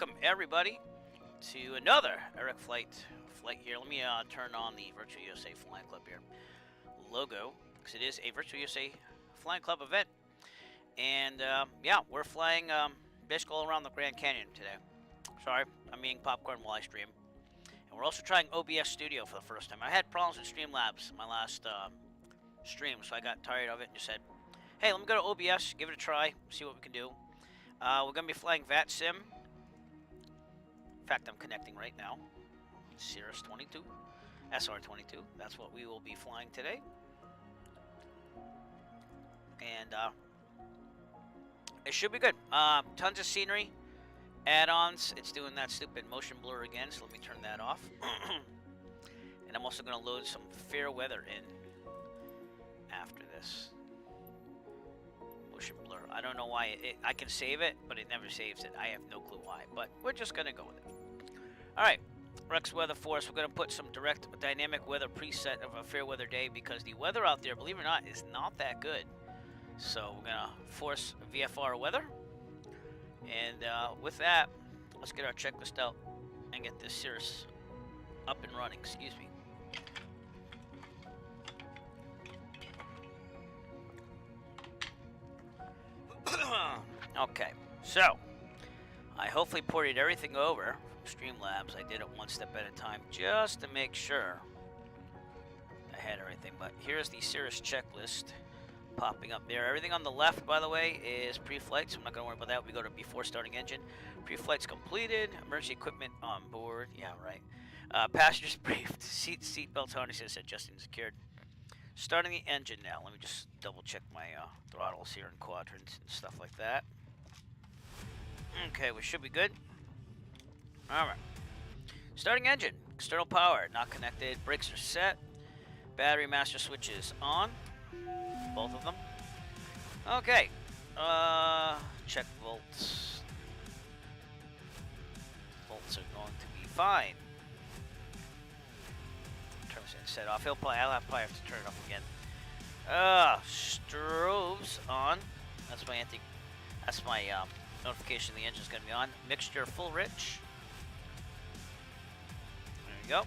welcome everybody to another Eric flight here. Let me turn on the Virtual USA Flying Club here logo, because it is a Virtual USA Flying Club event. And yeah, we're flying basically all around the Grand Canyon today. Sorry, I'm eating popcorn while I stream. And we're also trying OBS Studio for the first time. I had problems with Streamlabs my last stream, so I got tired of it and just said, hey, let me go to OBS, give it a try, see what we can do. We're going to be flying VATSIM. In fact, I'm connecting right now. Cirrus 22, SR22. That's what we will be flying today. And it should be good. Tons of scenery, add-ons. It's doing that stupid motion blur again, so let me turn that off. And I'm also going to load some fair weather in after this. Motion blur. I don't know why. I can save it, but it never saves it. I have no clue why, but we're just going to go with it. Alright, Rex Weather Force. We're going to put some direct dynamic weather preset of a fair weather day because the weather out there, believe it or not, is not that good. So we're going to force VFR weather. And with that, let's get our checklist out and get this Cirrus up and running. Excuse me. Okay, so I hopefully ported everything over from Streamlabs. I did it one step at a time just to make sure I had everything. But here's the Cirrus checklist popping up there. Everything on the left, by the way, is pre-flight, so I'm not going to worry about that. We go to before starting engine. Pre-flight's completed. Emergency equipment on board. Yeah, right. Passengers briefed. Seat belts harnesses adjusting secured. Starting the engine now. Let me just double check my throttles here and quadrants and stuff like that. Okay, we should be good. Alright. Starting engine. External power not connected. Brakes are set. Battery master switches on. Both of them. Okay. Check volts. Volts are going to be fine. Turn this set off. I'll probably have to turn it off again. Strobes on. That's my notification the engine's gonna be on. Mixture full rich. There you go.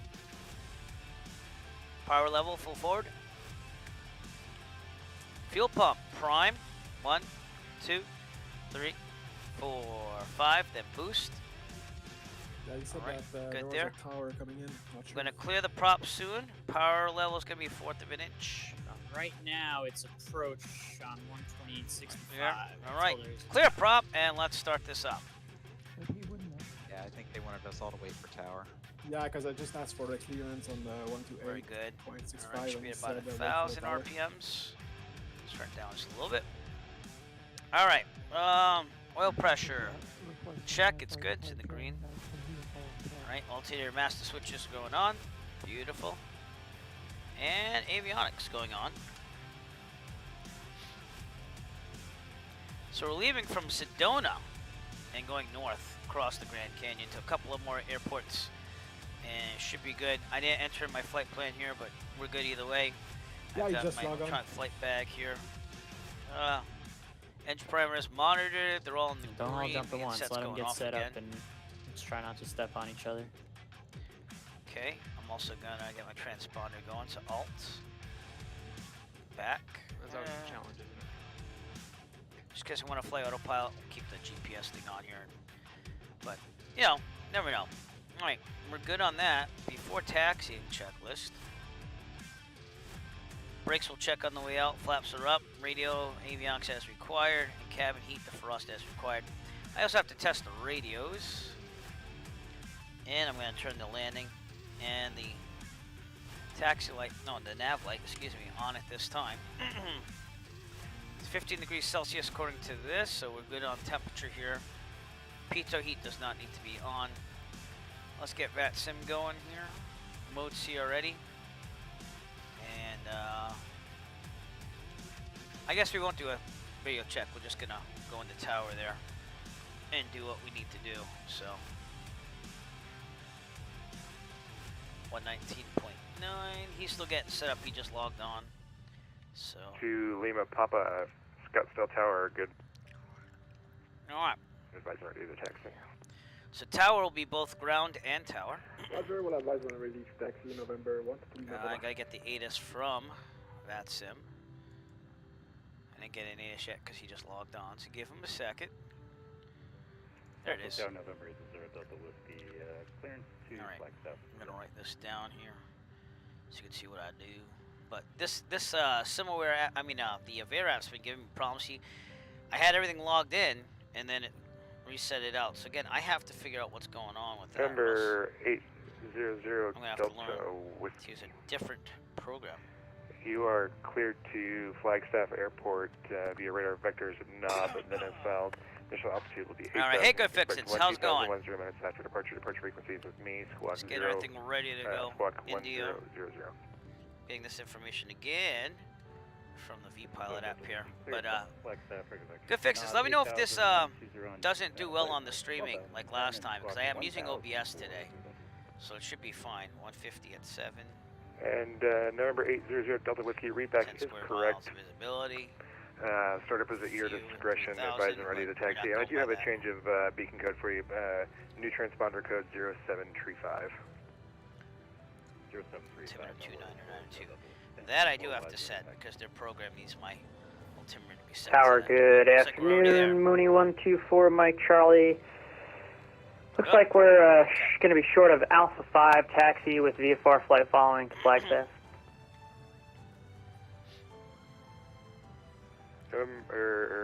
Power level full forward. Fuel pump prime. 1, 2, 3, 4, 5. Then boost. Yeah, you said right, that there was a tower coming in. Not sure. Going to clear the prop soon. Power level is going to be 1/4 of an inch. Right now, it's approach on 128.65. Yeah. All right, clear prop, and let's start this up. Yeah, I think they wanted us all to wait for tower. Yeah, because I just asked for the clearance on the 128.65. Very good. All right, should be and about said, 1,000 RPMs. Let's turn it down just a little bit. All right, oil pressure. Check, it's good, it's in the green. Alright, alternator master switches going on. Beautiful. And avionics going on. So we're leaving from Sedona and going north across the Grand Canyon to a couple of more airports. And it should be good. I didn't enter my flight plan here, but we're good either way. Yeah, I've you got just my log on. electronic flight bag here. Engine parameters monitored. They're all in the green. Don't all jump at once. Sets Let them going get off set again. up and just try not to step on each other. Okay, I'm also gonna get my transponder going, so Alt. Back. That's always a challenge, isn't it? Just in case I want to fly autopilot, keep the GPS thing on here. But, you know, never know. Alright, we're good on that. Before taxiing checklist. Brakes will check on the way out, flaps are up, radio, avionics as required, and cabin heat, defrost as required. I also have to test the radios. And I'm going to turn the landing and the taxi light, no, the nav light, excuse me, on at this time. It's 15 degrees Celsius according to this, so we're good on temperature here. Pitot heat does not need to be on. Let's get VATSIM going here. Mode C already. And I guess we won't do a video check. We're just gonna go in the tower there and do what we need to do. So 119.9. He's still getting set up. He just logged on. So to Lima Papa, Scottsdale Tower, good. All right. Advice already to taxi. So tower will be both ground and tower. Roger, will advise when release taxi November 1 to Lima. I gotta get the ATIS from VATSIM. I didn't get an ATIS yet because he just logged on, so give him a second. There it is. Down November 0 Delta Whiskey, clearance to All right. Flagstaff. I'm gonna write this down here so you can see what I do. But this similar, the Avera app's been giving me problems. I had everything logged in and then it reset it out. So again, I have to figure out what's going on with that. November 800 I'm gonna have to Delta learn Whiskey. to use a different program. You are cleared to Flagstaff Airport via radar vectors knob, and then as filed. Initial altitude will be 8,000. All right, hey, good fixins. How's it going? 10 minutes after departure. Departure frequencies with me, squawk Let's get 0. everything ready to go. Squawk India. 1000. Getting this information again from the V-Pilot app here. But Flagstaff, good fixes. Let me know if this doesn't do well on the streaming like last time, because I am using OBS today, so it should be fine. 150 at 7. And November 800 Delta Whiskey readback 10 is square correct. miles visibility. Startup is at your Few, discretion, 3,000, advised and ready to but we're taxi. not And I going do by have a that. change of beacon code for you. New transponder code 0735. 0735. 292. That I do have to set because their program needs my altimeter to be set. Tower, to that. good Looks like we're already there. afternoon. Mooney 124, Mike Charlie. Looks Good. like we're going to be short of Alpha 5 taxi with VFR flight following to Flagstaff.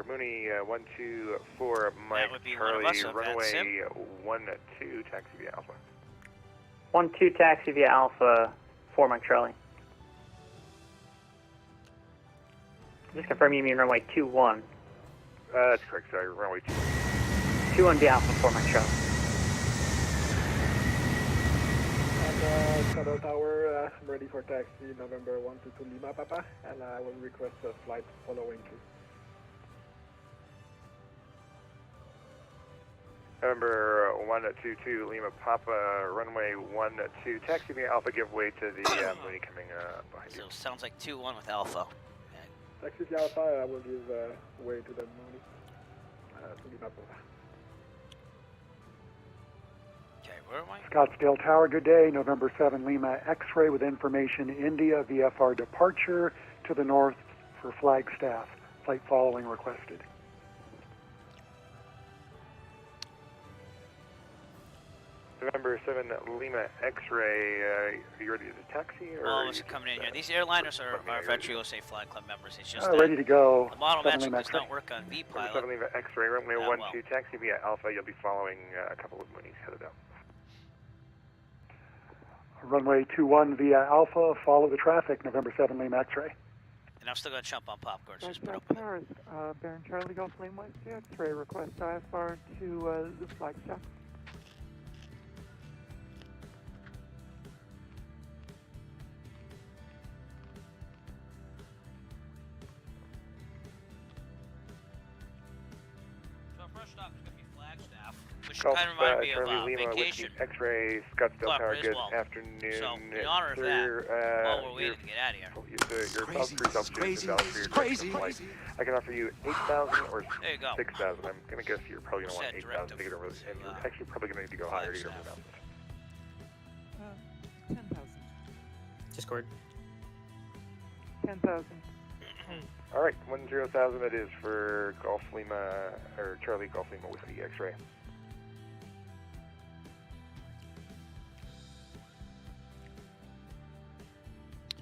Mooney 124, Mike would be one of Charlie, us of runway VATSIM. 12, taxi via Alpha. 1-2 taxi via Alpha 4, Mike Charlie. Just confirm you mean runway 21. That's correct, sorry, runway 2. 21 via Alpha 4, Mike Charlie. And Shadow Tower, I'm ready for taxi November 1 to Lima, Papa, and I will request a flight following to. November 122 Lima Papa, runway 12, taxi via Alpha, give way to the Mooney coming behind you. So sounds like 2-1 with Alpha. Taxi via Alpha, I will give way to the Mooney, to Lima, Papa. Okay, where am I? Scottsdale Tower, good day. November 7 Lima X-ray with information India VFR departure to the north for Flagstaff. Flight following requested. November 7 Lima X-ray, are you ready to taxi? Or All are of you us are just, coming in here. These airliners are you're Retro USA Flying Club members. It's just Ready to go. the model 7 matching Lima does X-ray. not work on November V-Pilot. 7 Lima X-ray, runway Ah, 12, well. taxi via Alpha, you'll be following a couple of Moonies headed out. Runway 21 via Alpha, follow the traffic. November 7 Lima X-ray. And I'm still going to chump on popcorn, so just put up with it. Baron Charlie Golf Lane West X-ray request IFR to the Flagstaff. So our first stop is going to be Flagstaff, which Golf, kind of reminded me of Charlie Lima, Whiskey vacation. X-ray, Scottsdale Clark Tower, good Griswold. afternoon. So, in honor of Sir, that, while we're waiting to get out of here. Your crazy. I can offer you 8,000 or There you go. 6,000. I'm going to guess you're probably going to want Set 8,000 to get over, and you're actually probably going to need to go higher to get over the mountains. 10,000. Discord. 10,000. All right, 10,000 it is for Golf Lima, or Charlie Golf Lima Whiskey X-ray.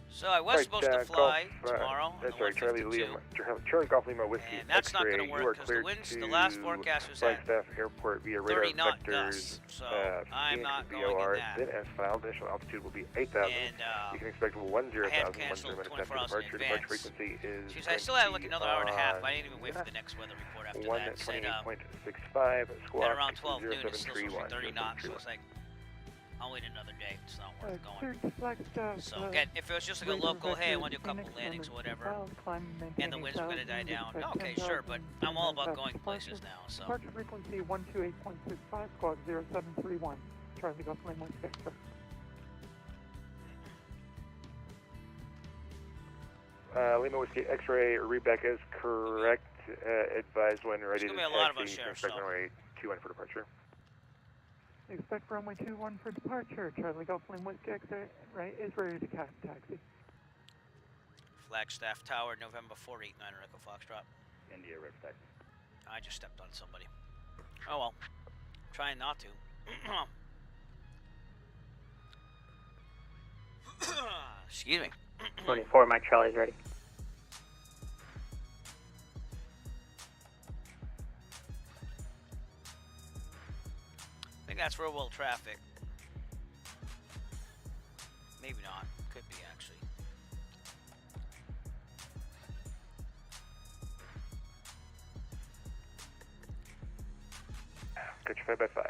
So I was Right, supposed to fly tomorrow. on the Sorry, Charlie 152, Charlie Golf Lima Whiskey and that's not X-ray. going to You are work because the cleared winds, to the last forecast was at Flagstaff Airport via radar 30 knot vectors. gusts. So I'm not going VOR. in that. Then as filed, initial altitude will be 8,000. And You can expect 10,000 I had 1 canceled minutes 24 after hours in departure. Departure advance. frequency is Jeez, I still had like another hour and a half. I didn't even wait for the next weather report after that. It said 128.65, squawk at around 12 noon it's still supposed to 0731. be 30 knots. So it's like, I'll wait another day. It's not worth going. Cleared to Flagstaff. So again, if it was just like a local, hey, I want to do a couple landings or whatever, and the winds were going to die down, okay, sure, but I'm all about going places now, so. Departure frequency 128.65, squawk 0731. Charlie Golf Lane West X-ray. Lima Whiskey X-ray, Rebecca is correct. Advised when ready to gonna be a lot of taxi. us here, Expect so. runway 21 for departure. Expect runway 21 for departure. Charlie Golf Lima Whiskey X-ray right is ready to taxi. Flagstaff Tower, November 489 Echo Foxtrot. India River taxi. I just stepped on somebody. Oh well. Trying not to. Excuse me. 24, Mike Charlie's ready. I think that's real world traffic. Maybe not. Could be actually. Coach 5x5.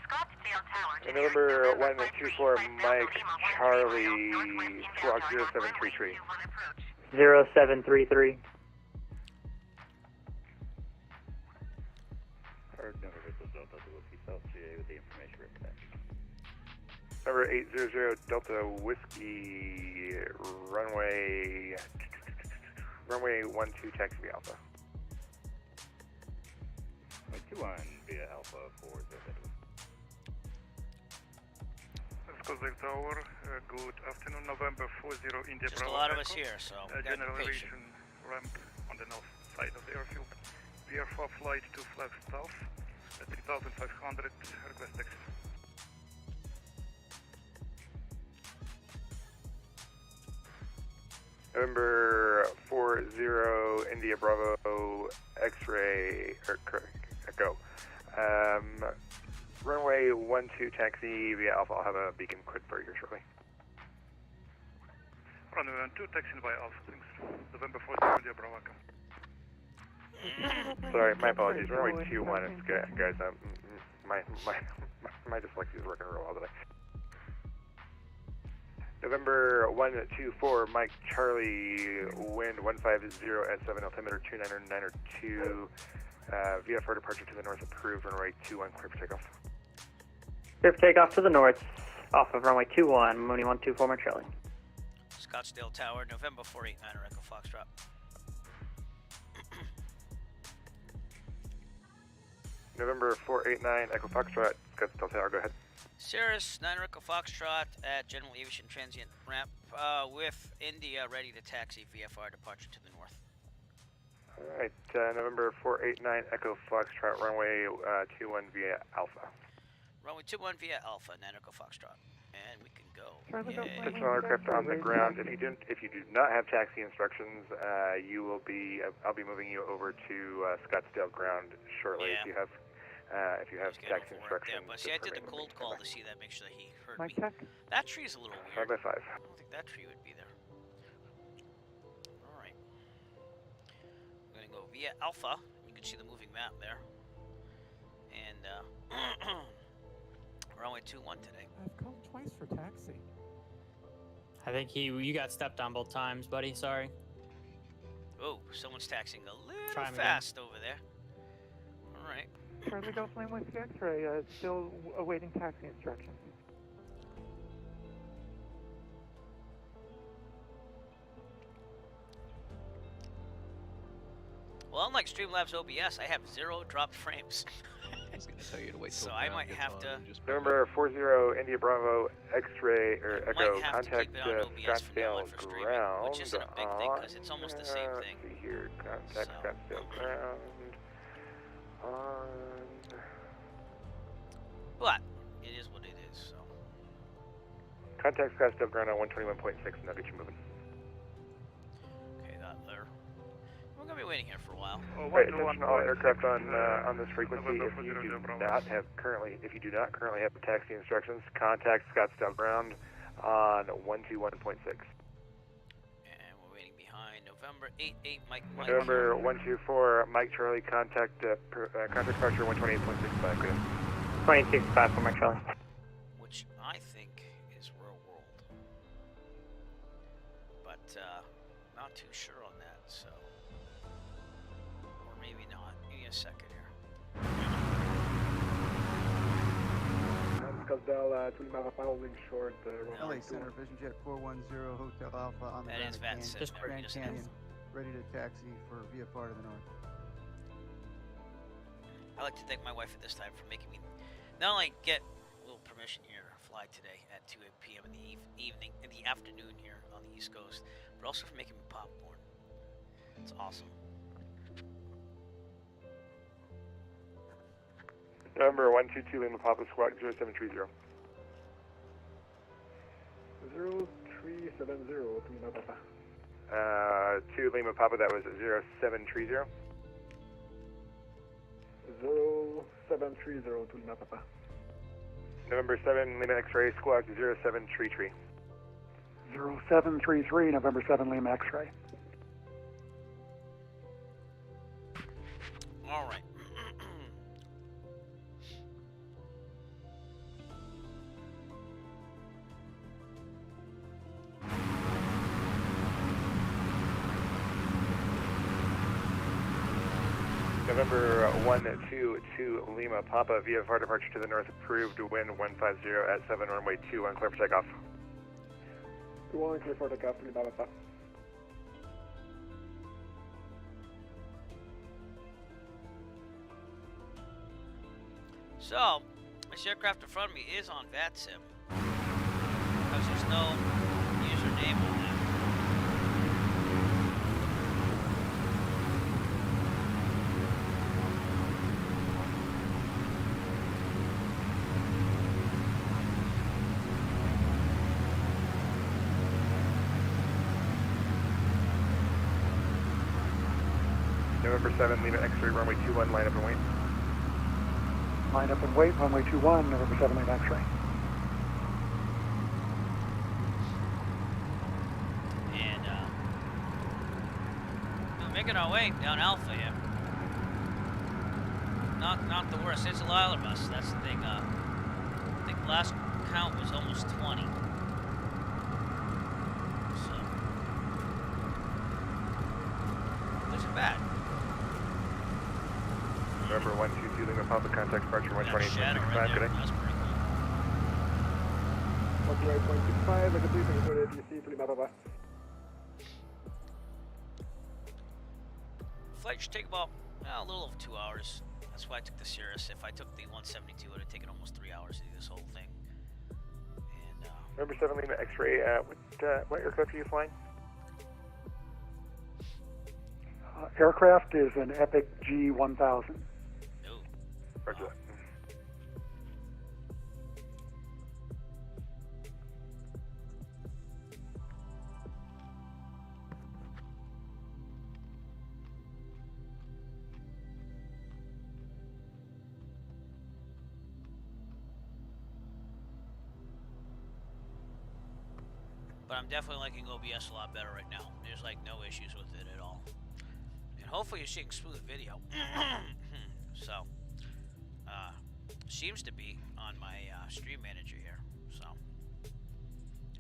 Scottsdale Tower. November 124 Mike Charlie Squawk 0733. 0733. Or November Delta Whiskey South GA with the information request. Number 800 Delta Whiskey runway 12 taxi via Alpha. Runway 21 via Alpha 40. Scottsdale Tower, good afternoon, November 40 India Just Bravo. a lot of us Echo. here, so General gotta be patient. aviation ramp on the north side of the airfield. VR4 flight to Flagstaff, 3500, request taxi. November 40 India Bravo X-ray Echo. Runway 12 taxi via Alpha. I'll have a beacon quit for you shortly. Runway 12 taxi via Alpha, thanks. November 40 India Bravo. Echo. Sorry, my apologies. Runway 21. It's good, guys. My dyslexia is working real well today. November 124 Mike Charlie, wind 150 at 7 altimeter 29902. VFR departure to the north approved. Runway 21 clear for takeoff. Clear for takeoff to the north, off of runway 21, Mooney 124 Mike Charlie. Scottsdale Tower, November 489 Echo Foxtrot. November 489 Echo Foxtrot, Scottsdale Tower, go ahead. Cirrus 9 Echo Foxtrot at General Aviation Transient Ramp with India ready to taxi VFR departure to the north. Alright, November 489 Echo Foxtrot, runway 21 via Alpha. Runway 21 via Alpha, 9 Echo Foxtrot. And we can go. Additional aircraft on the ground. If you do not have taxi instructions, I'll be moving you over to Scottsdale ground shortly. Yeah. If you have taxi instructions. But see, I did the cold call to see that, make sure that he heard Mike me. check. That tree's a little weird. 5x5. I don't think that tree would be there. Alright. I'm gonna go via Alpha. You can see the moving map there. And runway 21 today. I've called twice for taxi. I think you got stepped on both times, buddy. Sorry. Oh, someone's taxiing a little Try 'em fast over there. Alright. Charlie Golf Lima Whiskey X-ray, still awaiting taxi instructions. Well, unlike Streamlabs OBS, I have 0 dropped frames. I was going to tell you to wait So till I ground might gets have on to. and just November 40 India Bravo X-ray or I Echo. might have to Contact keep it on OBS from now on Scottsdale for streaming, ground. which isn't a big thing because it's almost the same Let's thing. see here. Contact So. Scottsdale ground. On. But it is what it is. So Contact Scottsdale ground on 121.6, and I'll get you moving. okay, that there. We're gonna be waiting here for a while. Right, attention all aircraft on this frequency. If you do not currently have taxi instructions, contact Scottsdale ground on 121.6. And we're waiting behind November 88 Mike. November 124 Mike Charlie, contact departure 128.65. Good. 26.5 for Mike Charlie. Which I think is real world, but not too sure on that. So, or maybe not. Give me a second here. Scottsdale, Tulima Papa holding short. LA Center, Vision Jet 410, Hotel Alpha on the That is Grand Vance. Canyon, Just Grand just Canyon, ready to taxi for VFR to the north. I'd like to thank my wife at this time for making me not only get a little permission here to fly today at 2 p.m. in the afternoon here on the East Coast, but also for making me popcorn. It's awesome. November 122 Lima Papa Squawk 0730. 0370 to Lima Papa. 2 Lima Papa, that was 0730. 0730 to Lima Papa. November 7 Lima X-Ray Squawk 0733. 0733, November 7 Lima X-Ray. All right. November 122 Lima Papa, VFR departure to the north approved, wind 150 at 7, runway 21, clear for takeoff. 21, clear for takeoff to Lima Papa. So, this aircraft in front of me is on VATSIM, because there's no username on that. November 7 Lima X-Ray, runway 21, line up and wait. Line up and wait, runway 21, November 7 Lima X-Ray. And, we're making our way down Alpha here. Not the worst. It's a lot of us. That's the thing. I think last count was almost 20. So, this is bad. November 122 Lima Papa, contact departure 128.65, Right good day. That's pretty cool. 48.65, like a 3 ATC to Lima Papa. Flight should take about a little over 2 hours. That's why I took the Cirrus. If I took the 172, it would have taken almost 3 hours to do this whole thing. And November 7 Lima X-Ray, what aircraft are you flying? Aircraft is an Epic G1000. no. Roger that. But I'm definitely liking OBS a lot better right now. There's like no issues with it at all. And hopefully you're seeing smooth video. So, seems to be on my stream manager here. So,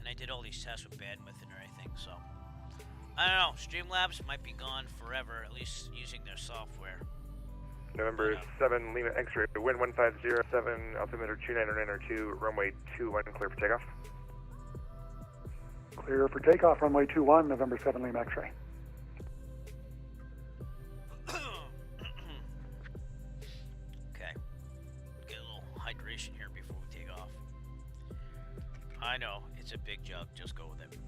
and I did all these tests with bandwidth and everything. So, I don't know. Streamlabs might be gone forever, at least using their software. November 7 Lima X-Ray, wind 1507, altimeter 29902, runway 21, clear for takeoff. Clear for takeoff, runway 21, November 7 Lima X-Ray. Okay. Get a little hydration here before we take off. I know, it's a big jug. Just go with it.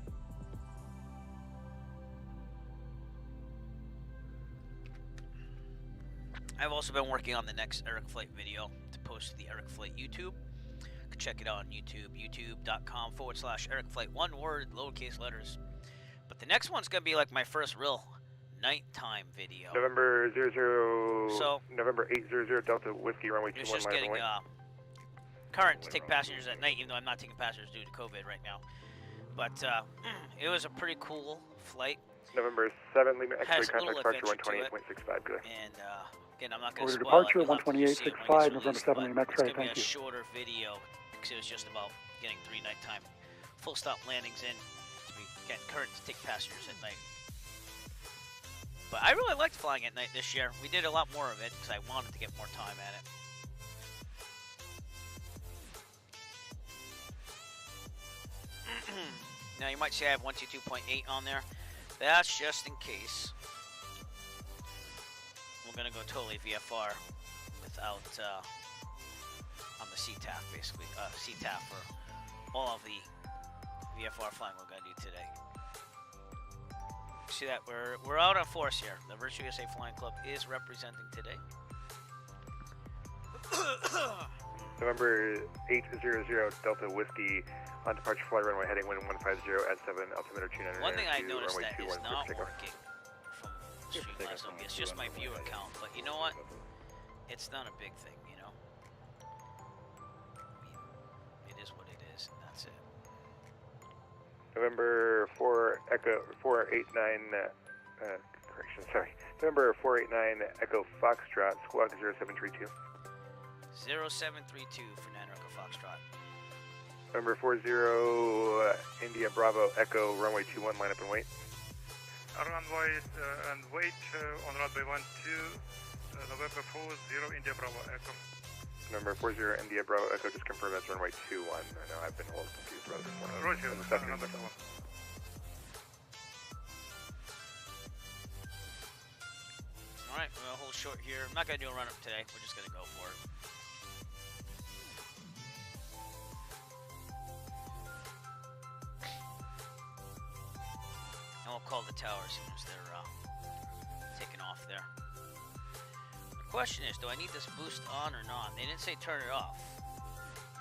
I've also been working on the next Eric Flight video to post to the Eric Flight YouTube. You can check it out on YouTube, youtube.com/Eric Flight, one word, lowercase letters. But the next one's going to be like my first real nighttime video. November 00, So, November 800 Delta Whiskey, runway it's 21, just line up getting and wait. current to take passengers at night, even though I'm not taking passengers due to COVID right now. But it was a pretty cool flight. November 7 Lima X-Ray, Has a contact little departure adventure to it. 128.65, good day. And again, I'm not going to Order spoil departure, it. You'll have to see it when it 128.65, gets November released, 7 but Lima it's X-Ray, going to be thank a you. shorter video because it was just about getting 3 nighttime full stop landings in to be getting current to take passengers at night. But I really liked flying at night this year. We did a lot more of it because I wanted to get more time at it. Now you might say I have 122.8 on there. That's just in case. We're gonna go totally VFR with out on the CTAF, basically. CTAF for all of the VFR flying we're going to do today. See that we're out on force here. The Virtual USA Flying Club is representing today. November 800 Delta Whiskey on departure flight runway heading wind 150 at 7 altimeter 29. One thing I noticed that is not working from Streamlabs, it's just my viewer count, but you know what? It's not a big thing, you know? I mean, it is what it is, and that's it. November 4 Echo 489 correction, sorry. November 489 Echo Foxtrot squawk 0732. 0732 for Nine Echo Foxtrot. November 40 India Bravo Echo runway 21 line up and wait. Runway and wait on runway 12, November 40 India Bravo Echo. Number 40 India Bravo Echo, just confirm that's runway 21. I know I've been a little confused about this one. Roger, number 21. Alright, we're gonna hold short here. I'm not gonna do a run-up today, we're just gonna go for it. And we'll call the tower as soon as they're taking off there. The question is, do I need this boost on or not? They didn't say turn it off.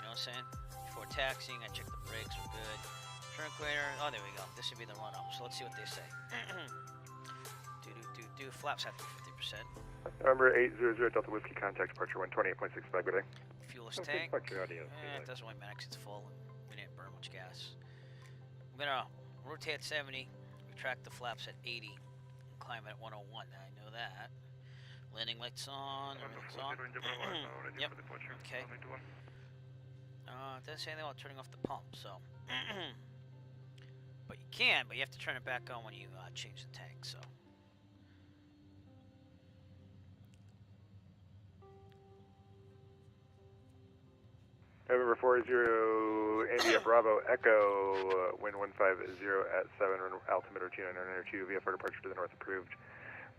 You know what I'm saying? Before taxiing, I checked the brakes are good. Turn equator, oh there we go. This would be the run-up, so let's see what they say. Flaps have to be 50%. November 800 Delta Whiskey contact departure 128.65, good day. Fuelless tank. It doesn't really matter 'cause it's full and we didn't burn much gas. I'm gonna rotate at 70, retract the flaps at 80, and climb at 101. Now I know that. Landing lights on, everything's on. Yep. Okay. It doesn't say anything about turning off the pump, so. But you can, but you have to turn it back on when you change the tank, so. November 40 India Bravo Echo, wind 150 at 7, altimeter 2992, VFR departure to the north approved,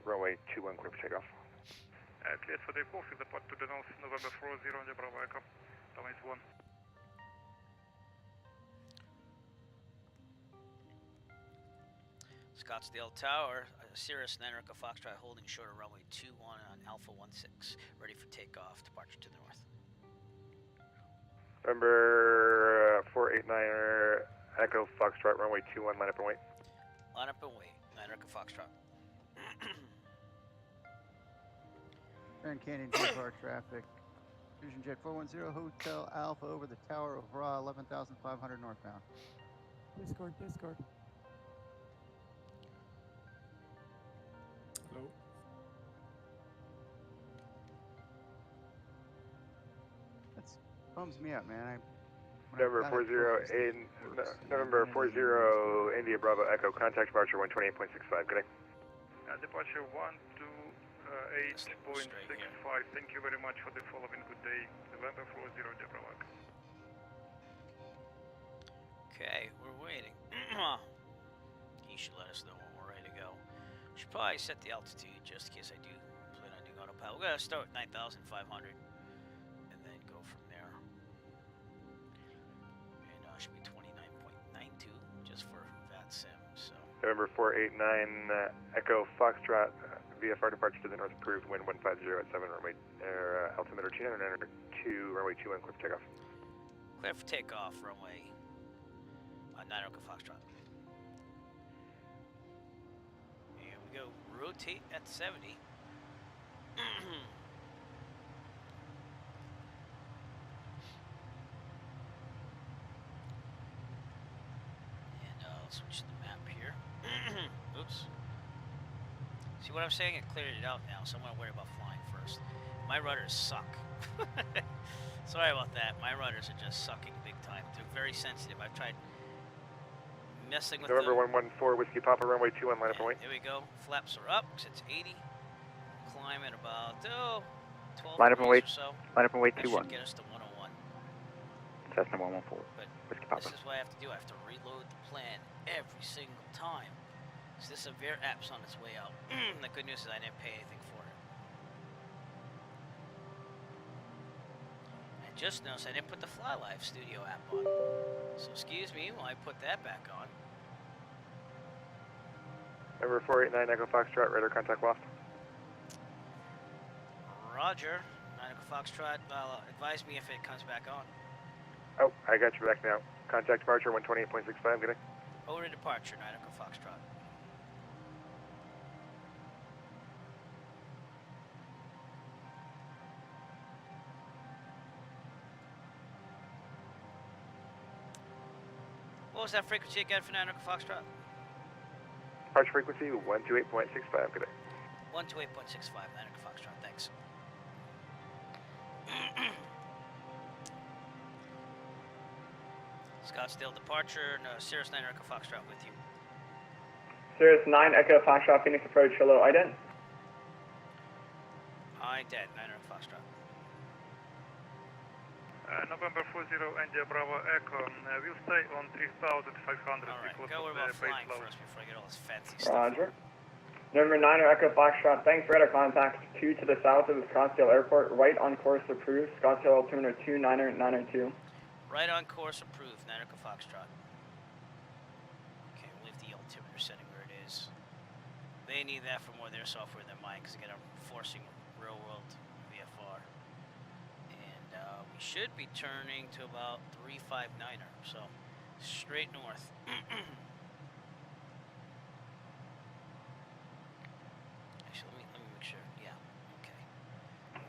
runway 21, clear for takeoff. Cleared for takeoff, is depart to the north, November 40 India Bravo Echo, runway 1. Scottsdale Tower, Cirrus 9 Echo Foxtrot holding short of runway 21 on Alpha 16, ready for takeoff, departure to the north. November 489 Echo Foxtrot, runway 21, line up and wait. Line up and wait, 9 Echo Foxtrot. Grand Canyon Boulevard traffic. Fusion Jet 410 Hotel Alpha over the Tower of Ra, 11,500 northbound. Discord. Hello. That's bums me out, man. November 40 India Bravo Echo, contact departure 128.65, good day. Departure 128.65, thank you very much for the following good day, November 40 India Bravo Echo. Okay, we're waiting. He should let us know when we're ready to go. Should probably set the altitude just in case I do plan on doing autopilot. We're gonna start with 9,500 and then go from there. And should be 29.92 just for VATSIM. So. November 489 Echo Foxtrot, VFR departure to the north approved, wind 150 at 7, runway altimeter 2992, runway 21, clear for takeoff. Clear for takeoff, runway 9 Echo Foxtrot. Here we go, rotate at 70. And I'll switch the map here. Oops. See what I'm saying? It cleared it out now, so I'm going to worry about flying first. My rudders suck. Sorry about that. My rudders are just sucking big time. They're very sensitive. I've tried messing with November 114 Whiskey Papa, runway 21, line up and wait. Here we go. Flaps are up, because it's 80. Climb at about, 12 Line up and wait. or so. Line up and wait, That 21. should get us to 101. Cessna 114. But Whiskey Papa. this is what I have to do. I have to reload the plan every single time. So this severe app's on its way out. The good news is I didn't pay anything for it. just noticed I didn't put the Fly Live Studio app on. So excuse me while I put that back on. Number 489 Echo Foxtrot, radar contact lost. Roger. 9 Echo Foxtrot, advise me if it comes back on. Oh, I got you back now. Contact departure 128.65, good day. Over to departure, 9 Echo Foxtrot. What was that frequency again for 9 Echo Foxtrot? Departure frequency 128.65, good day. 128.65, 9 Echo Foxtrot, thanks. Scottsdale departure, no, Cirrus 9 Echo Foxtrot with you. Cirrus 9 Echo Foxtrot, Phoenix approach, hello, ident. Ident, 9 Echo Foxtrot. November 40 India Bravo Echo, we'll stay on 3,500 Alright, because go of about the base flying load. first before I get all this fancy stuff. Roger. Number 9 Echo Foxtrot, thanks, radar contact 2 to the south of the Scottsdale Airport, right on course approved, Scottsdale altimeter 29902. Right on course approved, 9 Echo Foxtrot. Okay, we'll leave the altimeter setting where it is. They need that for more of their software than mine, because again, I'm forcing real world VFR. And we should be turning to about 359er, so straight north. Actually, let me make sure. Yeah, okay.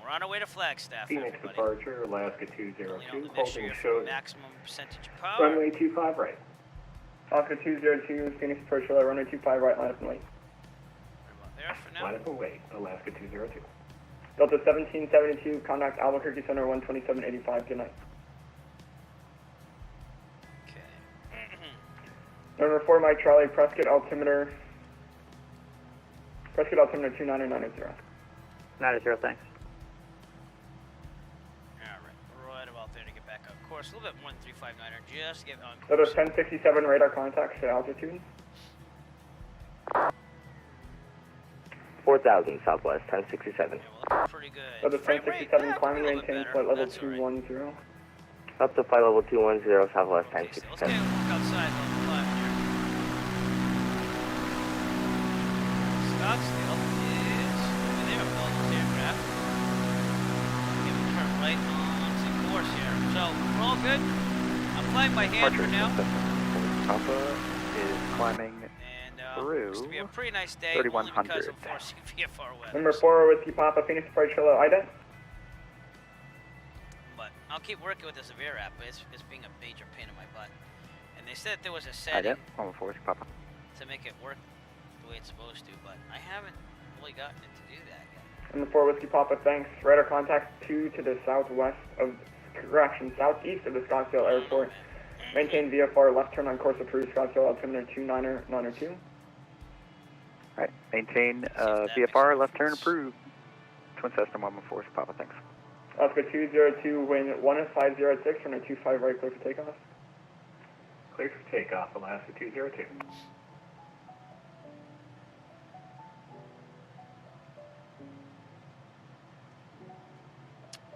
We're on our way to Flagstaff, Phoenix everybody. departure, Alaska 202, Make sure you're holding shows. maximum percentage of power. Runway 25 right. Alaska 202, Phoenix approach, hello, runway 25 right, line up and wait. About there for now. Line up and wait, Alaska 202. Delta 1772, contact Albuquerque Center 12785, good night. Okay. Number 4 Mike Charlie, Prescott altimeter 29990. 90, thanks. Alright, right about there to get back on course. A little bit more than 359er, just to get on Delta course. 1067, radar contacts to altitude. 4,000 Southwest 1067. Yeah, well, that's pretty good. Delta Frame rate, 1067, climbing, a little bit maintain better, flight but level that's all right. 210. Up to flight level 210 Southwest Okay, so let's 1067. get a look outside on the climb here. Scottsdale is over there with all those aircraft. Give it a turn right onto course here. So, we're all good. I'm flying by hand for now. Papa is climbing And through it's going to be a pretty nice day, only because 3100. I'm forcing VFR weather. Number 4 Whiskey Papa, Phoenix approach, hello, ident. But I'll keep working with the Severe app, but it's being a major pain in my butt. And they said there was a setting Ident, 114 Papa. to make it work the way it's supposed to, but I haven't really gotten it to do that yet. Number 4 Whiskey Papa, thanks. Radar contact 2 to the southwest of, correction, southeast of the Scottsdale Airport. Maintain VFR, left turn on course approved, Scottsdale altimeter 29902. Alright, maintain that VFR, makes left turn sense. approved. Twin Cessna 114 Papa, thanks. Alaska 202, wind 1506, runway 25 right, clear for takeoff. Clear for takeoff, Alaska 202.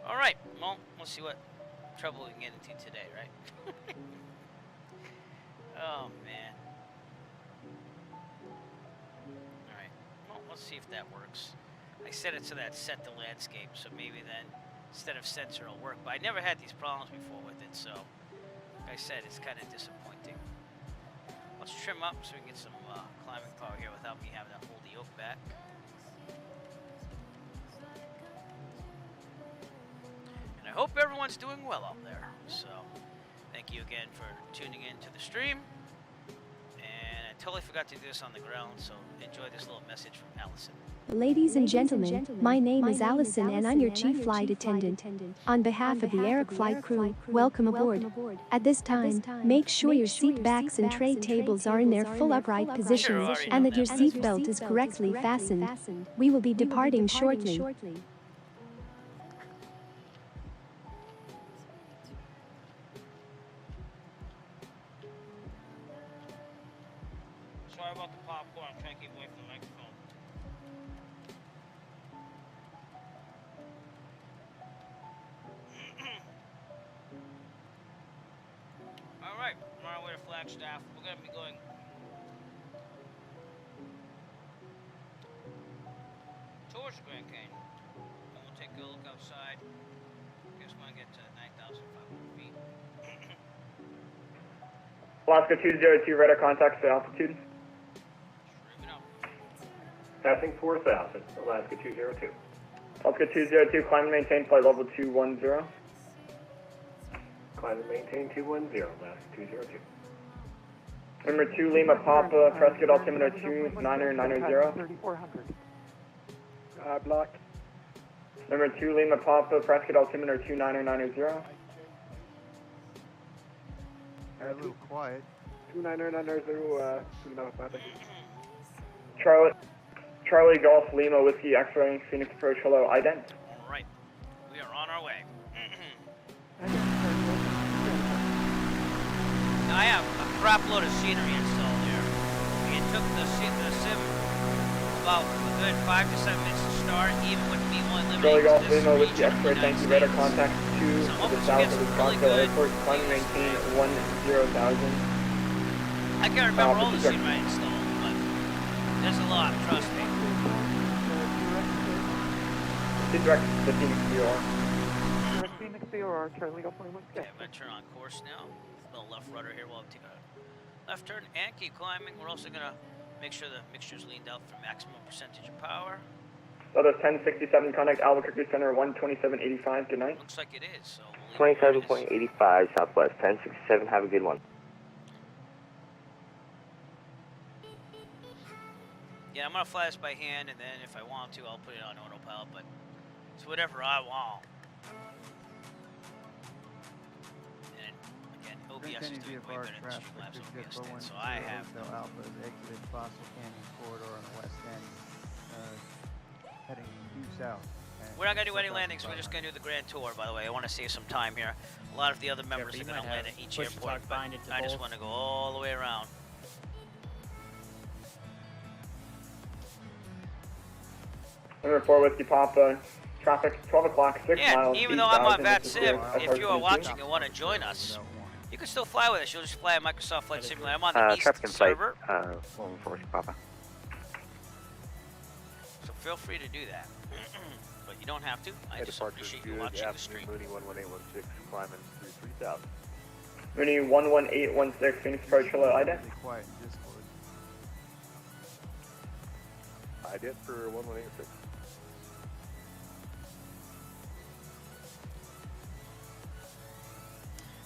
Alright, well, we'll see what trouble we can get into today, right? Oh, man. Alright, well, let's see if that works. I set it so that set the landscape, so maybe then instead of sensor it'll work. But I never had these problems before with it, so like I said, it's kind of disappointing. Let's trim up so we can get some climbing power here without me having to hold the yoke back. And I hope everyone's doing well out there. So, thank you again for tuning in to the stream. And I totally forgot to do this on the ground, so enjoy this little message from Allison. Ladies and gentlemen, my name is Allison and I'm your chief flight attendant. On behalf of the Eric flight crew, welcome aboard. At this time, make sure your seat backs and tray tables are in their full upright positions and that your seat belt is correctly fastened. We will be departing shortly. Sorry about the popcorn, I'm trying to keep away from the microphone. Flagstaff. We're gonna be going towards the Grand Canyon. And we'll take a look outside. Guess when I get to 9,500 feet. Alaska 202, radar contact to altitude. Passing 4,000, Alaska 202. Alaska 202, climb and maintain flight level 210. Climb and maintain 210, Alaska 202. Number 2, Lima Papa, Prescott altimeter 29990. 3400. Block. Number 2, Lima Papa, Prescott altimeter 29990. A little quiet. 29990, Lima Papa. Charlie Golf Lima Whiskey X-ray Phoenix Approach. Hello, ident. All right, we are on our way. Now I have a crap load of scenery installed here. It took the sim about a good 5 to 7 minutes to start, even with me only limiting Charlie Golf to this Lima Whiskey region of the X-ray. Thank you. United Radar States. contact 2 Some to the of south us of get really Scottsdale good. Airport. Climb and maintain 10,000. I can't remember all the scenery I installed, but there's a lot, trust me. Direct the Phoenix VOR. Direct Phoenix VOR, Charlie Golf Lima. Okay, I'm gonna turn on course now. A little left rudder here while I'm taking a left turn and keep climbing. We're also gonna make sure the mixture's leaned out for maximum percentage of power. Southwest 1067, contact Albuquerque Center 12785. Good night. Looks like it is, so we'll leave it where it is. 27.85 Southwest 1067. Have a good one. Yeah, I'm gonna fly this by hand, and then if I want to, I'll put it on autopilot, but it's whatever I want. And again, OBS is doing way better than Streamlabs OBS did, so I have Alpha has exited Fossil Canyon corridor on the west end, heading due south. We're not gonna do any landings. We're just gonna do the grand tour. By the way, I want to save some time here. A lot of the other members are gonna land at each airport, but I just want to go all the way around. Number 4, Whiskey Papa, traffic 12 o'clock, 6 miles. Yeah, even though I'm on eastbound, VATSIM, Mississippi, if you are watching and want to join us, you can still fly with us. You'll just fly a Microsoft Flight Simulator. I'm on the East Traffic in flight, server, 114 Whiskey Papa. so feel free to do that. But you don't have to. I just appreciate you watching the stream. Mooney 11816, climbing through 3,000. Mooney 11816, Phoenix Approach. Hello, ident. Quiet in Discord. Ident for 1186.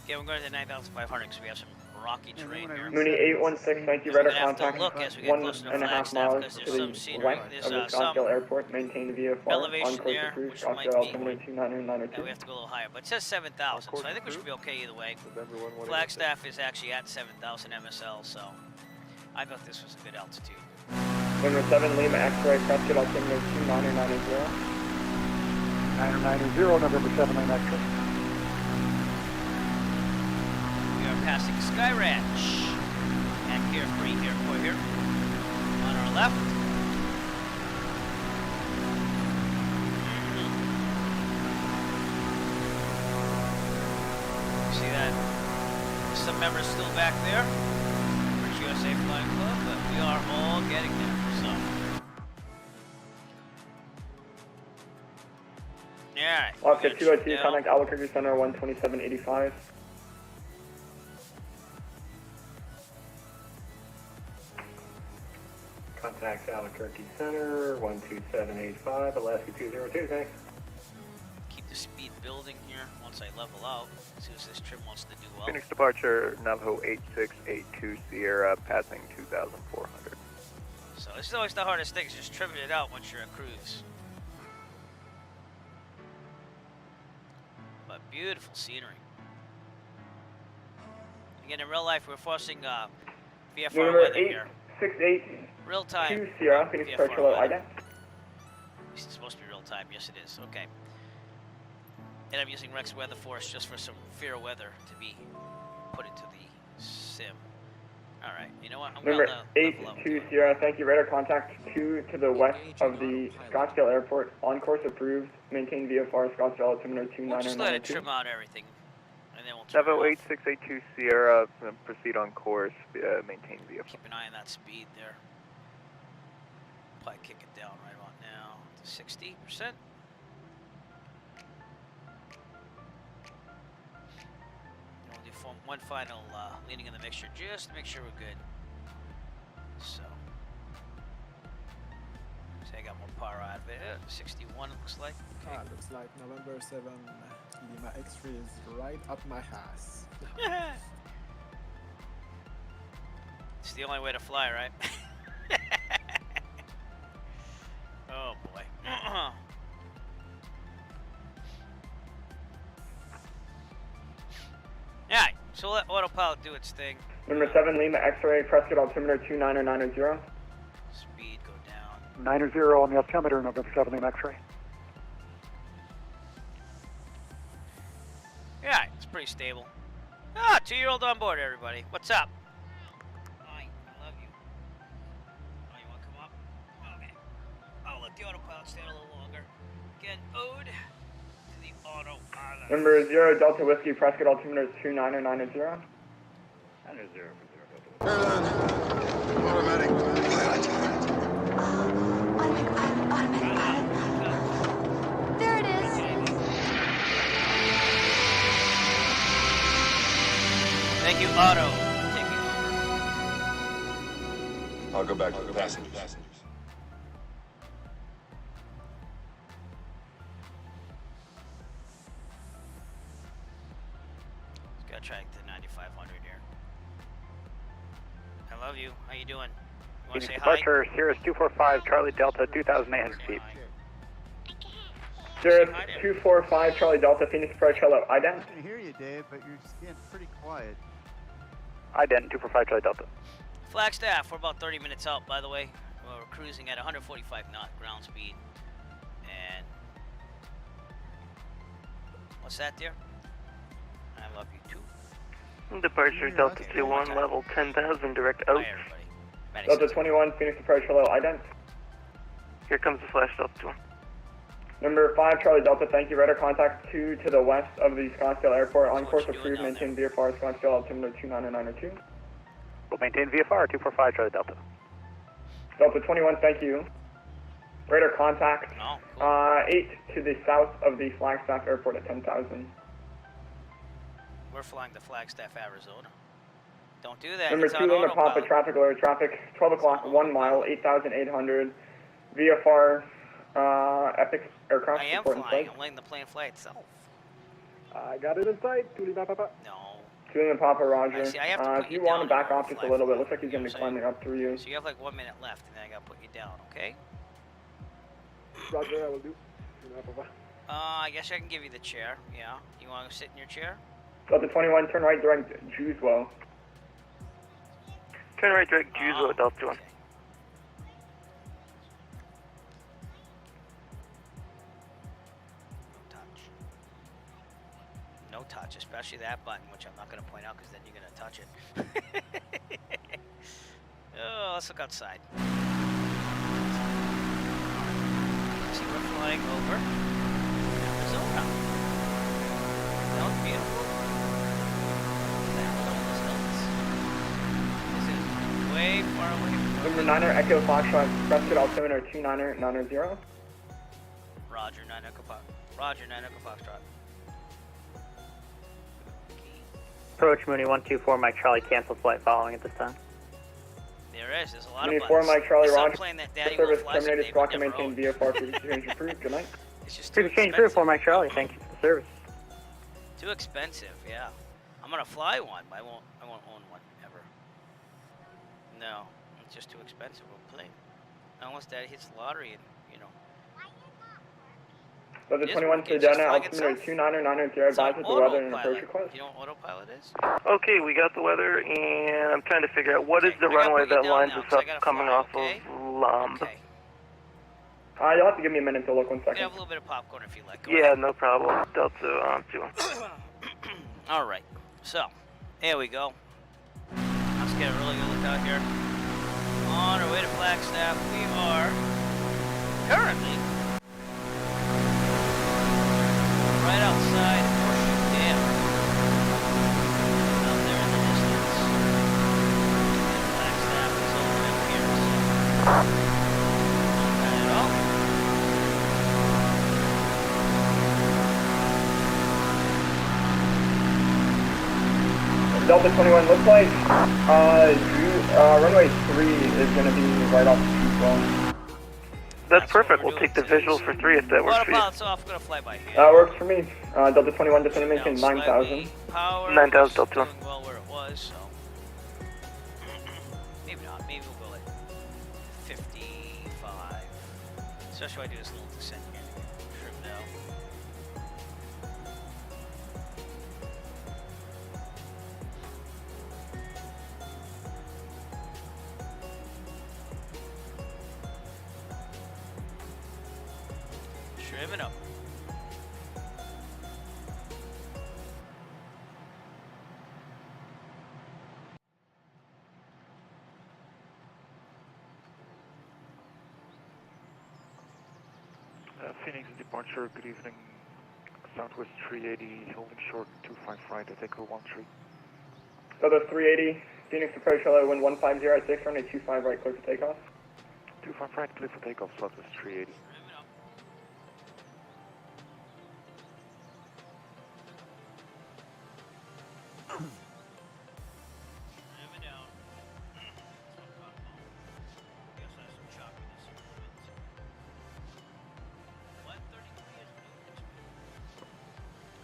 Yeah, we're going to 9,500 because we have some rocky terrain here. Mooney 816, thank you. We're Radar gonna have to contact look as we get closer to 1.5 Flagstaff miles because to there's some the scenery. west There's of the some Scottsdale Airport. Maintain VFR. On elevation course there, approved. which might Scottsdale be. altimeter 29992. Yeah, we have to go a little higher, but it says 7,000, so I think we should be okay either way. Flagstaff is actually at 7,000 MSL, so I thought this was a good altitude. Number 7, Lima X-ray, Prescott altimeter 29990. 990, November 7 Lima X-ray. We are passing Sky Ranch and Carefree Airport here on our left. See that? Some members still back there. British USA Flying Club, but we are all getting there. So, yeah. Alaska 202, contact Albuquerque Center 12785. Contact Albuquerque Center 12785, Alaska 202, thanks. Keep the speed building here once I level out. As soon as this trim wants to do well. Phoenix departure, Navajo 8682 Sierra, passing 2,400. So this is always the hardest thing, is just trimming it out once you're in cruise. But beautiful scenery. Again, in real life, we're forcing VFR Number weather here. 868 Real time. 2 Sierra, Phoenix Approach. Hello, ident. It's supposed to be real time. Yes, it is. Okay. And I'm using Rex Weather Force just for some fair weather to be put into the sim. All right. You know what? I'm Number gonna 82 Sierra, thank you. Radar contact 2 to the west of the Scottsdale Airport. On course approved. Maintain VFR Scottsdale altimeter We'll just let it 29992. trim out everything, and then we'll Bravo 8682 Sierra, proceed on course, maintain VFR. Keep an eye on that speed there. Probably kick it down right about now to 60%. We'll do one final leaning in the mixture just to make sure we're good. So I got more power out of it. 61 it looks like. Okay. Looks like November 7 Lima X-ray is right up my ass. It's the only way to fly, right? Oh boy. Alright, so let autopilot do its thing. Number 7 Lima X-ray, Prescott altimeter 29090. Speed go down. 90 on the altimeter, November 7 Lima X-ray. Yeah, it's pretty stable. Ah, 2-year-old on board, everybody. What's up? Hi, I love you. Oh, you want to come up? Okay. I'll let the autopilot stay a little longer. Again, ode to the autopilot. Number 0 Delta Whiskey, Prescott altimeter 29090. 0 for 0 Automatic pilot. Automatic pilot. There it is. Thank you, Otto. Taking over. I'll go back to the passengers. Just gotta try to 9,500 here. I love you. How you doing? You want to say hi? Departure, Cirrus 245, Charlie Delta, 2,800 feet. Cirrus 245, Charlie Delta, Phoenix approach, hello, ident. I can hear you, Dave, but you're just getting pretty quiet. Ident, 245, Charlie Delta. Flagstaff, we're about 30 minutes out, by the way. We're cruising at 145 knot ground speed. And what's that, dear? I love you too. Departure Delta 21, level 10,000, direct out. Hi, everybody. Delta 21, Phoenix approach, hello, ident. Here comes the flash, Delta 21. Number 5, Charlie Delta, thank you. Radar contact 2 to the west of the Scottsdale Airport. On course approved, maintain VFR, Scottsdale altimeter 29092. We'll maintain VFR, 245, Charlie Delta. Delta 21, thank you. Radar contact 8 to the south of the Flagstaff Airport at 10,000. We're flying to Flagstaff, Arizona. Don't do that. Number It's 2, on Lima Papa, autopilot. traffic alert, traffic 12 o'clock, 1 mile, 8,800. VFR, Epic aircraft I am support in flying. sight. I'm letting the plane fly itself. I got it in sight. 2 Lima Papa. No. 2 Lima Papa, roger. See, I have to put If you you want to down back and off just a fly little bit, forward, looks like he's going to be climbing up through you. So you have like 1 minute left, and then I gotta put you down, okay? Roger, I will do. Lima Papa. I guess I can give you the chair. Yeah. You want to sit in your chair? Delta 21, turn right, direct Jewswell. Turn right, direct Jewswell, Delta 21. No touch, especially that button, which I'm not going to point out because then you're going to touch it. Oh, let's look outside. See, we're flying over Arizona. Sounds beautiful. This is way far away from Number 9 Echo Foxtrot, Prescott altimeter 29090. Roger, 9 Echo Fox. Roger, 9 Echo Foxtrot. Approach Mooney 124, Mike Charlie, cancel flight following at this time. There is, there's a lot Mooney of 4 buttons. Mike Charlie, It's not roger. playing that Daddy Service Will Fly terminated, someday, squawk but and never maintain owned. VFR for change approved. Good night. It's just too Cruise change expensive. approved for Mike Charlie, thank you for the service. Too expensive, yeah. I'm gonna fly one, but I won't own one ever. No, it's just too expensive of a plane. Unless Daddy hits the lottery and, you know. Delta It is 21 working, it's Sedona, just flying altimeter itself. 29090, It's on advise of the weather and approach autopilot. request. You know what autopilot is? Okay, we got the weather, and I'm trying to figure out what is the I gotta runway put you that down lines now, us 'cause I up gotta coming fly, off okay? of Lomb. Okay. You'll have to give me a minute to look 1 You second. can have a little bit of popcorn if you like. Go Yeah, ahead. no problem. Delta 21. All right. So, here we go. Let's get a really good look out here. On our way to Flagstaff, we are currently right outside Horseshoe Dam. Delta 21 looks like runway 3 is going to be right off the That's perfect. We'll take the visual for 3 if that works for you. Autopilot's off. Gonna fly by hand. That works for me. Delta 21 just want to maintain 9,000. Power. 9,000 Delta 1. Doing well where it was, so maybe not. Maybe we'll go like 55. Especially when I do this little descent here. Trim down. Trimming up. Phoenix departure, good evening. Southwest 380, holding short 25 right at Echo 13. Delta 380, Phoenix approach hello, wind 150 at 6, runway 25 right, clear for takeoff. 25 right, clear for takeoff, Southwest 380.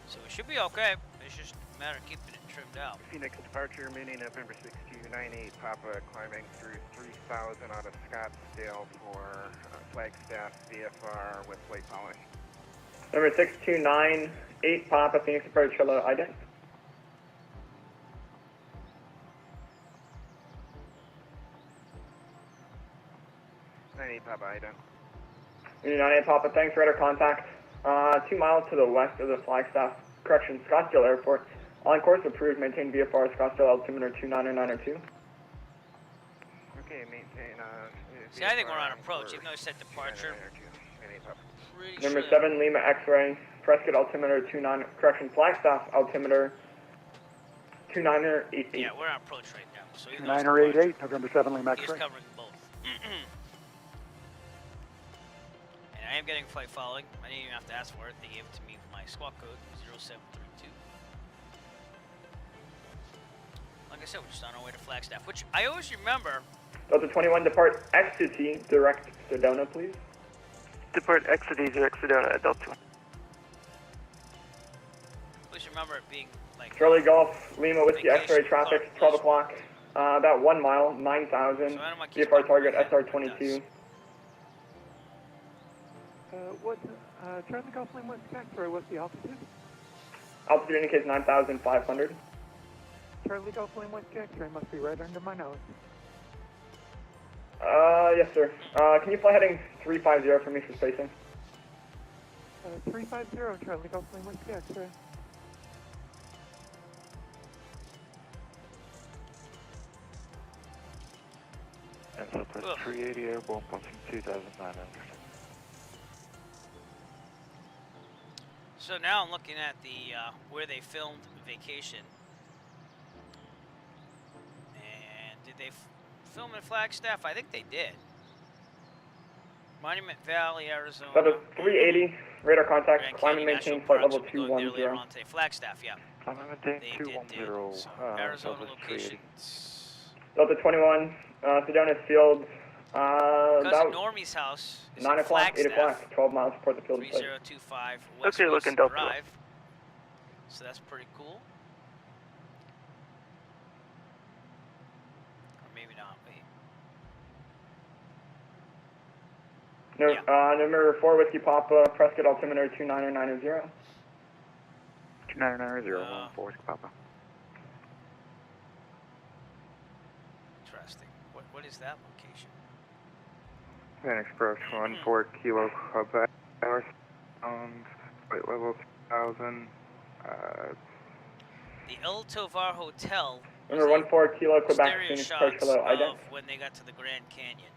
So we should be okay. It's just a matter of keeping it trimmed out. Phoenix departure, meaning November 6298, Papa climbing through 3000 out of Scottsdale for Flagstaff VFR with flight following. Number 6298, Papa, Phoenix approach hello, ident. 98 Papa, ident. 98 Papa, thanks, radar contact. 2 miles to the west of the Flagstaff, Scottsdale Airport. On course approved, maintain VFR Scottsdale altimeter 29902. Okay, maintain, See, I think we're on approach, even though I said departure. Number 7, Lima X-ray, Prescott altimeter 29, Flagstaff altimeter 2988. Yeah, we're on approach right now. So 2988, November 7, Lima He's X-ray. covering both. And I am getting flight following. I didn't even have to ask for it. They gave it to me with my squawk code 0732. Like I said, we're just on our way to Flagstaff, which I always remember. Delta 21, depart Ecstasy, direct Sedona, please. Depart Exodus, direct Sedona at Delta 1. Always remember it being like. Charlie Golf, Lima Whiskey X-ray traffic, 12 o'clock. About 1 mile, 9,000. VFR target SR22. Charlie Golf Lima Whiskey X-ray, what's the altitude? Altitude indicates 9,500. Charlie Golf Lima Whiskey X-ray must be right under my nose. Yes, sir. Can you fly heading 350 for me for spacing? 350, Charlie Golf Lima Whiskey X-ray. And Southwest 380, airborne passing 2,900. So now I'm looking at the where they filmed Vacation. And did they film in Flagstaff? I think they did. Monument Valley, Arizona. Delta 380, radar contact, Grand climb and Canyon maintain National flight Park, level so we'll go there later 210. on today. Flagstaff, yeah. Climb and maintain 210, So, Arizona Southwest 380. locations. Delta 21, Sedona Field. Cousin Normie's house is 9 in o'clock, 8 Flagstaff. o'clock, 12 miles toward the field site. 3025 West Okay, looking Delta. Drive. So that's pretty cool. Or maybe not. Wait. No, number 4 Whiskey Papa, Prescott altimeter 29990. 29990, 4 Whiskey Papa. Interesting. What is that location? Phoenix approach 14 Kilo Quebec, flight level 2000. The El Tovar Hotel. Number 14 Kilo Quebec, Stereo Phoenix shots approach hello, ident. of when they got to the Grand Canyon.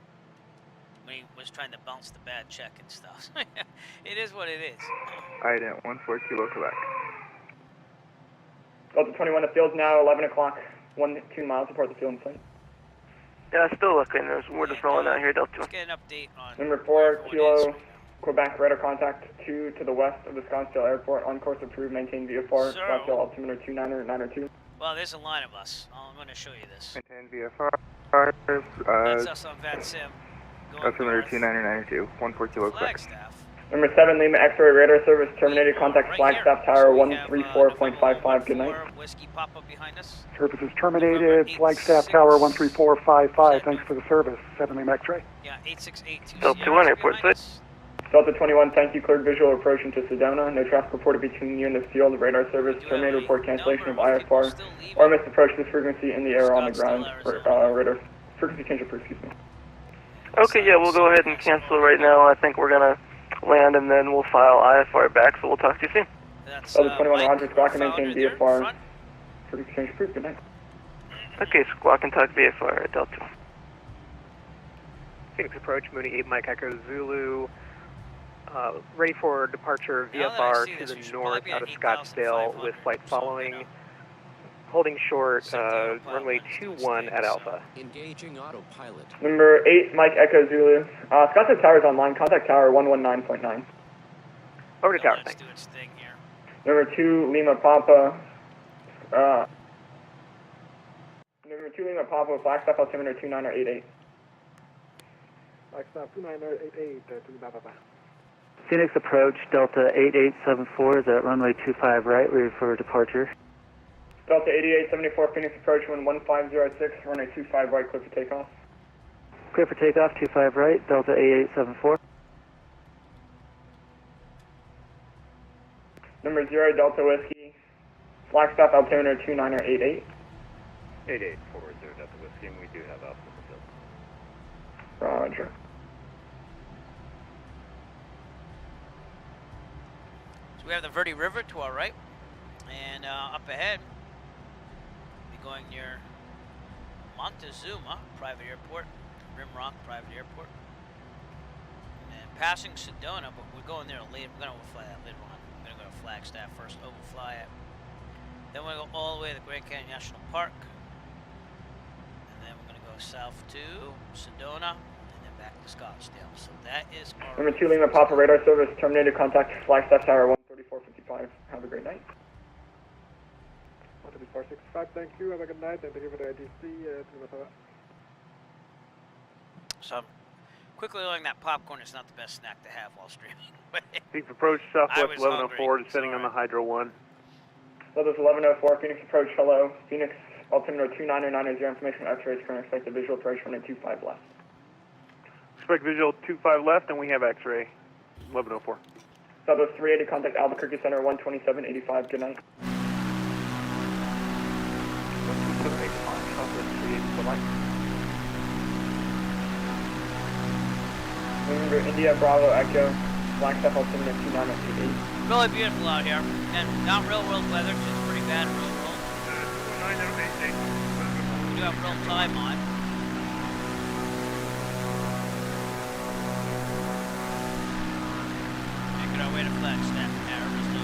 When he was trying to bounce the bad check and stuff. It is what it is. Ident 14 Kilo Quebec. Delta 21, the field's now 11 o'clock, 2 miles apart the field in sight. Yeah, still looking. We're just rolling out here, Delta 2. Let's get an update on Number 4, what it is Kilo, right now. Quebec, radar contact 2 to the west of the Scottsdale Airport. On course approved, maintain VFR, So- Scottsdale altimeter 29er2. Well, there's a line of us. I'm going to show you this. Maintain VFR. That's us on Van Sim. Going Altimeter north. 2992. 14 kilo Quebec. Flagstaff. Number 7, Lima X-ray radar service terminated. Contact Flagstaff Tower 134.55. Good night. Whiskey pop up behind us. Service is terminated. Flagstaff Tower 13455. Thanks for the service. 7 Lima X-ray. Yeah, 8682. Delta 1, airport site. Delta 21, thank you. Cleared visual approach into Sedona. No traffic reported between you and the field. Radar service terminated. Report cancellation of IFR or missed approach this frequency in the air or on the ground. Radar frequency change approved. Excuse me. Okay, yeah, we'll go ahead and cancel right now. I think we're going to land and then we'll file IFR back, so we'll talk to you soon. Delta 21, Roger, Squawk and maintain VFR. Frequency change approved. Good night. Okay, Squawk and talk VFR, Delta. Phoenix approach, Mooney 8 Mike Echo Zulu. Ready for departure Now that I VFR see to this, the we should north probably out be of at Scottsdale with 8,500 flight or something following. now. Holding short, Autopilot runway is 21 doing at so. Alpha. Engaging autopilot. Number 8, Mike Echo Zulu. Scottsdale Tower is online. Contact Tower 119.9. Over to tower, Let's thanks. do its thing here. Number 2, Lima Papa. Number 2, Lima Papa, Flagstaff altimeter 29er88. Flagstaff 2988 to Lima Papa. Phoenix approach, Delta 8874 is at runway 25 right, ready for departure. Delta 8874, Phoenix approach, wind 1506, runway 25 right, clear for takeoff. Clear for takeoff, 25 right, Delta 8874. Number 0, Delta Whiskey, Flagstaff altimeter 29er88. 8840 Delta Whiskey, and we do have Alpha fulfilled. Roger. So we have the Verde River to our right, and up ahead, we'll be going near Montezuma Private Airport, Rimrock Private Airport, and passing Sedona, but we're going there later. We're going to overfly that later on. We're going to go to Flagstaff first, overfly it. Then we're going to go all the way to the Grand Canyon National Park, and then we're going to go south to Sedona, and then back to Scottsdale. So that is our... Number 2, Lima Papa, radar service terminated. Contact Flagstaff Tower 13455. Have a great night. 13465, thank you. Have a good night, and thank you for the IDC. Lima Papa. So I'm quickly learning that popcorn is not the best snack to have while streaming. Phoenix approach, I Southwest was 1104, hungry, descending on the Hydro 1. Southwest 1104, Phoenix approach, hello. Phoenix altimeter 2990, information from X-rays, current expected visual approach, runway 25 left. Expect visual 25 left, and we have X-ray 1104. Southwest 380, contact Albuquerque Center 12785, good night. 1278, Southwest 380, good-night. Moving to India, Bravo, Echo, Flagstaff altimeter 2988. Really beautiful out here, and not real world weather, just pretty bad real world. 2988. We do have real time on. Making our way to Flagstaff, Arizona.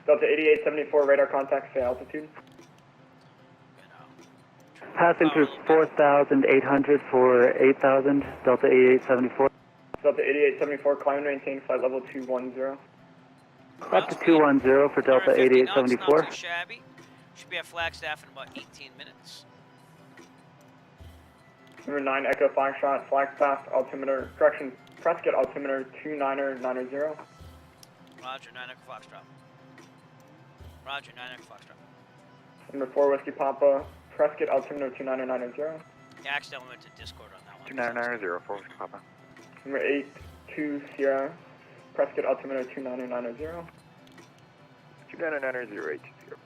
Delta 8874, radar contact, say altitude. Passing through 4,800 for 8,000, Delta 8874. Delta 8874, climb and maintain flight level 210. Up to 210 for Delta 8874. Not too shabby. Should be at Flagstaff in about 18 minutes. Number 9, Echo Foxtrot, Flagstaff altimeter, correction, Prescott altimeter 2990. Roger, 9 Echo Foxtrot. Roger, 9 Echo Foxtrot. Number 4, Whiskey Papa, Prescott altimeter 2990. Yeah, I accidentally went to Discord on that one. 2990, 4 Whiskey Papa. Number 8, 2 Sierra, Prescott altimeter 2990. 2990, 820.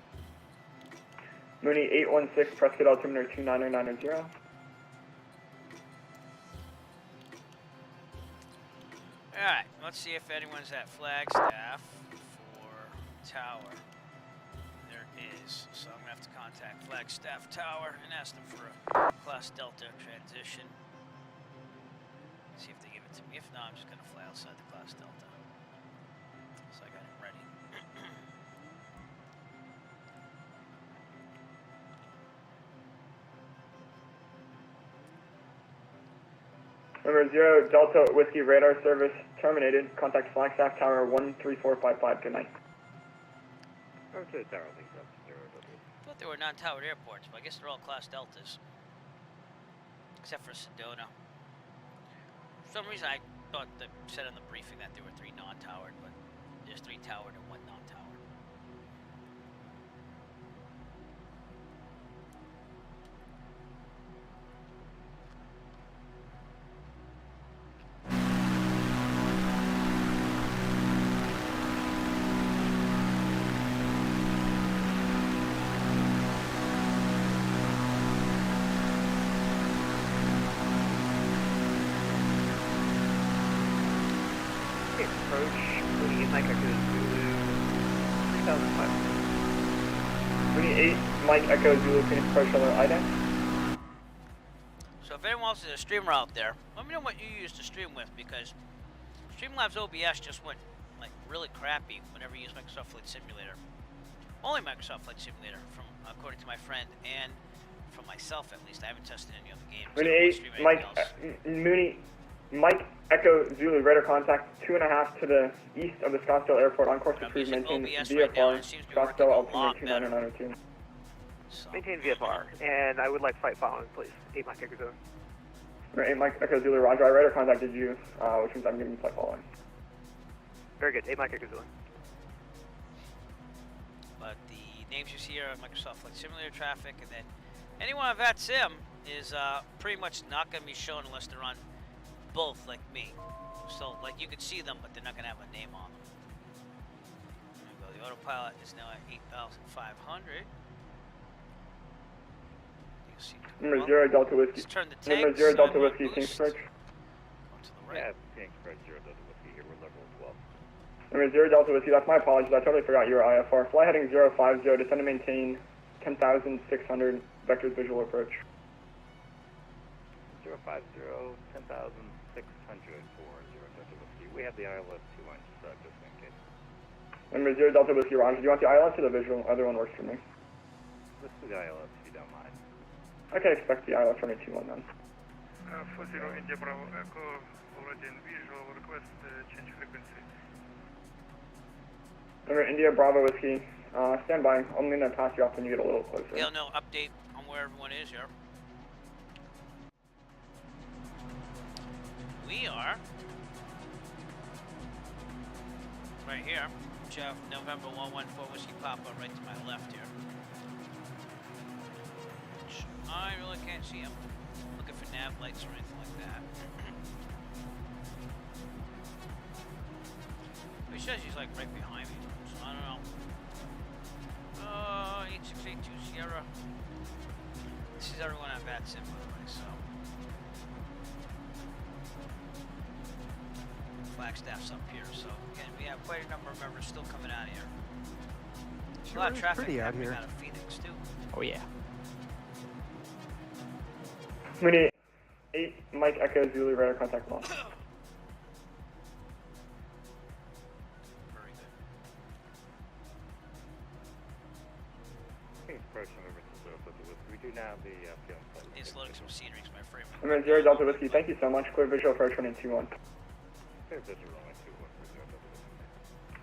Mooney 816, Prescott altimeter 2990. Alright, let's see if anyone's at Flagstaff for Tower. There is, so I'm going to have to contact Flagstaff Tower and ask them for a Class Delta transition. See if they give it to me. If not, I'm just going to fly outside the Class Delta. So I got it ready. Number 0, Delta Whiskey radar service terminated. Contact Flagstaff Tower 13455. Good night. Okay, Tower, link up 0. I thought they were non-towered airports, but I guess they're all class deltas. Except for Sedona. For some reason, I thought they said in the briefing that there were 3 non-towered, but there's 3 towered and 1 non-towered. Approach, including 8 Mike Echo Zulu, 3,500. 28 Mike Echo Zulu, Phoenix approach Shelter IDEX. So if anyone else is a streamer out there, let me know what you use to stream with, because Streamlabs OBS just went like really crappy whenever you use Microsoft Flight Simulator. Only Microsoft Flight Simulator, from according to my friend, and from myself at least. I haven't tested any other games. 28 Mike Mike Echo Zulu, radar contact 2.5 to the east of the Scottsdale Airport, on course to approve, maintain VFR, Scottsdale altitude 29902. Maintain VFR, and I would like flight following, please. 8 Mike Echo Zulu. 8 Mike Echo Zulu, roger, I radar contacted you, which means I'm giving you flight following. Very good, 8 Mike Echo Zulu. But the names you see are Microsoft Flight Simulator traffic, and then anyone on VATSIM is pretty much not going to be shown unless they're on both, like me. So, like, you could see them, but they're not going to have a name on them. There we go. The autopilot is now at 8,500. You see Number 0 Delta Whiskey. Let's turn the Number tanks 0 Delta on Whiskey, boost. Phoenix approach. Go to the right. Yeah, Phoenix approach 0 Delta Whiskey here, we're level 12. Number 0 Delta Whiskey, that's my apologies, I totally forgot you were IFR. Fly heading 050, descend and maintain 10,600, vectors visual approach. 050, 10,600 for 0 Delta Whiskey. We have the ILS 2 inch, just in case. Number 0 Delta Whiskey, roger. Do you want the ILS or the visual? Either one works for me. Let's do the ILS if you don't mind. I can expect the ILS from a 2-1 then. 40 India Bravo Echo, already in visual, request change frequency. Number India Bravo Whiskey, stand by. I'm going to pass you off when you get a little closer. Yeah, no, update on where everyone is here. We are right here. Jeff, November 114 Whiskey Papa, right to my left here. I really can't see him. Looking for nav lights or anything like that. He says he's like right behind me, so I don't know. 8682 Sierra. This is everyone at VATSIM, by the way, so. Flagstaff's up here, so again, we have quite a number of members still coming out here. There's a lot of traffic happening out of Phoenix, too. Oh, yeah. Mini 8 Mike Echo Zulu, radar contact launch. Phoenix approach November 0 Delta Whiskey. We do now have the field flight. It's loading some scenery, my friend. Number 0 Delta Whiskey, thank you so much. Clear visual approach running 2-1. Clear visual runway 21 for 0 Delta Whiskey.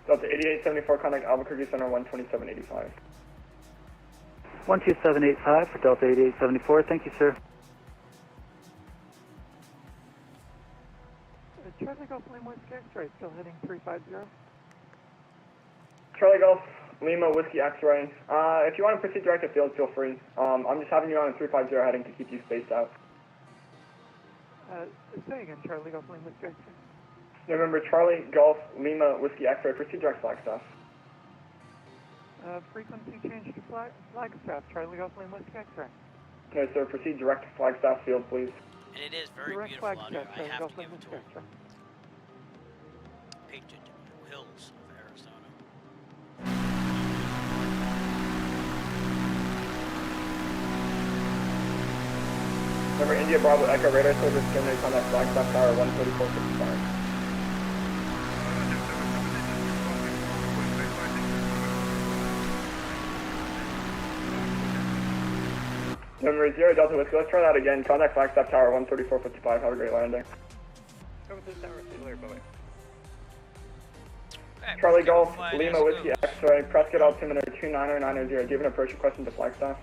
Delta 8874, contact Albuquerque Center 12785. 12785 for Delta 8874, thank you, sir. Charlie Golf Lima Whiskey X-ray, still heading 350. Charlie Golf Lima Whiskey X-ray. If you want to proceed direct to field, feel free. I'm just having you on a 350 heading to keep you spaced out. Say again, Charlie Golf Lima Whiskey X-ray. November Charlie Golf Lima Whiskey X-ray, proceed direct Flagstaff. Frequency change to Flagstaff, Charlie Golf Lima Whiskey X-ray. No, sir, proceed direct to Flagstaff field, please. And it is very Direct beautiful out here. Flagstaff, I have Golf to give Lima it to Whiskey him. X-ray. Painted hills of Arizona. Remember, India Bravo Echo radar service terminates on that Flagstaff Tower 13465. Number Number 0 Delta Whiskey, let's try that again. Contact Flagstaff Tower 13455. Have a great landing. Over to the tower, see you later, bye-bye. Okay, Charlie Kilo Golf, Flight Lima is Whiskey go. X-ray, Prescott altimeter 29090. Do you have an approach request into Flagstaff?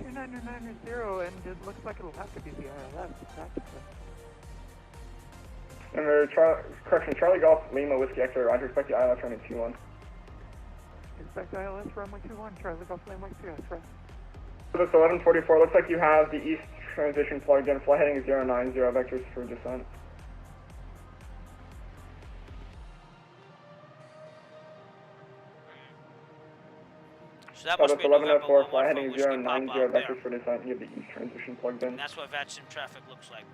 29090, and it looks like it'll have to be the ILS, practically. Number, Charlie Golf, Lima Whiskey X-ray, roger, expect the ILS running 21. Expect ILS runway 21, Charlie Golf, Lima Whiskey X-ray. Looks 1144, looks like you have the east transition plugged in, flight heading 090, vectors for descent. So that must be 1104, flight Alpha heading Whiskey 090, Papa out there. vectors for descent, you have the east transition plugged in. And that's what VATSIM traffic looks like.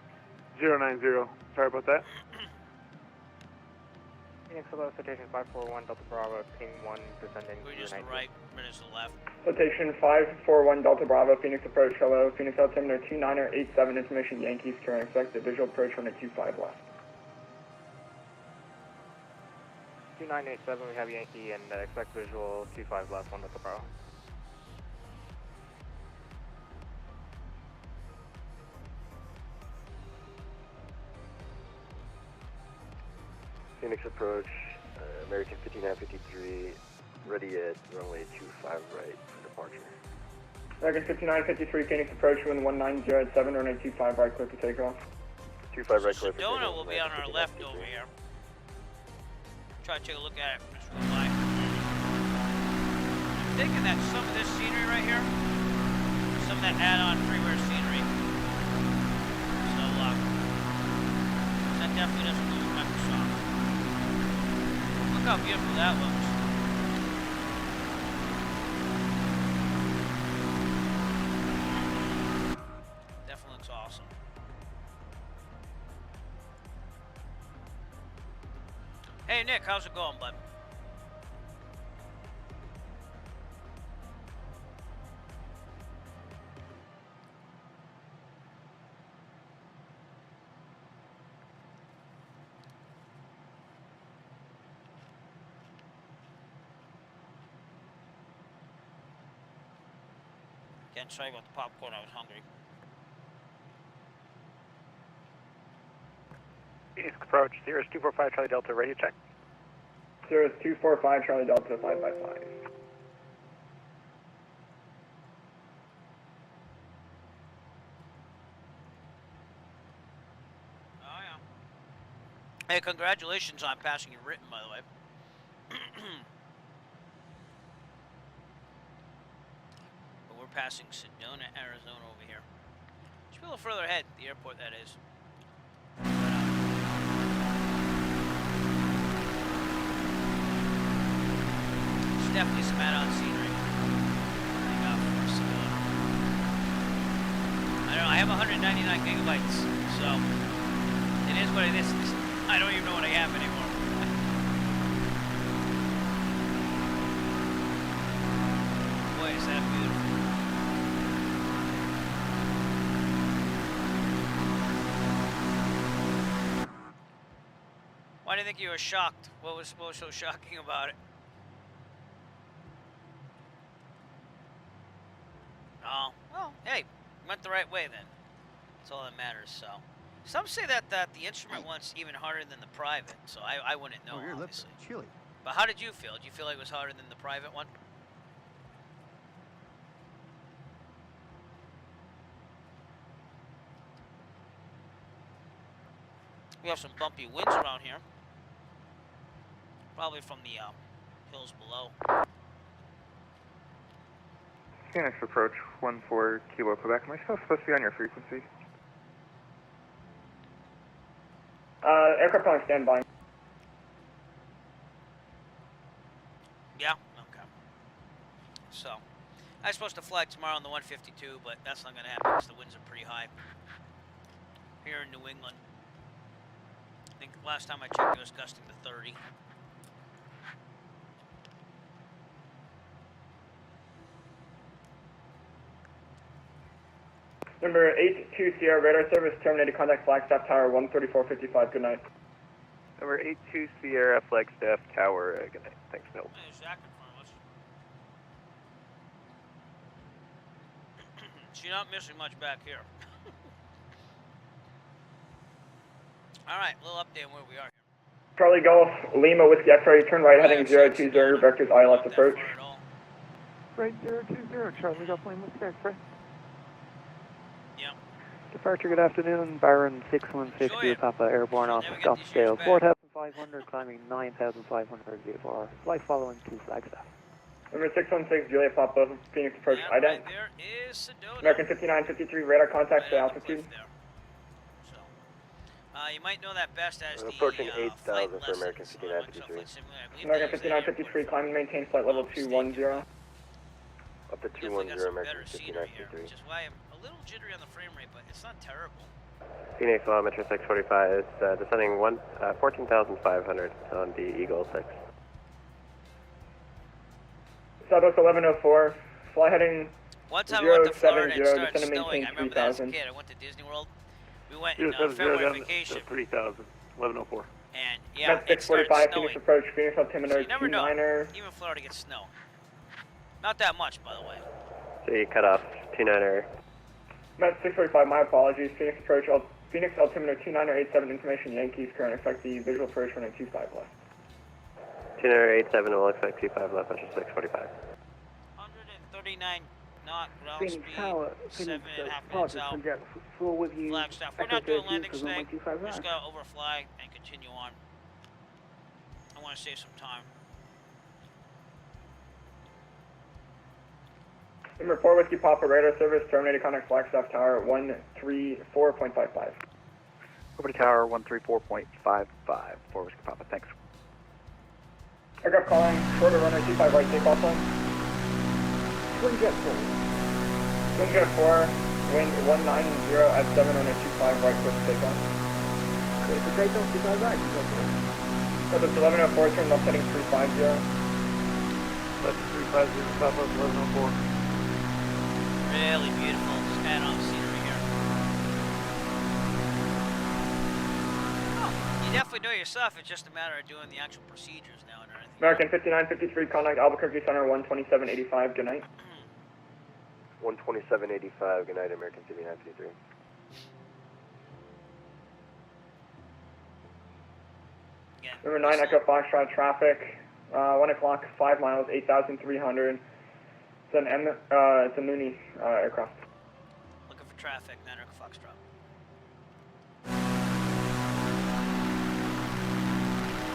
090, sorry about that. Phoenix Hello, citation 541 Delta Bravo, ping 1 descending. We're just the right, we're just the left. Citation 541 Delta Bravo, Phoenix approach, hello, Phoenix altimeter 2987, information Yankees, current expect the visual approach runway 25 left. 2987, we have Yankee, and expect visual 25 left, 1 Delta Bravo. Phoenix approach, American 5953, ready at runway 25 right for departure. American 5953, Phoenix approach, wind 190 at 7, runway 25 right, clear for takeoff. 25 right, clear for takeoff. Sedona will be on our left over here. Try to take a look at it. Just go by. I'm thinking that some of this scenery right here, some of that add-on freeware scenery. So, that definitely doesn't lose Microsoft. Look how beautiful that looks. Definitely looks awesome. Hey Nick, how's it going, bud? Again, sorry about the popcorn, I was hungry. Phoenix approach, Sirius 245 Charlie Delta, radio check. Sirius 245 Charlie Delta 5 by 5. Oh yeah. Hey, congratulations on passing your written, by the way. But we're passing Sedona, Arizona over here. Just a little further ahead, the airport that is. It's definitely some add-on scenery. I don't know, I have 199 gigabytes, so it is what it is. I don't even know what I have anymore. Boy, is that beautiful. Why do you think you were shocked? What was so shocking about it? Oh, well, hey, went the right way then. That's all that matters, so. Some say that the instrument one's even harder than the private, so I wouldn't know, your lips obviously. are chilly. But how did you feel? Did you feel like it was harder than the private one? We have some bumpy winds around here. Probably from the hills below. Phoenix approach 14 Kilo Quebec. Am I still supposed to be on your frequency? Aircraft on standby. Yeah? Okay. So, I was supposed to fly tomorrow on the 152, but that's not going to happen because the winds are pretty high here in New England. I think last time I checked it was gusting to 30. Number 82 Sierra radar service terminated. Contact Flagstaff Tower 13455. Good night. Number 82 Sierra Flagstaff Tower. Good night. Thanks, Bill. Hey, Zach confirm us. you're not missing much back here. All right, little update on where we are. Charlie Golf, Lima Whiskey X-ray, turn right heading 020, vectors ILS approach. Right 020, Charlie Golf Lima Whiskey X-ray. Yep. Departure, good afternoon. Byron 6160 with Papa Airborne off Scottsdale, 4,500, climbing 9,500 VFR. Flight following to Flagstaff. Number 616, Juliet Papa, Phoenix approach IDENT. Right there is Sedona. American 5953, radar contact to altitude. You might know that best as the approaching flight 8,000 for lessons American on 5953. Microsoft Flight Simulator. American 5953, climb and maintain flight level 210. Up to 210 American 5953. Which is why I'm a little jittery on the frame rate, but it's not terrible. Phoenix Metro 645 is descending 14,500 on the Eagle 6. Southwest 1104, fly heading One time I went to Florida 070, and started descend and snowing. maintain I remember that as a 3,000. kid. I went to Disney World. We went in February vacation. 3,000, 1104. And yeah, Met it started 645, snowing. Phoenix approach, Phoenix altimeter So you never know. 29er. Even Florida gets snow. Not that much, by the way. So you cut off 29er. Met 645, my apologies, Phoenix approach, Phoenix altimeter 2987, information Yankees, current expect the visual approach running 25 left. 29er 87 will expect 25 left, Metro 645. 139 knot ground Phoenix speed, Tower, 7.5 minutes out. Full with you. Flagstaff. We're not doing landing today. We're just gonna overfly and continue on. I want to save some time. Number 4 Whiskey Papa radar service, terminated contact Flagstaff Tower 134.55. Over to Tower 134.55, 4 Whiskey Papa, thanks. Aircraft calling, shorter runner 25 right takeoff line. Twin Jet 4. Twin Jet 4, wind 190 at 7 runner 25 right clear for takeoff. Clear for takeoff, 25 right, Southwest 1104, turn left heading 350. That's 350, Papa 1104. Really beautiful panoramic scenery here. Oh, you definitely know your stuff. It's just a matter of doing the actual procedures now and everything. American 5953, contact Albuquerque Center 12785, good night. 127.85, good night, American 5953. Number 9 Echo Foxtrot traffic, 1 o'clock, 5 miles, 8,300. It's a Mooney aircraft. Looking for traffic, 9 Echo Foxtrot.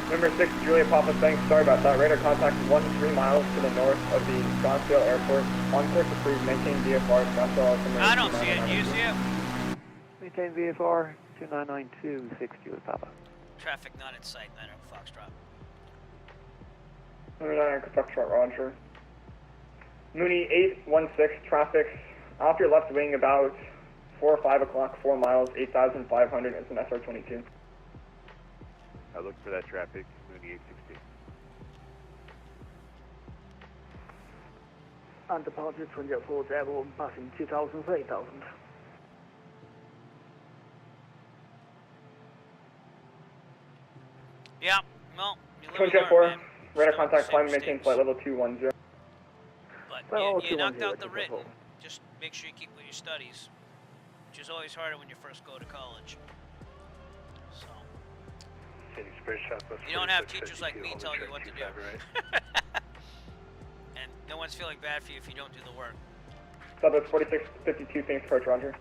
Number 6 Julia Papa, thanks, sorry about that. Radar contact 13 miles to the north of the Scottsdale Airport. On course approved, maintain VFR, Scottsdale altimeter. I don't see it, you see it? Maintain VFR 2992, Julia Papa. Traffic not in sight, 9 Echo Foxtrot. Number 9 Echo Foxtrot, roger. Mooney 816, traffic off your left wing about 4 or 5 o'clock, 4 miles, 8,500. It's an SR-22. I look for that traffic, Mooney 860. And departure Twin Jet 4 Airborne, passing 2,000 for 8,000. Yeah, well, you live Twin and Jet learn, 4, man. radar Still contact, same climb and maintain mistakes. flight level 210. But you knocked out the written. Just make sure you keep with your studies, which is always harder when you first go to college. So you don't have teachers like me telling you what to do. And no one's feeling bad for you if you don't do the work. Southwest 4652, Phoenix approach, roger.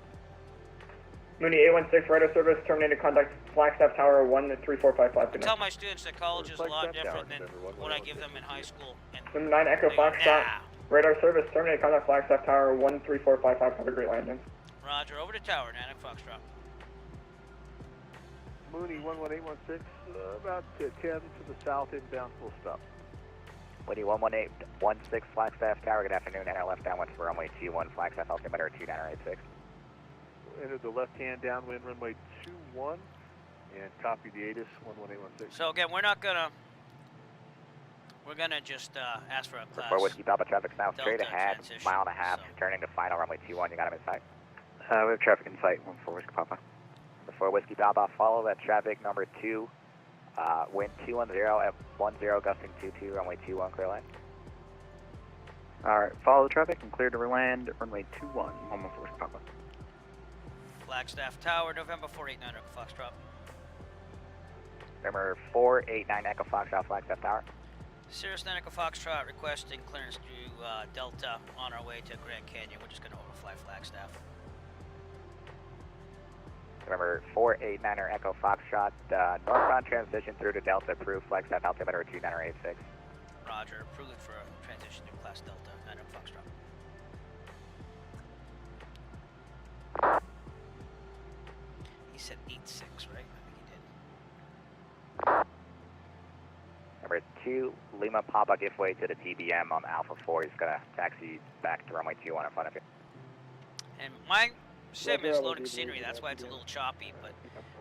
Mooney 816, radar service, terminated contact Flagstaff Tower 13455. I tell my students that college is a lot different than what I give them in high school. And Number 9 Echo they go, Foxtrot, nah. radar service, terminated contact Flagstaff Tower 13455. Have a great landing. Roger, over to tower, 9 Echo Foxtrot. Mooney 11816, about 10 to the south, inbound, full stop. Woody 11816 Flagstaff Tower, good afternoon, enter left downwind for runway 21, Flagstaff altimeter 2986. Enter the left-hand downwind runway 21 and copy the ATIS 11816. So again, we're gonna just ask for a class. For Whiskey Papa, traffic now straight Delta ahead, transition, mile and a half, turning to final runway 21, you got him in sight? We have traffic in sight, 14 Whiskey Papa. For Whiskey Papa, follow that traffic number 2, wind 210 at 10, gusting 22, runway 21, clear line. Alright, follow the traffic and clear to land, runway 21, 114 Papa. Flagstaff Tower, November 489 Echo Foxtrot. November 489 Echo Foxtrot, Flagstaff Tower. Sirius 9 Echo Foxtrot requesting clearance to Delta on our way to Grand Canyon. We're just going to overfly Flagstaff. November 489er Echo Foxtrot, northbound transition through to Delta, approved, Flagstaff altimeter 2986. Roger, approved for transition to Class Delta, 9 Echo Foxtrot. He said 86, right? I think he did. Number 2, Lima Papa, give way to the TBM on Alpha 4. He's going to taxi back to runway 21 in front of you. And my sim is loading scenery, that's why it's a little choppy, but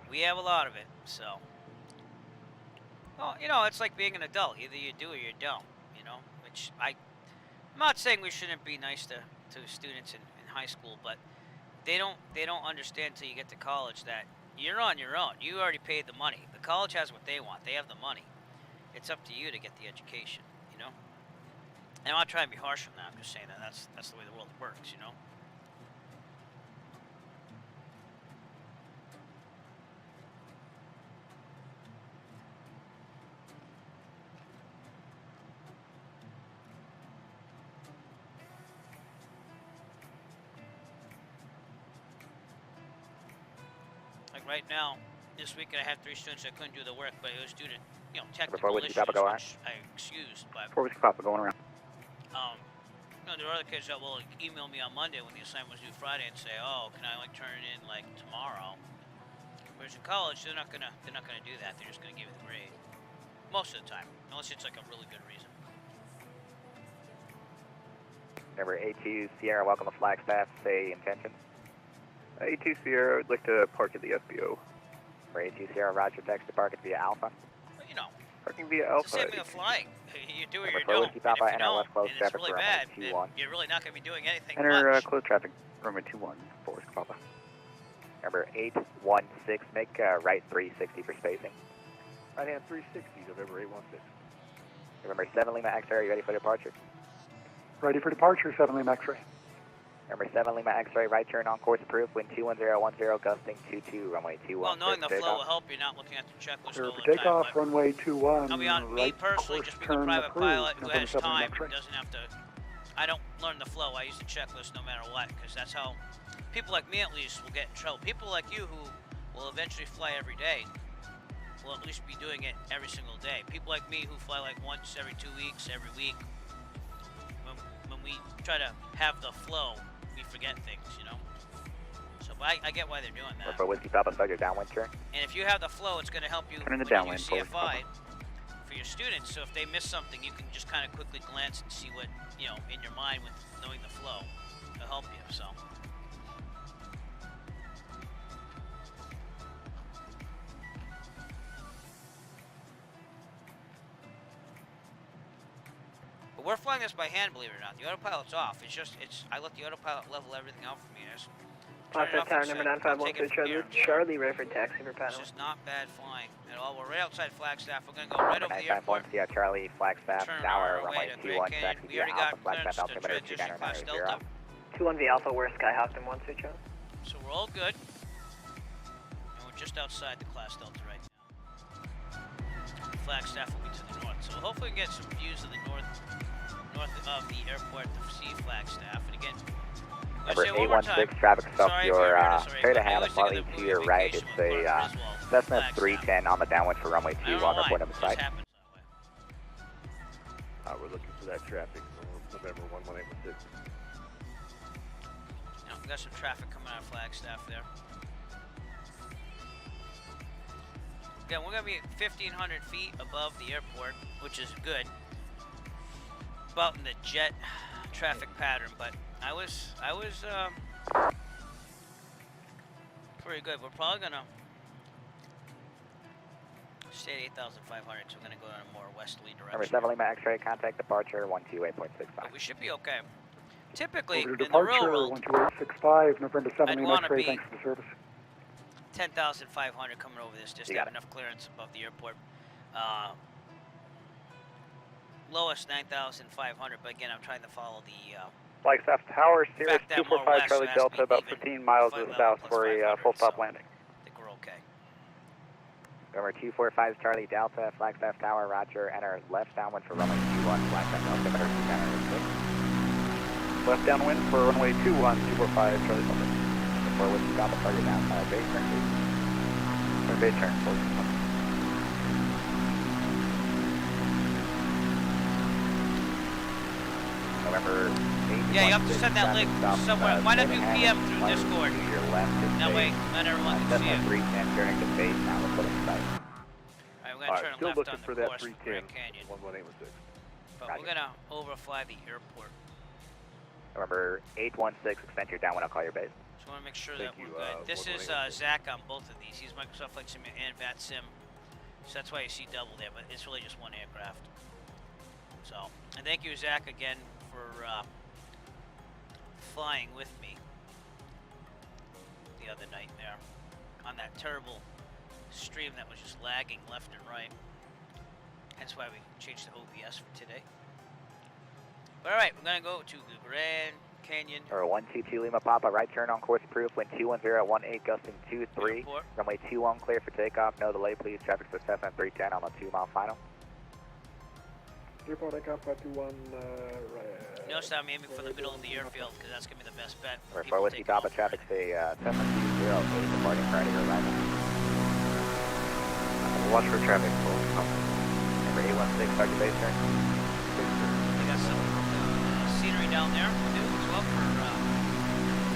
we have a lot of it, so. Well, you know, it's like being an adult. Either you do or you don't, you know, which I'm not saying we shouldn't be nice to students in high school, but they don't understand until you get to college that you're on your own. You already paid the money. The college has what they want. They have the money. It's up to you to get the education, you know? And I'm not trying to be harsh on that. I'm just saying that that's the way the world works, you know? Like right now, this weekend I had 3 students that couldn't do the work, but it was due to, you know, technical issues, which I excused, but, 4 Whiskey Papa going around. you know, there are other kids that will like, email me on Monday when the assignment was due Friday and say, oh, can I like turn it in like tomorrow? Whereas in college, they're not gonna do that. They're just gonna give you the grade. Most of the time, unless it's like a really good reason. Number A2 Sierra, welcome to Flagstaff. Say intention. A2 Sierra, I'd like to park at the FBO. Number A2 Sierra, Roger, text to park at via Alpha. But, you know, parking via it's the Alpha. same thing with flying. You do or you Number 4 don't. Whiskey Papa, And if you enter don't, left close and it's traffic really for bad, runway then 21. you're really not going to be doing anything Enter much. close traffic, runway 21, 4 Whiskey Papa. Number 816, make right 360 for spacing. Right hand 360, November 816. November 7 Lima X-ray, are you ready for departure? Ready for departure, 7 Lima X-ray. Number 7 Lima X-ray, right turn on course approved, wind 21010, gusting 22, runway 21. Well, knowing the flow will help you, not looking at the checklist Clear all for the time. takeoff, But runway 21. I'll be on me right personally, course just being a turn private approved, pilot who November has 7 Lima time, X-ray. doesn't have to. I don't learn the flow. I use the checklist no matter what, because that's how people like me at least will get in trouble. People like you who will eventually fly every day will at least be doing it every single day. People like me who fly like once every 2 weeks, every week. When we try to have the flow, we forget things, you know. So I get why they're doing that. For Whiskey Papa, start your downwind turn. And if you have the flow, it's going to help you Turn in the when downwind, you do forward, CFI for your students. So if they miss something, you can just kind of quickly glance and see what, you know, in your mind with knowing the flow to help you. So. But we're flying this by hand, believe it or not. The autopilot's off. I let the autopilot level everything out for me. Flagstaff Tower number 9513 Charlie, ready for taxi for It's Panama. just not bad flying at all. We're right outside Flagstaff. We're going to go right over the airport. Yeah, Charlie, Flagstaff Turn Tower, our way runway to 21, Grand taxi Canyon. We via already Alpha, got Flagstaff clearance to altimeter transition Class Delta. 2990. 21 V Alpha, we're Skyhawk and 1 switch on. So we're all good. And we're just outside the Class Delta right now. Flagstaff will be to the north. So hopefully we can get some views of the north of the airport to see Flagstaff. And again, Number 816, traffic off your straight ahead and slightly to your right. It's a Cessna 310 on the downwind for runway 21, report on the site. We're looking for that traffic for November 11816. We got some traffic coming out of Flagstaff there. Again, we're going to be 1,500 feet above the airport, which is good. About in the jet traffic pattern, but I was pretty good. We're probably gonna stay at 8,500, so we're gonna go in a more westerly direction. Number 7 Lima X-ray, contact departure 128.65. But we should be okay. Typically, Over in to the real departure, world, 12865, November 7 I'd Lima wanna X-ray, be thanks for the service. 10,500 coming over this, just to have enough clearance above the airport. lowest 9,500, but again, I'm trying to follow the. Flagstaff Tower, Cirrus fact that more 245 west, Charlie so it has to Delta, be about even 15 miles flight to the level south plus for a 500, full stop so landing. I think we're okay. Number 245 Charlie Delta, Flagstaff Tower, roger, enter left downwind for runway 21, Flagstaff altimeter 296. Left downwind for runway 21, 245 Charlie Delta. Before whiskey got the target down, base turn, please. Base turn, full. November 8th. Yeah, you have to send that link somewhere. Why not do PM through Discord? To your left, That way, not everyone can see it. 310 turning to base, now we're putting sight. Alright, we're gonna turn still left looking on for the that course for 310, Grand Canyon. 11816. But we're gonna overfly the airport. November 816, extend your downwind, I'll call your base. Just wanna make sure Thank that we're you, good. This is 11816. Zach on both of these. He's Microsoft Flight Sim and VATSIM. So that's why you see double there, but it's really just one aircraft. So, and thank you, Zach, again for flying with me the other night there on that terrible stream that was just lagging left and right. Hence why we changed the OBS for today. But alright, we're gonna go to the Grand Canyon. Or 122 Lima Papa, right turn on course approved, wind 210 18 gusting 23. Runway 21 clear for takeoff, no delay please, traffic success on 310 on the 2-mile final. Report Echo 21, Notice I'm aiming for the middle of the airfield because that's gonna be the best bet. Or 4 Whiskey Papa, traffic say 7208 departing prior to your arrival. Watch for traffic full. Number 816, start your base turn. We got some scenery down there too as well for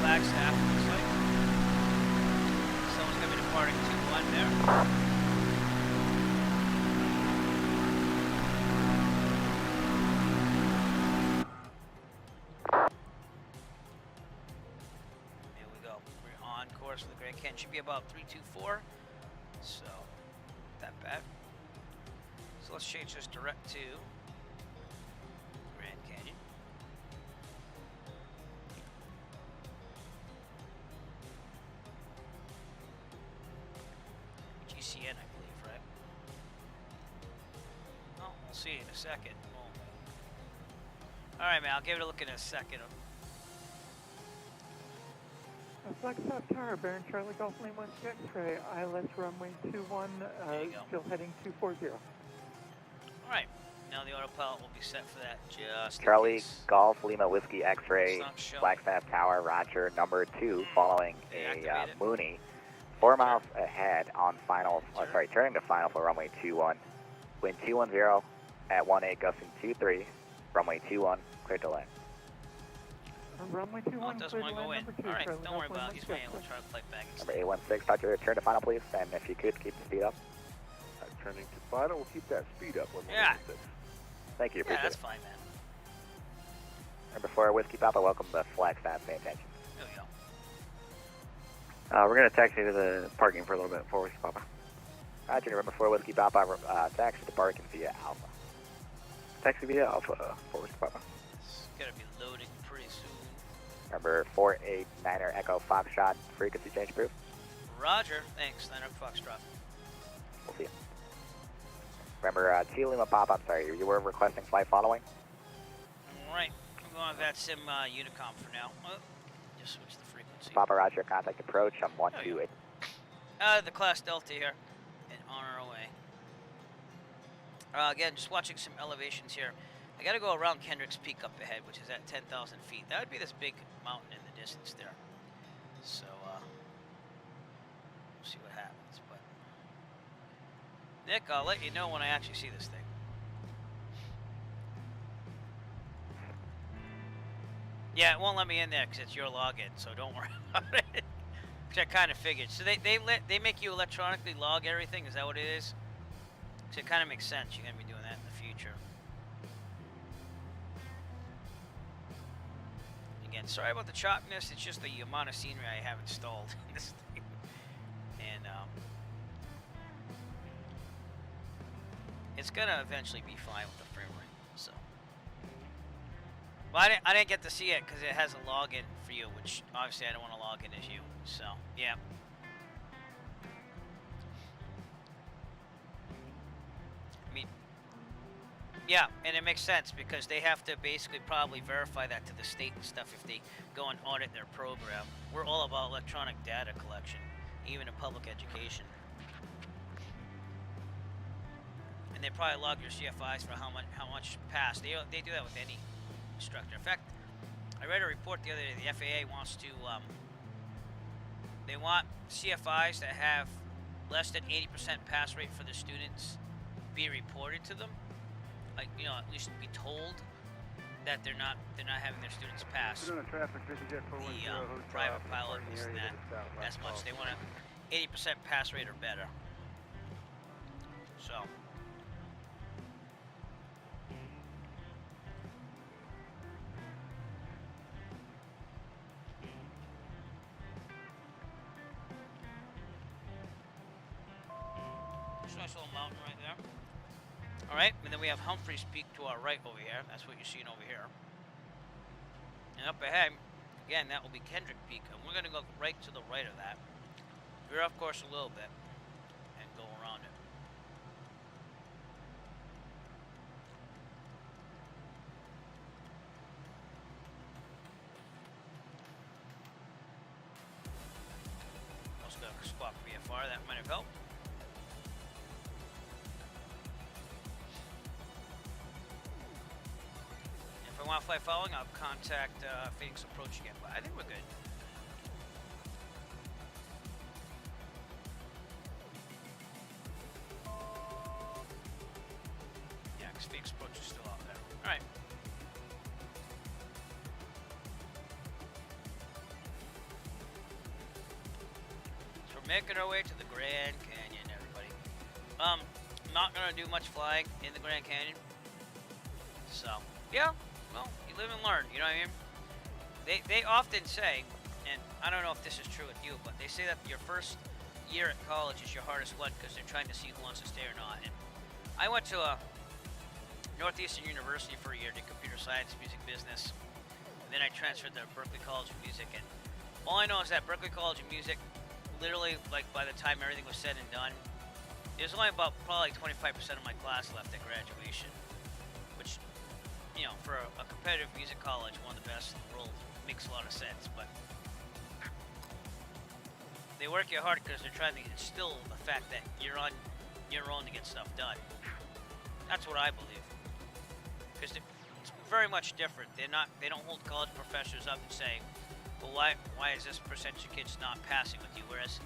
Flagstaff. Looks like someone's gonna be departing 2-1 there. Here we go. We're on course for the Grand Canyon. Should be about 324. So not that bad. So let's change this direct to Grand Canyon. GCN, I believe, right? Oh, we'll see in a second. Alright, man, I'll give it a look in a second. Flagstaff Tower, Baron Charlie Golf Lane 1 X-ray, ILS runway 21, still heading 240. Alright, now the autopilot will be set for that just in Charlie case. Golf Lima Whiskey X-ray, It's not showing. Flagstaff Tower, roger, number 2, following a Mooney. 4 miles ahead on final, turning to final for runway 21. Wind 210 at 18 gusting 23, runway 21, clear to land. Runway 21, It doesn't want to go in. Alright, don't worry about it. He's playing. We'll try to play back. Number 816, start your turn to final please, and if you could, keep the speed up. Turning to final, we'll keep that speed up. Yeah. Thank you, Yeah, appreciate that's it. fine, man. Number 4, Whiskey Papa, welcome to Flagstaff, pay attention. There we go. We're going to taxi to the parking for a little bit before Whiskey Papa. Roger, number 4, Whiskey Papa, taxi to parking via Alpha. Taxi via Alpha for Whiskey Papa. It's gonna be loading pretty soon. Number 489er Echo Foxtrot, frequency change approved. Roger, thanks. Niner Foxtrot. We'll see you. Remember, T Lima Papa, I'm sorry, you were requesting flight following? Alright, I'm going with that sim Unicom for now. Oh, just switch the frequency. Papa Roger, contact approach, I'm 128. The Class Delta here, and on our way. Again, just watching some elevations here. I gotta go around Kendrick's Peak up ahead, which is at 10,000 feet. That would be this big mountain in the distance there. So, we'll see what happens. But Nick, I'll let you know when I actually see this thing. Yeah, it won't let me in there because it's your login, so don't worry about it. Which I kind of figured. So they make you electronically log everything. Is that what it is? So it kind of makes sense. You're gonna be doing that in the future. Again, sorry about the choppiness. It's just the amount of scenery I have installed in this thing. And it's gonna eventually be fine with the frame rate. So, well, I didn't get to see it because it has a login for you, which obviously I don't want to log in as you. So, yeah. I mean, Yeah, and it makes sense because they have to basically probably verify that to the state and stuff if they go and audit their program. We're all about electronic data collection, even in public education. And they probably log your CFIs for how much passed. They do that with any instructor. In fact, I read a report the other day. The FAA wants to they want CFIs that have less than 80% pass rate for the students be reported to them. Like, you know, at least be told that they're not having their students pass. We're doing a traffic VisionJet 410 Private pilot isn't that as much. They want a 80% pass rate or better. So. There's a nice little mountain right there. Alright, and then we have Humphreys Peak to our right over here. That's what you're seeing over here. And up ahead, again, that will be Kendrick Peak. And we're going to go right to the right of that. Veer off course a little bit and go around it. Also got a squawk VFR, that might have helped. If I want to fly following, I'll contact Phoenix Approach again, but I think we're good. Yeah, because Phoenix Approach is still out there. Alright. So we're making our way to the Grand Canyon, everybody. Not going to do much flying in the Grand Canyon. So, yeah. Well, you live and learn, you know what I mean? They often say, and I don't know if this is true with you, but they say that your first year at college is your hardest one because they're trying to see who wants to stay or not. And I went to a Northeastern University for a year, did computer science, music business, and then I transferred to Berklee College of Music. And all I know is that Berklee College of Music, literally, like by the time everything was said and done, there's only about probably 25% of my class left at graduation, which, you know, for a competitive music college, one of the best in the world, makes a lot of sense. But they work you hard because they're trying to instill the fact that you're on your own to get stuff done. That's what I believe. Because it's very much different. They don't hold college professors up and say, well, why is this percentage of kids not passing with you? Whereas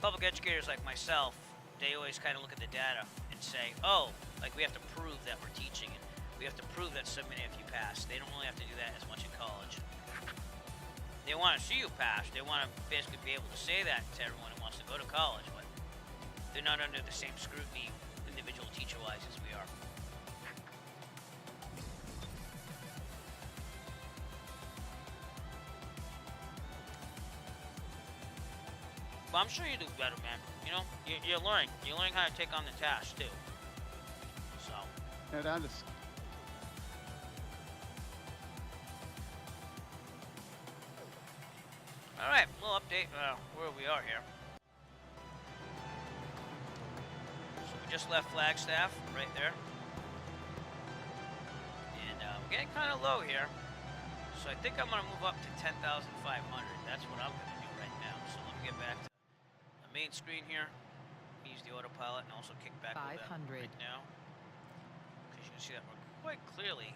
public educators like myself, they always kind of look at the data and say, oh, like we have to prove that we're teaching it. We have to prove that so many of you pass. They don't really have to do that as much in college. They want to see you pass. They want to basically be able to say that to everyone who wants to go to college, but they're not under the same scrutiny, individual teacher-wise, as we are. But I'm sure you do better, man. You know, you're learning. You're learning how to take on the task, too. So. Now down to Alright, we'll update where we are here. So we just left Flagstaff, right there. And we're getting kind of low here. So I think I'm going to move up to 10,500. That's what I'm going to do right now. So let me get back to the main screen here. Use the autopilot and also kick back a little bit right now. Because you can see that we're quite clearly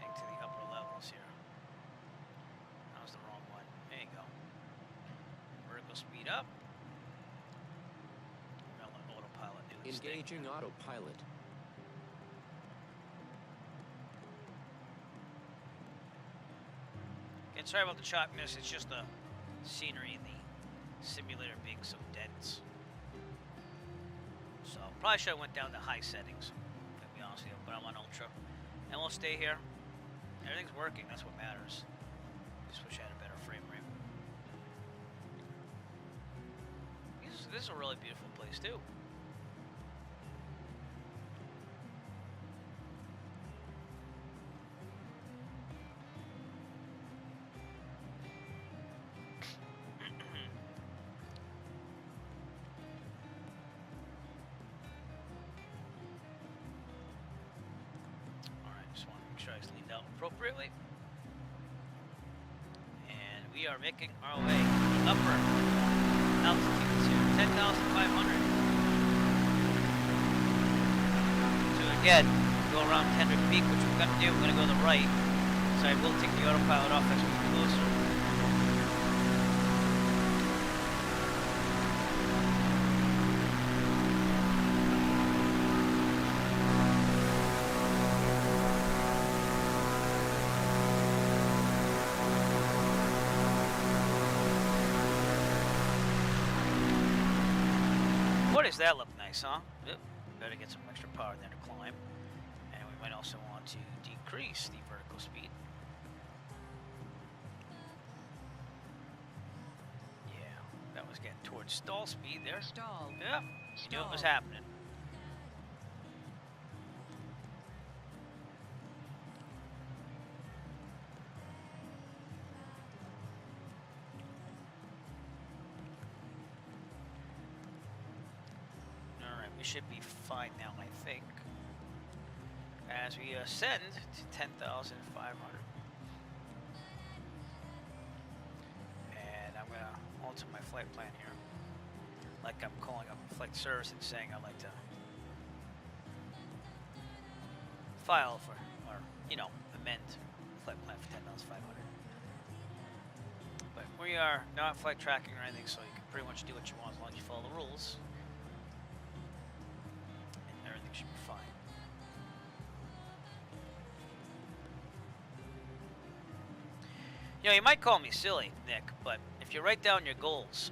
getting to the upper levels here. That was the wrong one. There you go. Vertical speed up. I'll let autopilot do its thing. Engaging autopilot. Again, sorry about the choppiness. It's just the scenery and the simulator being so dense. So probably should have went down to high settings, to be honest with you, but I'm on ultra. And we'll stay here. Everything's working, that's what matters. Just wish I had a better frame rate. This is a really beautiful place too. guys leaned out appropriately. And we are making our way upper altitudes here, 10,500. So again, go around Kendrick Peak, which we're going to do. We're going to go to the right. So I will take the autopilot off as we get closer. Boy, does that look nice, huh? Yep. Better get some extra power there to climb. And we might also want to decrease the vertical speed. Yeah, that was getting towards stall speed there. Stall. Yep, you knew it was happening. Alright, we should be fine now, I think. As we ascend to 10,500. And I'm going to alter my flight plan here. Like I'm calling up flight service and saying I'd like to file for, or, you know, amend flight plan for 10,500. But we are not flight tracking or anything, so you can pretty much do what you want as long as you follow the rules. And everything should be fine. You know, you might call me silly, Nick, but if you write down your goals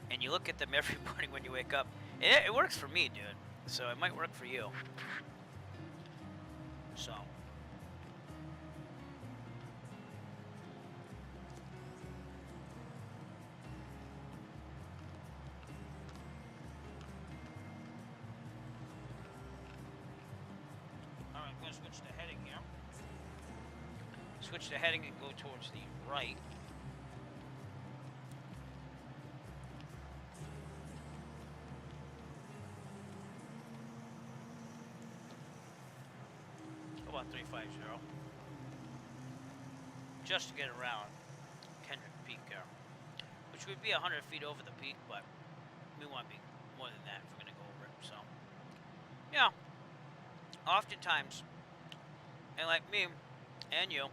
and you look at them every morning when you wake up, it works for me, dude. So it might work for you. So. Alright, I'm going to switch the heading here. Switch the heading and go towards the right. About 350. Just to get around Kendrick Peak here. Which would be 100 feet over the peak, but we want to be more than that if we're going to go over it. So, yeah. Oftentimes, and like me and you,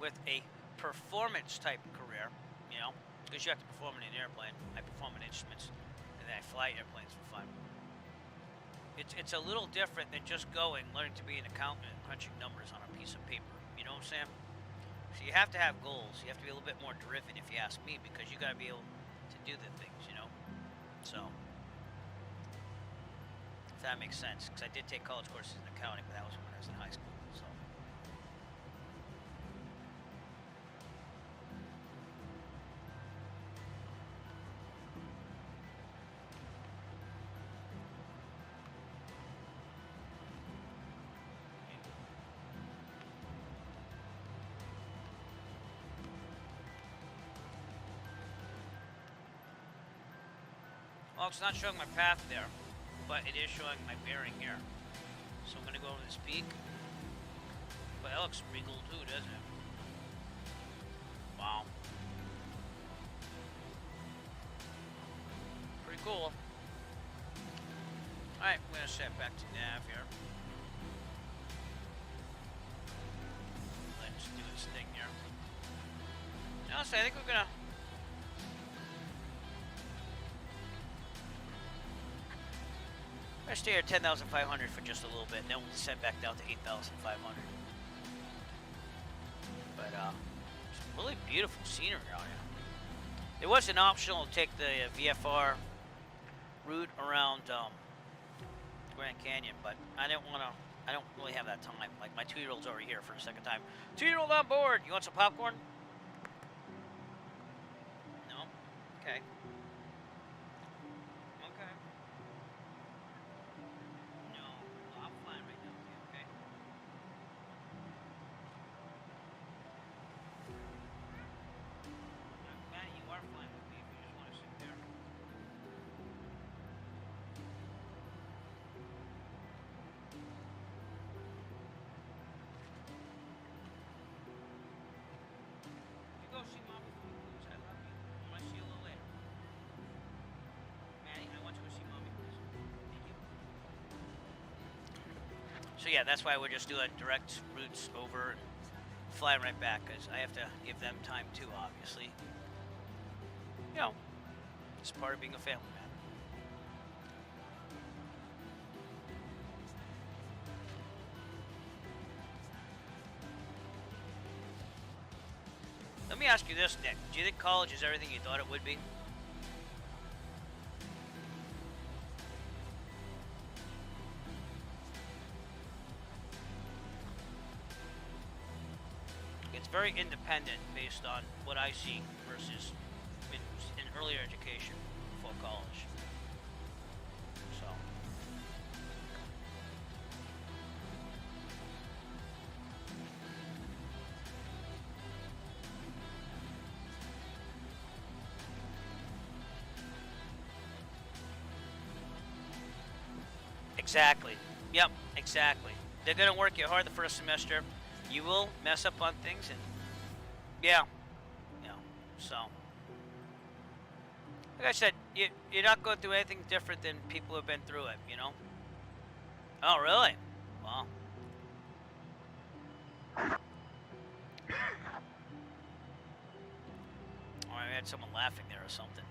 with a performance type career, you know, because you have to perform in an airplane. I perform in instruments, and then I fly airplanes for fun. It's a little different than just going, learning to be an accountant and crunching numbers on a piece of paper. You know what I'm saying? So you have to have goals. You have to be a little bit more driven, if you ask me, because you got to be able to do the things, you know? So, if that makes sense. Because I did take college courses in accounting, but that was when I was in high school, so. Well, it's not showing my path there, but it is showing my bearing here. So I'm going to go over this peak. But that looks regal too, doesn't it? Wow. Pretty cool. Alright, I'm going to set back to nav here. Let's do this thing here. Honestly, I think we're going to... I'm going to stay at 10,500 for just a little bit, and then we'll descend back down to 8,500. But, some really beautiful scenery out here. It wasn't optional to take the VFR route around Grand Canyon, but I don't really have that time. Like, my 2-year-old's already here for the second time. 2-year-old on board! You want some popcorn? No? Okay. So yeah, that's why we're just doing direct routes over and flying right back, because I have to give them time too, obviously. You know, it's part of being a family man. Let me ask you this, Nick. Do you think college is everything you thought it would be? It's very independent based on what I see versus in earlier education before college. So. Exactly. Yep, exactly. They're going to work you hard the first semester. You will mess up on things, and yeah, so like I said, you're not going through anything different than people who have been through it, you know. Oh, really? Well, or I had someone laughing there or something.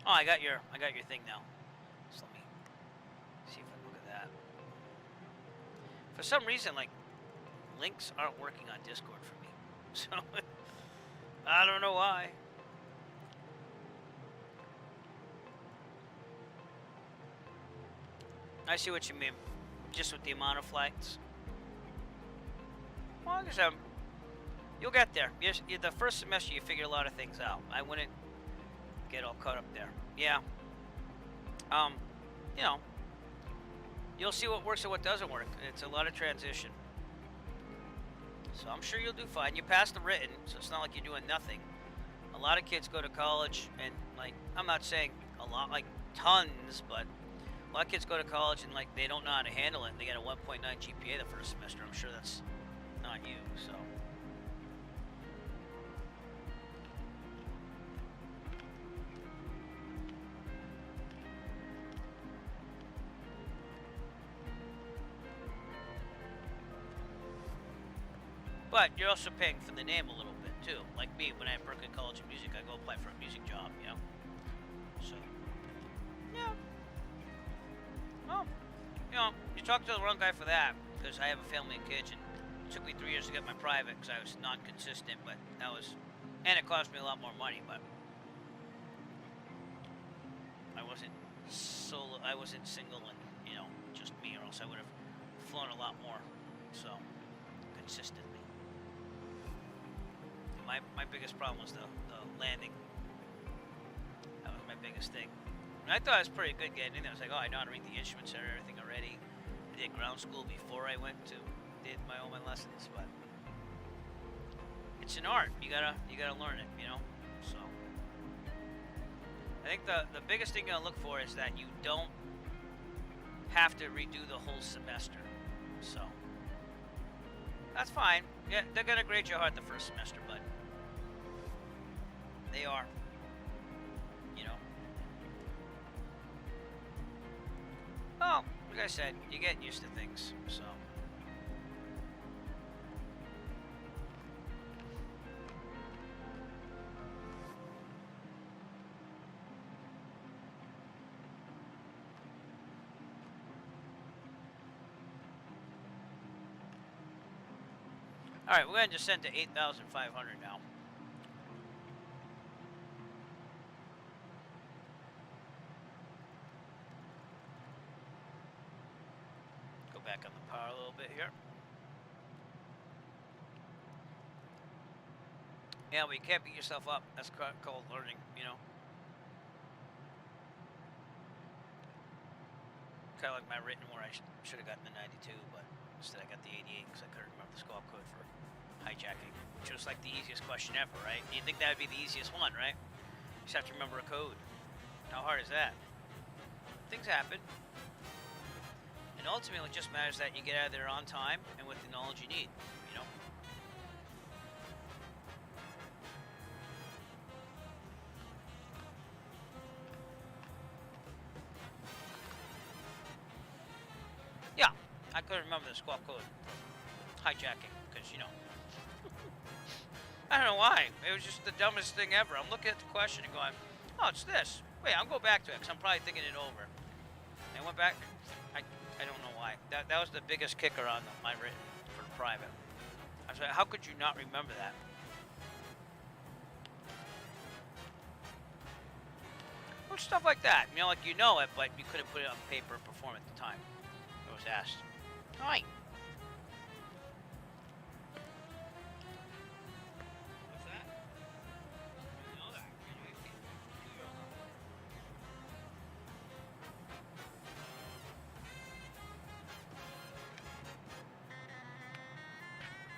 Oh, I got your thing now. So let me see if I can look at that. For some reason, like, links aren't working on Discord for me. So, I don't know why. I see what you mean. Just with the amount of flights. Well, like I said, you'll get there. The first semester, you figure a lot of things out. I wouldn't get all caught up there. Yeah. You know, you'll see what works and what doesn't work. It's a lot of transition. So I'm sure you'll do fine. You passed the written, so it's not like you're doing nothing. A lot of kids go to college and, like, I'm not saying a lot, like tons, but a lot of kids go to college and, like, they don't know how to handle it. And they get a 1.9 GPA the first semester. I'm sure that's not you, so. But you're also paying for the name a little bit too. Like me, when I Berkeley College of Music, I go apply for a music job, you know. So, yeah. Well, you know, you talk to the wrong guy for that, because I have a family and kids, and it took me 3 years to get my private because I was non-consistent. But that was, and it cost me a lot more money. But I wasn't solo. I wasn't single and, you know, just me, or else I would have flown a lot more. So, consistently. My biggest problem was the landing. That was my biggest thing. And I thought it was pretty good getting in there. I was like, oh, I know how to read the instrument center, everything already. I did ground school before I did my lessons, but it's an art. You gotta learn it, you know. So I think the biggest thing you're gonna look for is that you don't have to redo the whole semester. So that's fine. Yeah, they're gonna grade you hard the first semester, but they are. You know. Well, like I said, you get used to things, so. Alright, we're going to descend to 8,500 now. Go back on the power a little bit here. Yeah, but you can't beat yourself up. That's called learning, you know. Kind of like my written where I should have gotten the 92, but instead I got the 88 because I couldn't remember the squawk code for hijacking, which was like the easiest question ever, right? You'd think that would be the easiest one, right? You just have to remember a code. How hard is that? Things happen. And ultimately, it just matters that you get out of there on time and with the knowledge you need, you know? Yeah, I couldn't remember the squawk code for hijacking, because, you know. I don't know why. It was just the dumbest thing ever. I'm looking at the question and going, oh, it's this. Wait, I'll go back to it, because I'm probably thinking it over. And I went back. I don't know why. That was the biggest kicker on my written for the private. I was like, how could you not remember that? Well, stuff like that. You know, like you know it, but you couldn't put it on paper and perform at the time it was asked. All right. What's that? I know that.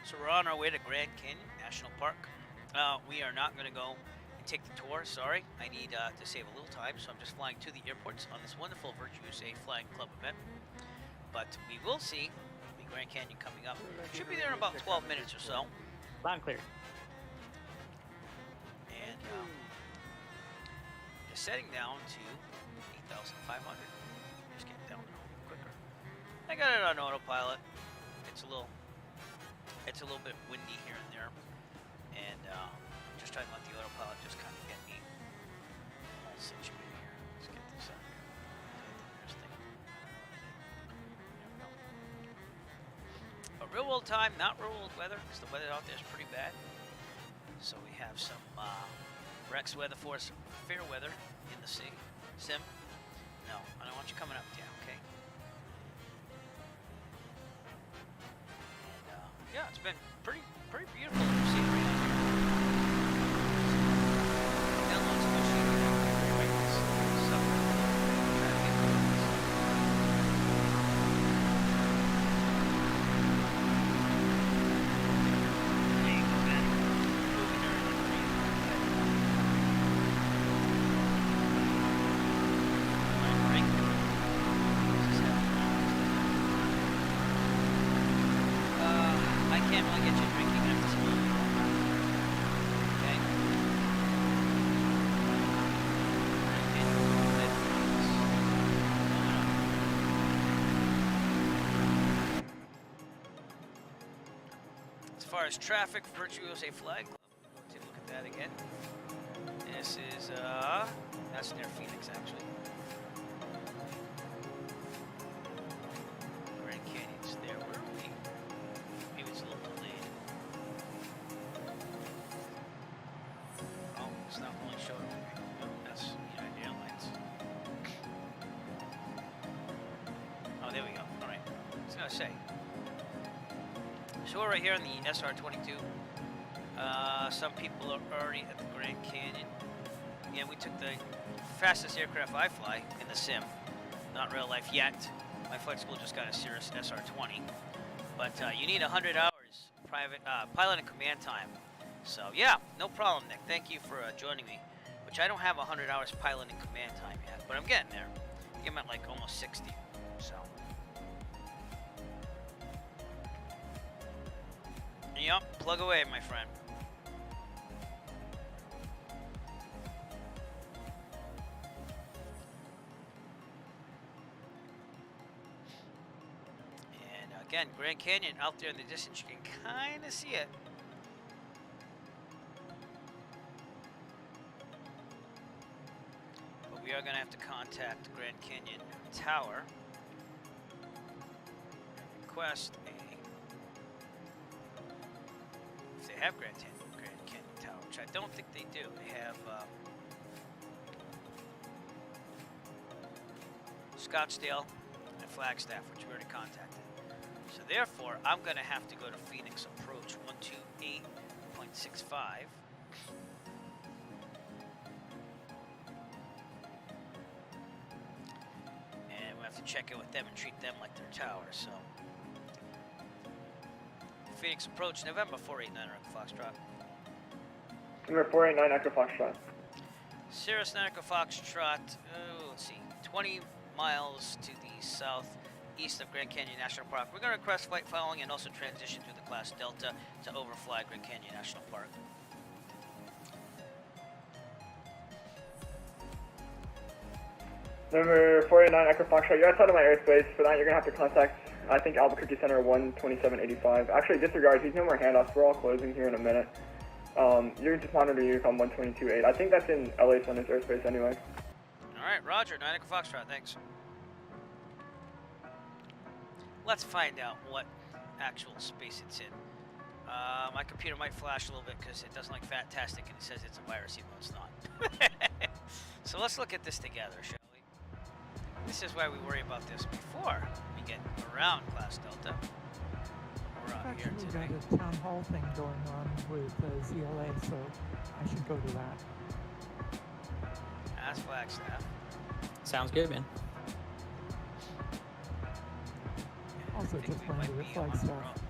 So we're on our way to Grand Canyon National Park. We are not going to go and take the tour, sorry. I need to save a little time, so I'm just flying to the airports on this wonderful Virtuous A Flying Club event. But we will see the Grand Canyon coming up. Should be there in about 12 minutes or so. Loud and clear. And just setting down to 8,500. Just getting down there a little quicker. I got it on autopilot. It's a little bit windy here and there, and just trying to let the autopilot just kind of get me all situated here. Let's get this out here. There's thing. There we go. But real world time, not real world weather, because the weather out there is pretty bad. So we have some Rex weather for us, fair weather in the sim. No, I don't want you coming up down, okay? Yeah, it's been pretty beautiful scenery out here. Downloads of machinery. Right, this summer. Trying to get there you go, man. Moving during the green. Right, I can't really get you drinking at this moment. Okay? As far as traffic, Virtuous A Flag Club. Take a look at that again. This is, that's near Phoenix, actually. Grand Canyon's there. Where are we? Maybe it's a little delayed. Oh, it's not only showing over here. No, that's United Airlines. Oh, there we go. All right. I was gonna say. So we're right here on the SR-22. Some people are already at the Grand Canyon. Yeah, we took the fastest aircraft I fly in the sim. Not real life yet. My flight school just got a Cirrus SR-20. But you need 100 hours private pilot and command time. So yeah, no problem, Nick. Thank you for joining me. Which I don't have 100 hours pilot and command time yet, but I'm getting there. I think I'm at like almost 60. So. Yep, plug away, my friend. And again, Grand Canyon out there in the distance, you can kind of see it. But we are going to have to contact the Grand Canyon Tower and request a, if they have Grand Canyon Tower, which I don't think they do. They have Scottsdale and Flagstaff, which we already contacted. So therefore, I'm going to have to go to Phoenix Approach 128.65. And we'll have to check in with them and treat them like their tower. So Phoenix Approach, November 489 Echo Foxtrot. Number 489 Echo Foxtrot. Cirrus Echo Foxtrot, let's see, 20 miles to the southeast of Grand Canyon National Park. We're going to request flight following and also transition through the class Delta to overfly Grand Canyon National Park. Number 489 Echo Foxtrot, you're outside of my airspace. For that, you're going to have to contact I think Albuquerque Center 12785. Actually, disregard, he's no more handoffs. We're all closing here in a minute. You're just monitoring Unicom 122.8. I think that's in LA Center's airspace anyway. Alright, Roger, 9 Echo Foxtrot, thanks. Let's find out what actual space it's in. My computer might flash a little bit because it doesn't like Fantastic and it says it's a virus even though it's not. So let's look at this together, shall we? This is why we worry about this before we get around Class Delta. We're out here Actually, today. got a town hall thing going on with ZLA, so I should go to that. Ask Flagstaff. Sounds good, man. Also, just landed at Flagstaff.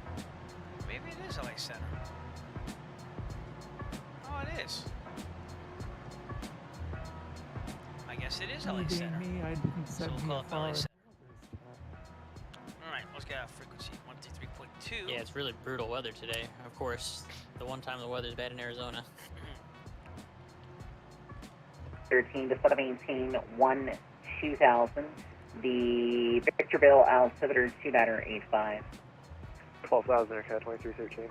Maybe it is LA Center. Oh, it is. I guess it is LA Center. Me, I didn't So set we'll call it VFR. LA Center. Alright, let's get our frequency 133.2. Yeah, it's really brutal weather today. Of course, the one time the weather's bad in Arizona. 13 to 17, 2000. The Victorville altimeter 2985. 12,000 Aircat 2313.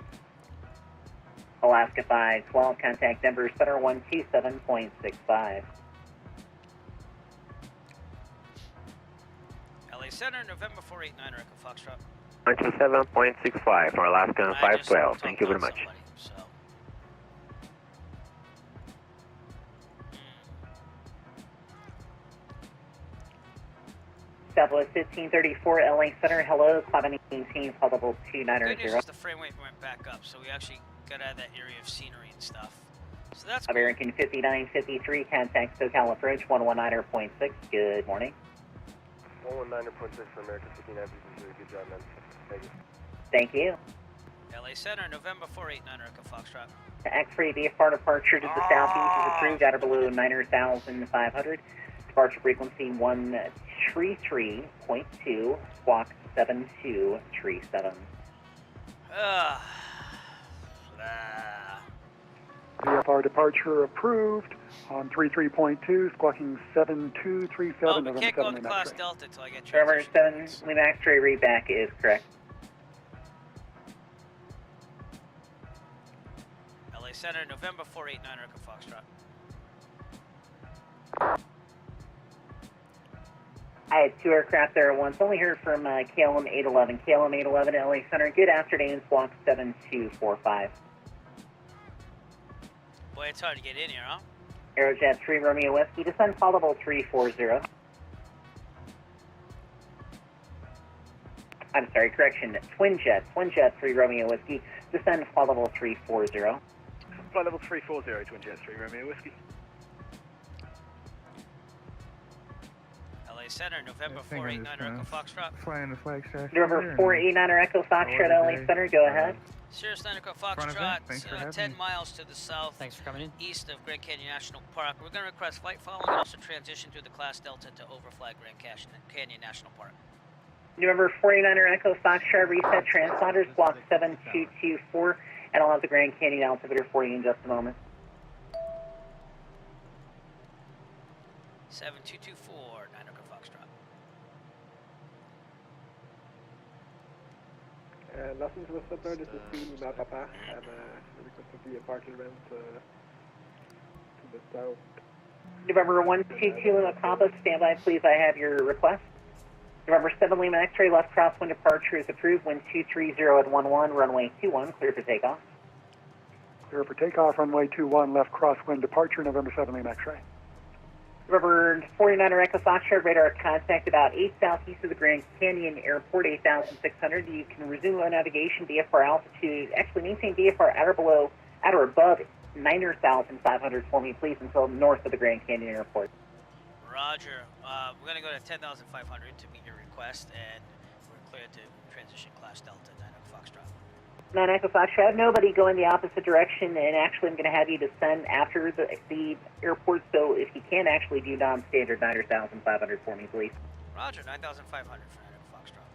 Alaska 512, contact number center 127.65. LA Center, November 489, Echo Foxtrot. 127.65 for Alaska 512. Thank you very much. Somebody, so. Southwest 1534, LA Center, hello, cloud 18, call level Good 290. news is the frame rate went back up, so we actually got out of that area of scenery and stuff. So that's cool. American 5953, contact SoCal approach 119.6, good morning. 119.6 for American 5953. Good job, man. Thank you. Thank you. LA Center, November 489, Echo Foxtrot. X-ray VFR departure to the southeast is approved out of below 9,500. Departure frequency 133.2, squawk 7237. VFR departure approved on 33.2, squawking 7237. Oh, we November can't go 7 to Lima Class X-ray. Delta until I get November transition. 7, Lima X-ray readback is correct. LA Center, November 489, Echo Foxtrot. I had two aircraft there at once. Only heard from KLM 811. KLM 811, LA Center. Good afternoon, squawk 7245. Boy, it's hard to get in here, huh? Aerojet 3 Romeo Whiskey, descend call level 340. I'm sorry, correction, Twin Jet 3 Romeo Whiskey, descend call level 340. Flight level 340, Twin Jet 3 Romeo Whiskey. LA Center, November 489, Echo Foxtrot. Flying the Flagstaff. November 489 Echo Foxtrot, LA Center, go ahead. Sirius 9 Echo Front of it. Foxtrot, Thanks for having 10 me. miles to the south. Thanks for coming in. East of Grand Canyon National Park. We're going to request flight following and also transition through the Class Delta to overfly Grand Canyon National Park. November 49er Echo Foxtrot, reset transponders, block 7224, and I'll have the Grand Canyon altimeter for you in just a moment. 7224, 9 Echo Foxtrot. Nothing to the center, this is Lima Papa, and request of the parking rent to the south. November 122 Lima Papa, stand by please, I have your request. November 7 Lima X-ray, left crosswind departure is approved, wind 230 at 11, runway 21, clear for takeoff. Clear for takeoff, runway 21, left crosswind departure, November 7 Lima X-ray. November 49er Echo Foxtrot, radar contact about 8 southeast of the Grand Canyon Airport, 8,600. You can resume low navigation, VFR altitude, actually maintain VFR at or above 9,500 for me, please, until north of the Grand Canyon Airport. Roger. We're going to go to 10,500 to meet your request, and we're clear to transition Class Delta, 9 Echo Foxtrot. 9 Echo Foxtrot, have nobody go in the opposite direction, and actually I'm going to have you descend after the airport, so if you can actually do non-standard 9,500 for me, please. Roger, 9,500 for 9 Echo Foxtrot.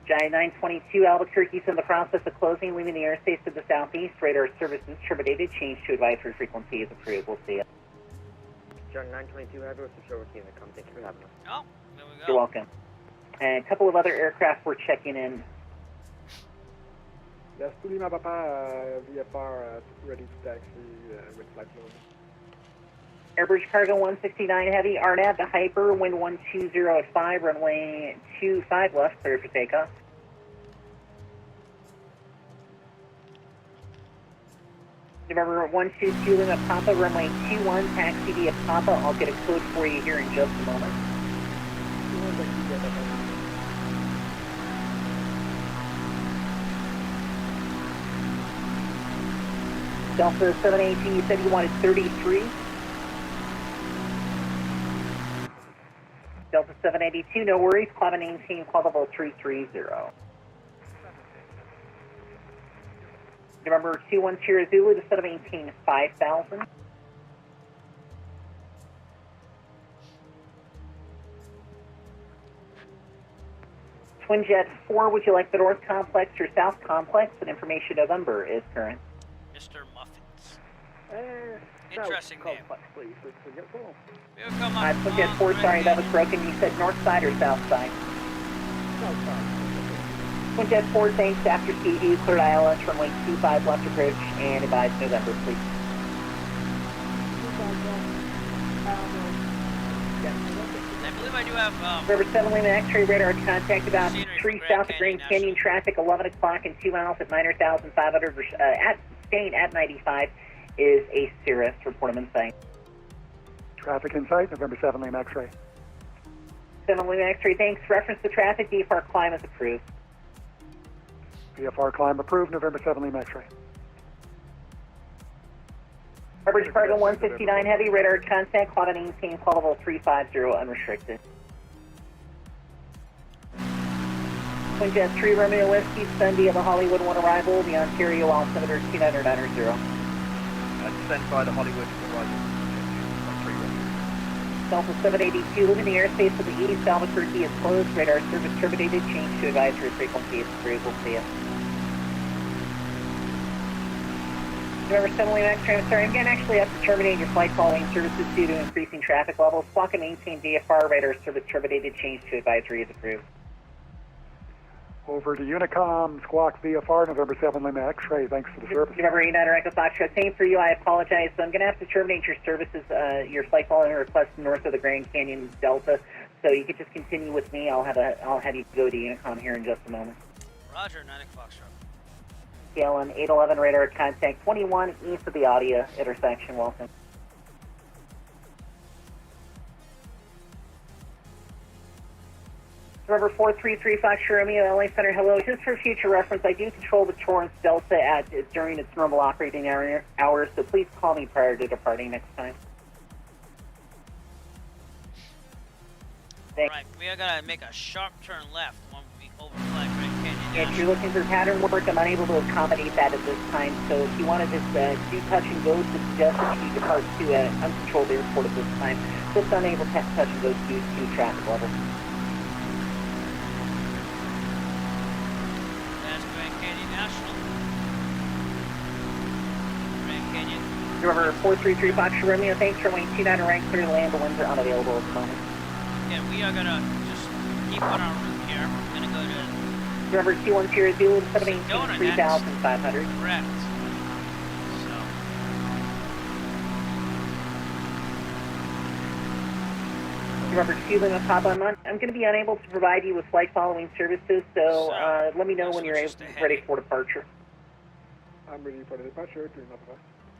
Giant 922, Albuquerque's in the process of closing, leaving the airspace to the southeast. Radar services terminated, change to advisory frequency is approved. We'll see you. John 922, have your switch over to Unicom. Thank you for having us. Oh, there we go. You're welcome. And a couple of other aircraft were checking in. Yes, to Lima Papa, VFR ready to taxi with flight load. Airbridge Cargo 169 Heavy, RNAV to Hyper, wind 120 at 5, runway 25 left, clear for takeoff. November 122 Lima Papa, runway 21, taxi via Papa. I'll get a code for you here in just a moment. Delta 780, you said you wanted 33. Delta 782, no worries, climb and maintain call level 330. November 210 Zulu to set of maintain 5,000. Twin Jet 4, would you like the North Complex or South Complex? And information November is current. Mr. Muffins. Interesting name. Please, Twin Jet 4. Come on. Twin Jet 4, sorry, that was broken. You said north side or south side? South side. Twin Jet 4, thanks. After CU, cleared ILS, runway 25 left approach, and advise November, please. I believe I do have, River 7 Lima X-ray radar contact about 3 south of Grand Canyon traffic, 11 o'clock and 2 miles at 9,500, staying at 95 is a Cirrus, report them in sight. Traffic in sight, November 7 Lima X-ray. 7 Lima X-ray, thanks. Reference to traffic, VFR climb is approved. VFR climb approved, November 7 Lima X-ray. Airbridge Cargo 169 Heavy, radar contact, cloud and maintain, call level 350 unrestricted. Twin Jet 3 Romeo Whiskey, Sunday of the Hollywood 1 arrival, the Ontario altimeter 2990. Descend by the Hollywood arrival. Delta 782, leaving the airspace of the east, Albuquerque is closed, radar service terminated, change to advisory frequency is approved, we'll see you. November 7 Lima X-ray, I'm sorry, I'm going to actually have to terminate your flight following services due to increasing traffic levels. Squawk and maintain VFR, radar service terminated, change to advisory is approved. Over to Unicom, Squawk VFR, November 7 Lima X-ray, thanks for the service. November 89 Echo Foxtrot, same for you, I apologize. So I'm going to have to terminate your services, your flight following request north of the Grand Canyon Delta. So you can just continue with me. I'll have you go to Unicom here in just a moment. Roger, 9 o'clock, sir. KLM 811 radar contact 21 east of the Audia intersection, welcome. November 433 Fox Romeo, LA Center, hello. Just for future reference, I do control the Torrance Delta during its normal operating hours, so please call me prior to departing next time. Alright, we are going to make a sharp turn left when we overfly Grand Canyon. If you're looking for pattern work, I'm unable to accommodate that at this time, so if you want to just do touch and go, suggest that you depart to an uncontrolled airport at this time. Just unable to touch and go due to traffic levels. That's Grand Canyon National. Grand Canyon. November 433 Fox Romeo, thanks for waiting 29 rank clear to land, the winds are unavailable at the moment. Yeah, we are going to just keep on our route here. We're going to go to November 210 Zulu, 3,500. Correct. November 2 Lima Papa, I'm going to be unable to provide you with flight following services, so let me know when you're ready for departure. I'm ready for the departure to Lima Papa.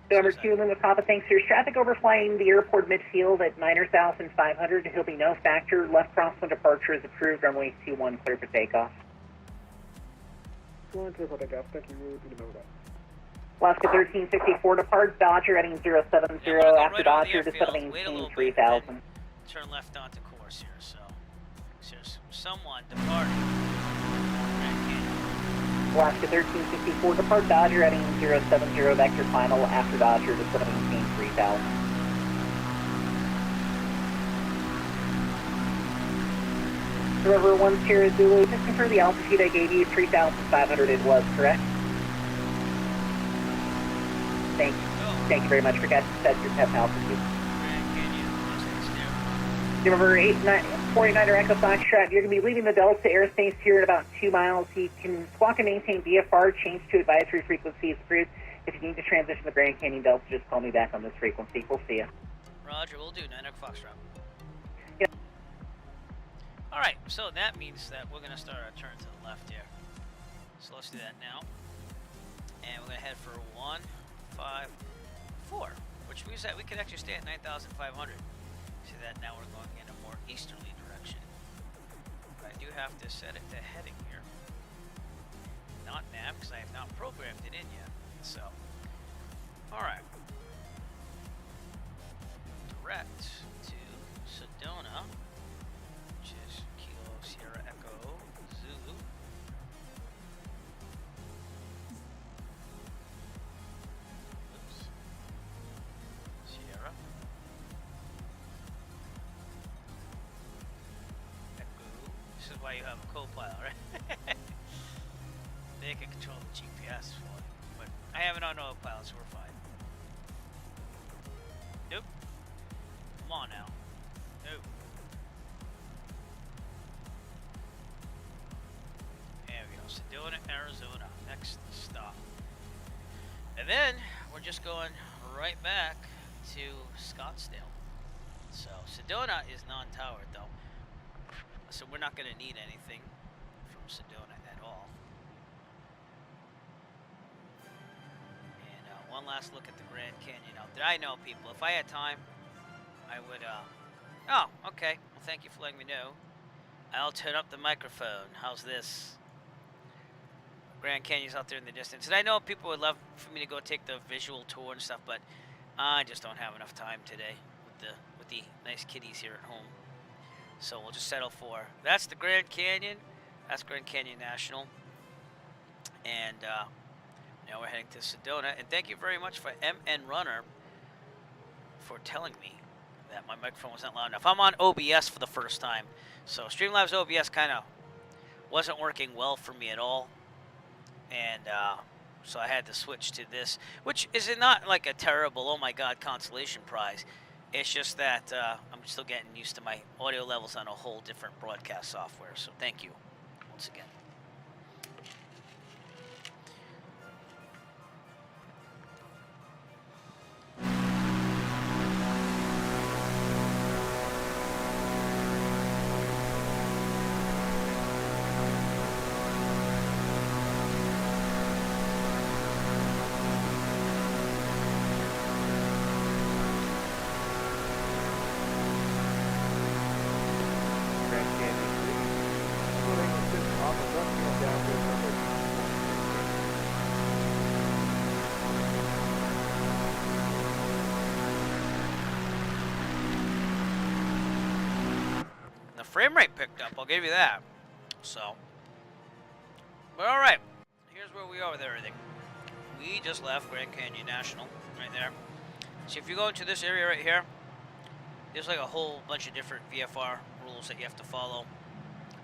November 2 Lima Papa, thanks. There's traffic overflying the airport midfield at 9,500. He'll be no factor. Left crosswind departure is approved. Runway 21 clear for takeoff. Clear for takeoff. Thank you to Lima Papa. Alaska 1364 departs. Dodger heading 070 after Dodger to 718 3000. Turn left onto course here, so there's someone departing. Alaska 1364 depart Dodger heading 070 vector final after Dodger to 718 3000. River 10 Zulu, just confirm the altitude I gave you, 3,500 it was, correct? Thank you. Thank you very much. Forgot to set your test altitude. November 89 49er Echo Foxtrot, you're going to be leaving the Delta airspace here at about 2 miles. You can squawk and maintain VFR, change to advisory frequency is approved. If you need to transition to Grand Canyon Delta, just call me back on this frequency. We'll see you. Roger, we'll do. 9 Echo Foxtrot. Yep. Alright, so that means that we're going to start our turn to the left here. So let's do that now. And we're going to head for 154, which means that we can actually stay at 9,500. See that now we're going in a more easterly direction. But I do have to set it to heading here. Not nav, because I have not programmed it in yet. So, alright. Direct to Sedona, which is Kilo Sierra Echo Zulu. Oops. Sierra. Echo. This is why you have a co-pilot, right? They can control the GPS for you. But I have it on autopilot, so we're fine. Nope. Come on now. Nope. There we go. Sedona, Arizona. Next stop. And then we're just going right back to Scottsdale. So Sedona is non-towered though. So we're not going to need anything from Sedona at all. And one last look at the Grand Canyon. Now, did I know, people? If I had time, I would, oh, okay. Well, thank you for letting me know. I'll turn up the microphone. How's this? Grand Canyon's out there in the distance. And I know people would love for me to go take the visual tour and stuff, but I just don't have enough time today with the nice kitties here at home. So we'll just settle for, that's the Grand Canyon. That's Grand Canyon National. And now we're heading to Sedona. And thank you very much for MN Runner for telling me that my microphone was not loud enough. I'm on OBS for the first time. So Streamlabs OBS kind of wasn't working well for me at all. And so I had to switch to this, which is not like a terrible, oh my god, consolation prize. It's just that I'm still getting used to my audio levels on a whole different broadcast software. So thank you once again. Frame rate picked up, I'll give you that. So, but all right, here's where we are with everything. We just left Grand Canyon National, right there. So if you go into this area right here, there's like a whole bunch of different VFR rules that you have to follow.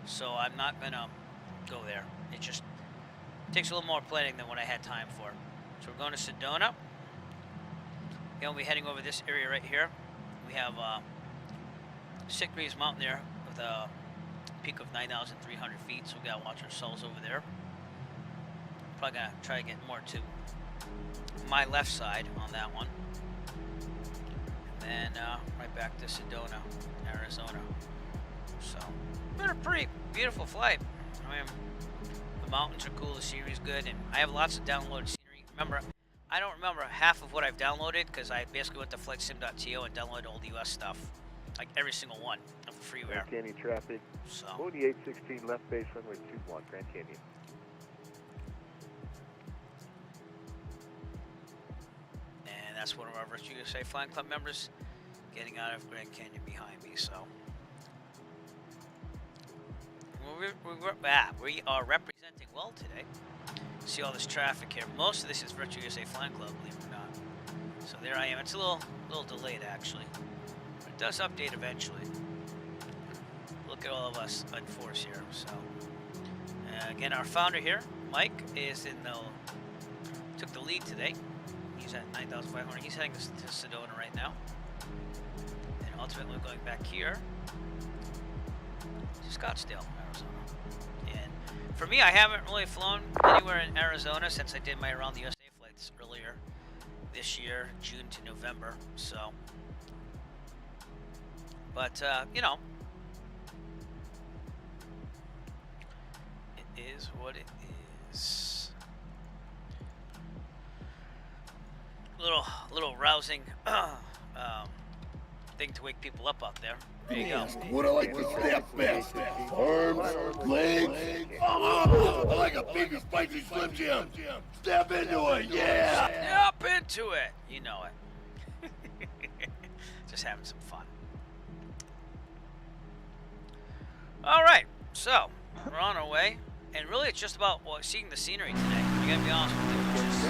So I'm not gonna go there. It just takes a little more planning than what I had time for. So we're going to Sedona. We'll be heading over this area right here. We have Sickbreeze Mountain there, with a peak of 9,300 feet, so we gotta watch ourselves over there. Probably gonna try to get more to my left side on that one. And then right back to Sedona, Arizona. So, been a pretty beautiful flight. I mean, the mountains are cool, the scenery's good, and I have lots of downloaded scenery. Remember, I don't remember half of what I've downloaded because I basically went to flightsim.to and downloaded all the US stuff. Like every single one of the freeware. Grand Canyon traffic. So. Mooney 816 left base runway 21, Grand Canyon. And that's one of our Virtue USA Flying Club members getting out of Grand Canyon behind me. So we are representing well today. See all this traffic here. Most of this is Virtue USA Flying Club, believe it or not. So there I am. It's a little delayed actually. It does update eventually. Look at all of us on force here. So again, our founder here, Mike, is took the lead today. He's at 9,500. He's heading to Sedona right now, and ultimately going back here to Scottsdale, Arizona. And for me, I haven't really flown anywhere in Arizona since I did my Around the USA flights earlier this year, June to November. So, but you know, it is what it is. Little rousing thing to wake people up out there. There you go. Would I like to step best? Arms, legs. Oh, I like a big spicy Slim Jim. Step into it, yeah. Step into it. You know it. Just having some fun. All right, so we're on our way, and really it's just about seeing the scenery today. I gotta be honest with you, which has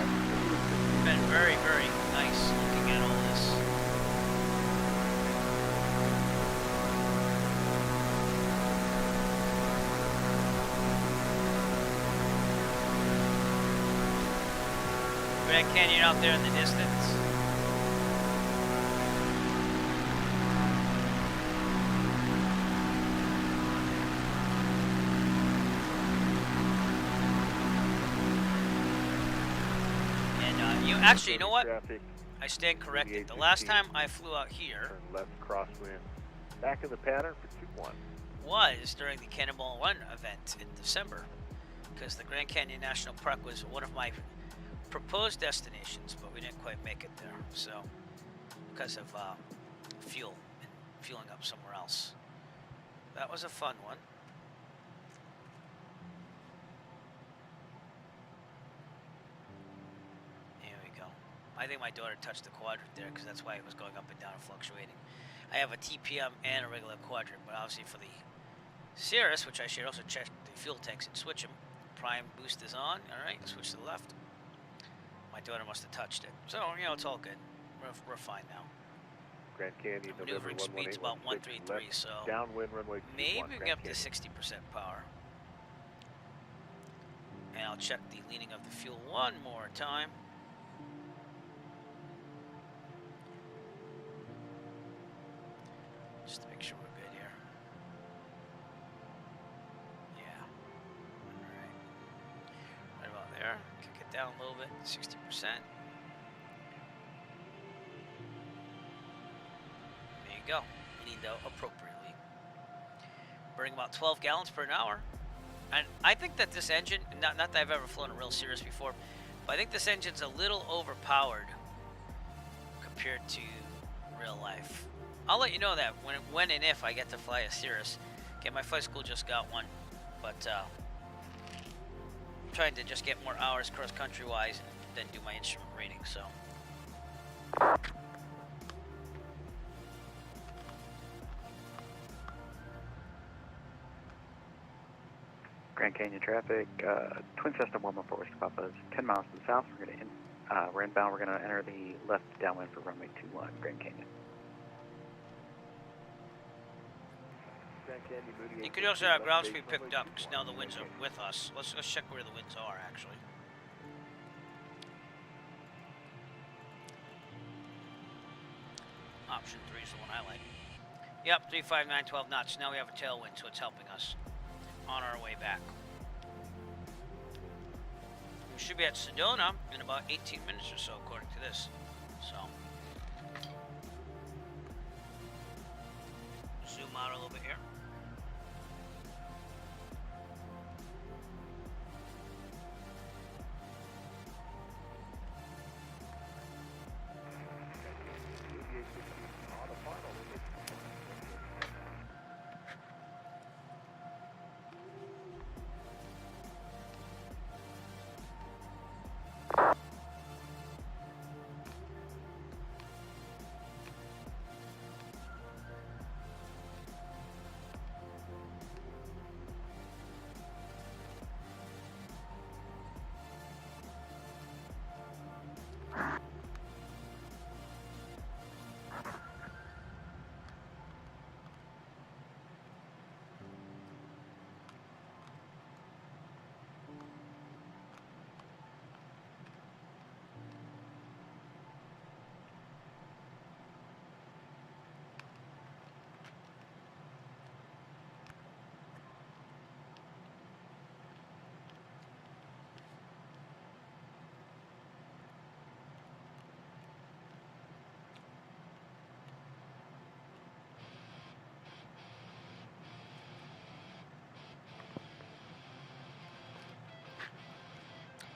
been very, very nice looking at all this. Grand Canyon out there in the distance. Actually, you know what? I stand corrected. The last time I flew out here, turn left crosswind, back in the pattern for 2-1. Was during the Cannonball Run event in December, because the Grand Canyon National Park was one of my proposed destinations, but we didn't quite make it there. So, because of fuel and fueling up somewhere else, that was a fun one. I think my daughter touched the quadrant there because that's why it was going up and down and fluctuating. I have a TPM and a regular quadrant, but obviously for the Cirrus, which I should also check the fuel tanks and switch them. Prime boost is on. All right, switch to the left. My daughter must have touched it. So, you know, it's all good. We're fine now. Grand Canyon, maneuvering speed's about 133, so downwind runway 21, maybe we can get up to Canyon. 60% power. And I'll check the leaning of the fuel one more time. Just to make sure we're good here. Yeah. Alright. Right about there. Kick it down a little bit, 60%. There you go. Leaned out appropriately. Burning about 12 gallons per hour. And I think that this engine, not that I've ever flown a real Cirrus before, but I think this engine's a little overpowered compared to real life. I'll let you know that when and if I get to fly a Cirrus. Okay, my flight school just got one, but I'm trying to just get more hours cross-country wise and then do my instrument reading, so. Grand Canyon traffic, Twin Cessna 114 West Papa is 10 miles to the south. We're inbound. We're gonna enter the left downwind for runway 21, Grand Canyon. You could also have ground speed picked up because now the winds are with us. Let's check where the winds are actually. Option 3 is the one I like. Yep, 359, 12 knots. Now we have a tailwind, so it's helping us on our way back. We should be at Sedona in about 18 minutes or so, according to this. So, zoom out a little bit here.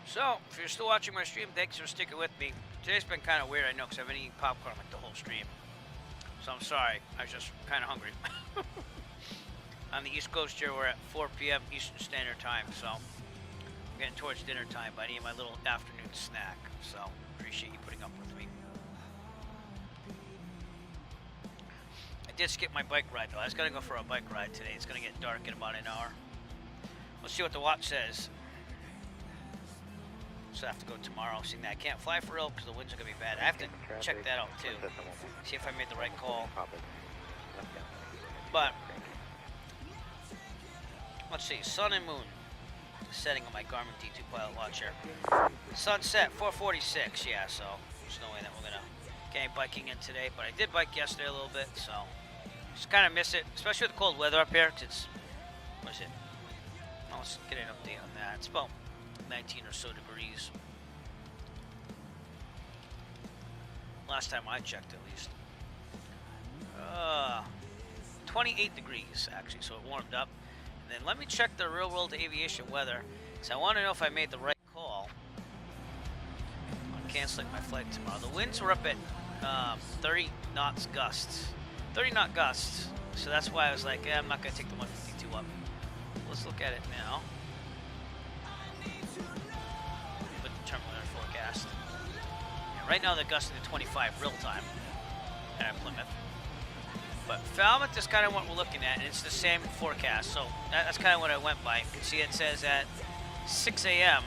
So, if you're still watching my stream, thanks for sticking with me. Today's been kind of weird, I know, because I haven't eaten popcorn like the whole stream. So I'm sorry, I was just kind of hungry. On the East Coast here, we're at 4 p.m. Eastern Standard Time, so I'm getting towards dinner time, but I need my little afternoon snack. So, appreciate you putting up with me. I did skip my bike ride, though. I was going to go for a bike ride today. It's going to get dark in about an hour. Let's see what the watch says. So I have to go tomorrow. Seeing that I can't fly for real because the winds are going to be bad. I have to check that out too. See if I made the right call. But, let's see. Sun and moon. Setting on my Garmin D2 Pilot watch here. Sunset, 4:46. Yeah, so there's no way that we're going to get any biking in today. But I did bike yesterday a little bit, so just kind of miss it. Especially with the cold weather up here. It's, what is it? Well, let's get an update on that. It's about 19 or so degrees. Last time I checked, at least. 28 degrees, actually, so it warmed up. And then let me check the real-world aviation weather, because I want to know if I made the right call on canceling my flight tomorrow. The winds were up at 30 knots gusts. 30 knot gusts. So that's why I was like, I'm not going to take the 152 up. Let's look at it now. With the terminal air forecast. Yeah, right now they're gusting to 25 real time at Plymouth. But Falmouth is kind of what we're looking at, and it's the same forecast. So that's kind of what I went by. You can see it says at 6 a.m.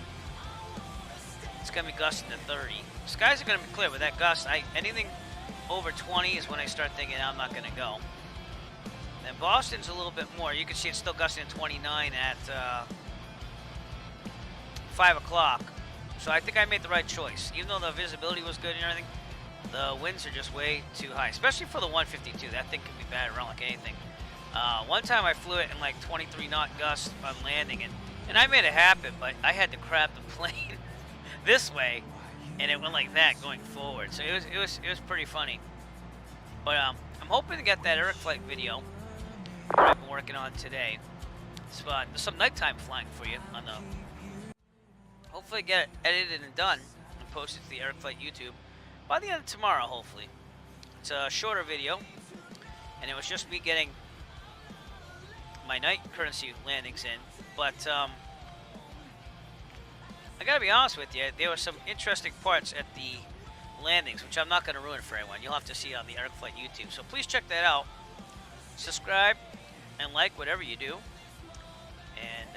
it's going to be gusting to 30. Skies are going to be clear with that gust. Anything over 20 is when I start thinking I'm not going to go. And Boston's a little bit more. You can see it's still gusting at 29 at 5 o'clock. So I think I made the right choice. Even though the visibility was good and everything, the winds are just way too high, especially for the 152. That thing can be bad around like anything. One time I flew it in like 23 knot gusts on landing, and I made it happen, but I had to crab the plane this way, and it went like that going forward. So it was pretty funny. But I'm hoping to get that Eric flight video that I've been working on today. It's fun. There's some nighttime flying for you on the. Hopefully get it edited and done and posted to the Eric Flight YouTube by the end of tomorrow, hopefully. It's a shorter video, and it was just me getting my night courtesy landings in. But I gotta be honest with you, there were some interesting parts at the landings, which I'm not gonna ruin for anyone. You'll have to see on the Eric Flight YouTube. So please check that out. Subscribe and like whatever you do. And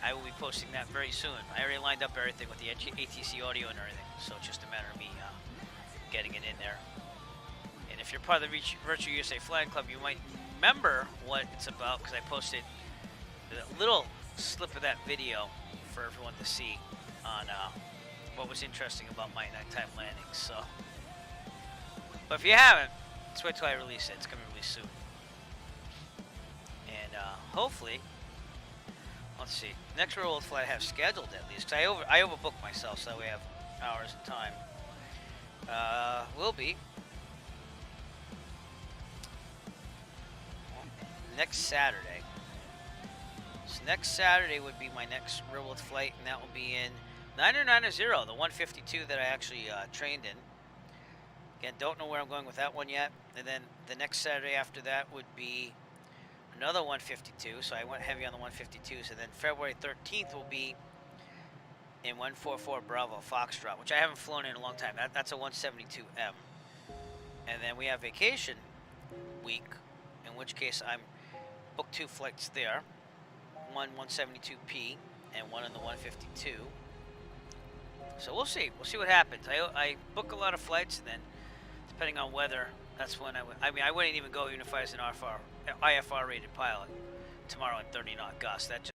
I will be posting that very soon. I already lined up everything with the ATC audio and everything, so it's just a matter of me getting it in there. And if you're part of the Virtual USA Flying Club, you might remember what it's about, because I posted a little slip of that video for everyone to see on what was interesting about my nighttime landings. So, but if you haven't, just wait till I release it. It's going to be released soon. And hopefully, let's see. Next real-world flight I have scheduled at least, because I overbooked myself, so we have hours of time. Will be next Saturday. So next Saturday would be my next real-world flight, and that will be in 990, the 152 that I actually trained in. Again, don't know where I'm going with that one yet. And then the next Saturday after that would be another 152, so I went heavy on the 152s, and then February 13th will be in 144 Bravo Foxtrot, which I haven't flown in a long time. That's a 172M. And then we have vacation week, in which case I'm booked 2 flights there, one 172P and one in the 152. So we'll see what happens. I book a lot of flights, and then depending on weather, that's when I wouldn't even go even if I was an IFR rated pilot tomorrow in 30 knot gusts. That just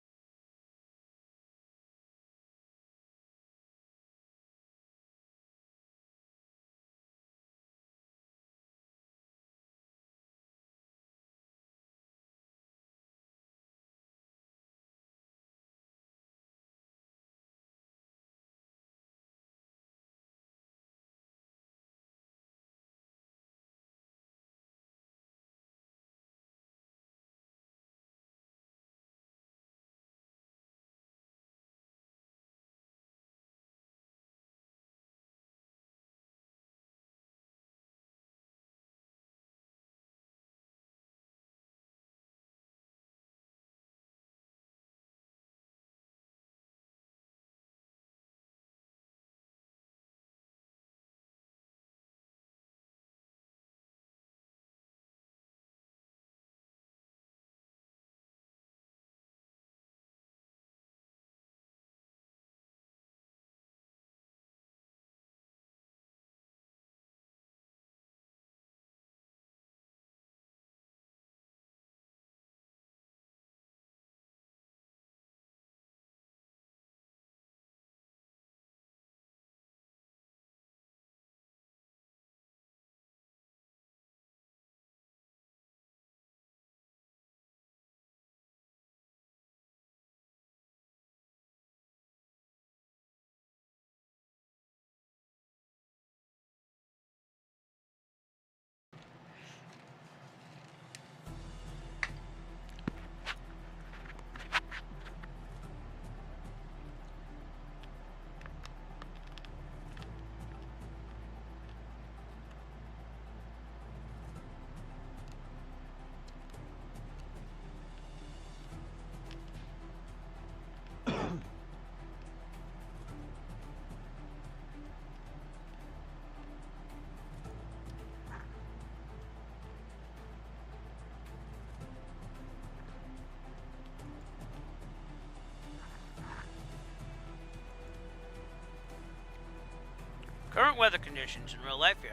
current weather conditions in real life here,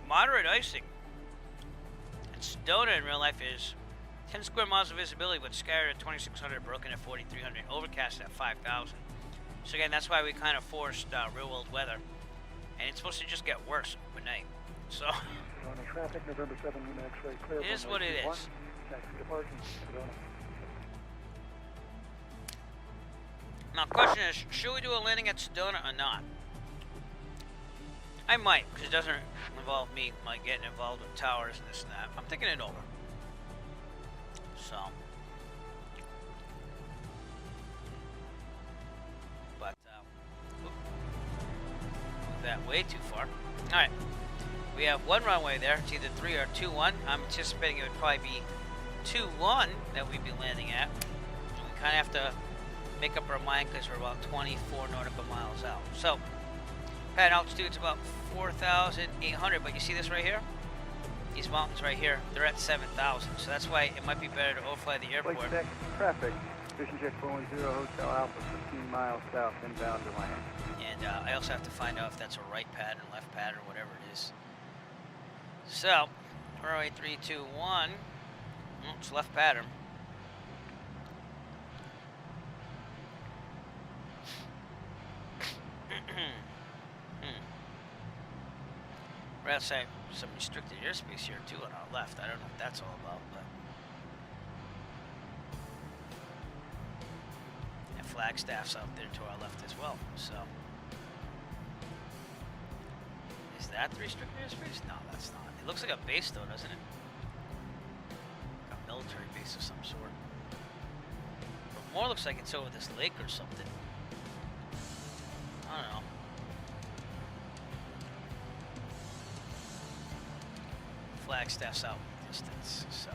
moderate icing. And Sedona in real life is 10 square miles of visibility, but scattered at 2,600, broken at 4,300, overcast at 5,000. So again, that's why we kind of forced real world weather. And it's supposed to just get worse overnight. So On the traffic, November 7, Lima X-ray, clear. it is what it is. Taxi departure, Sedona. Now, question is, should we do a landing at Sedona or not? I might, because it doesn't involve me getting involved with towers and this and that. I'm thinking it over. So, but move that way too far. All right, we have one runway there. It's either 3 or 2-1. I'm anticipating it would probably be 2-1 that we'd be landing at. And we kind of have to make up our mind because we're about 24 nautical miles out. So, pad altitude's about 4,800. But you see this right here? These mountains right here, they're at 7,000. So that's why it might be better to overfly the airport. Flight deck traffic. Vision check 410 Hotel Alpha, 15 miles south, inbound to land. And I also have to find out if that's a right pattern, left pattern, whatever it is. So, runway 3, 2, 1. It's left pattern. We're outside some restricted airspace here too on our left. I don't know what that's all about, but and Flagstaff's out there to our left as well. So is that the restricted airspace? No, that's not. It looks like a base though, doesn't it? Like a military base of some sort. But more looks like it's over this lake or something. I don't know. Flagstaff's out in the distance, so.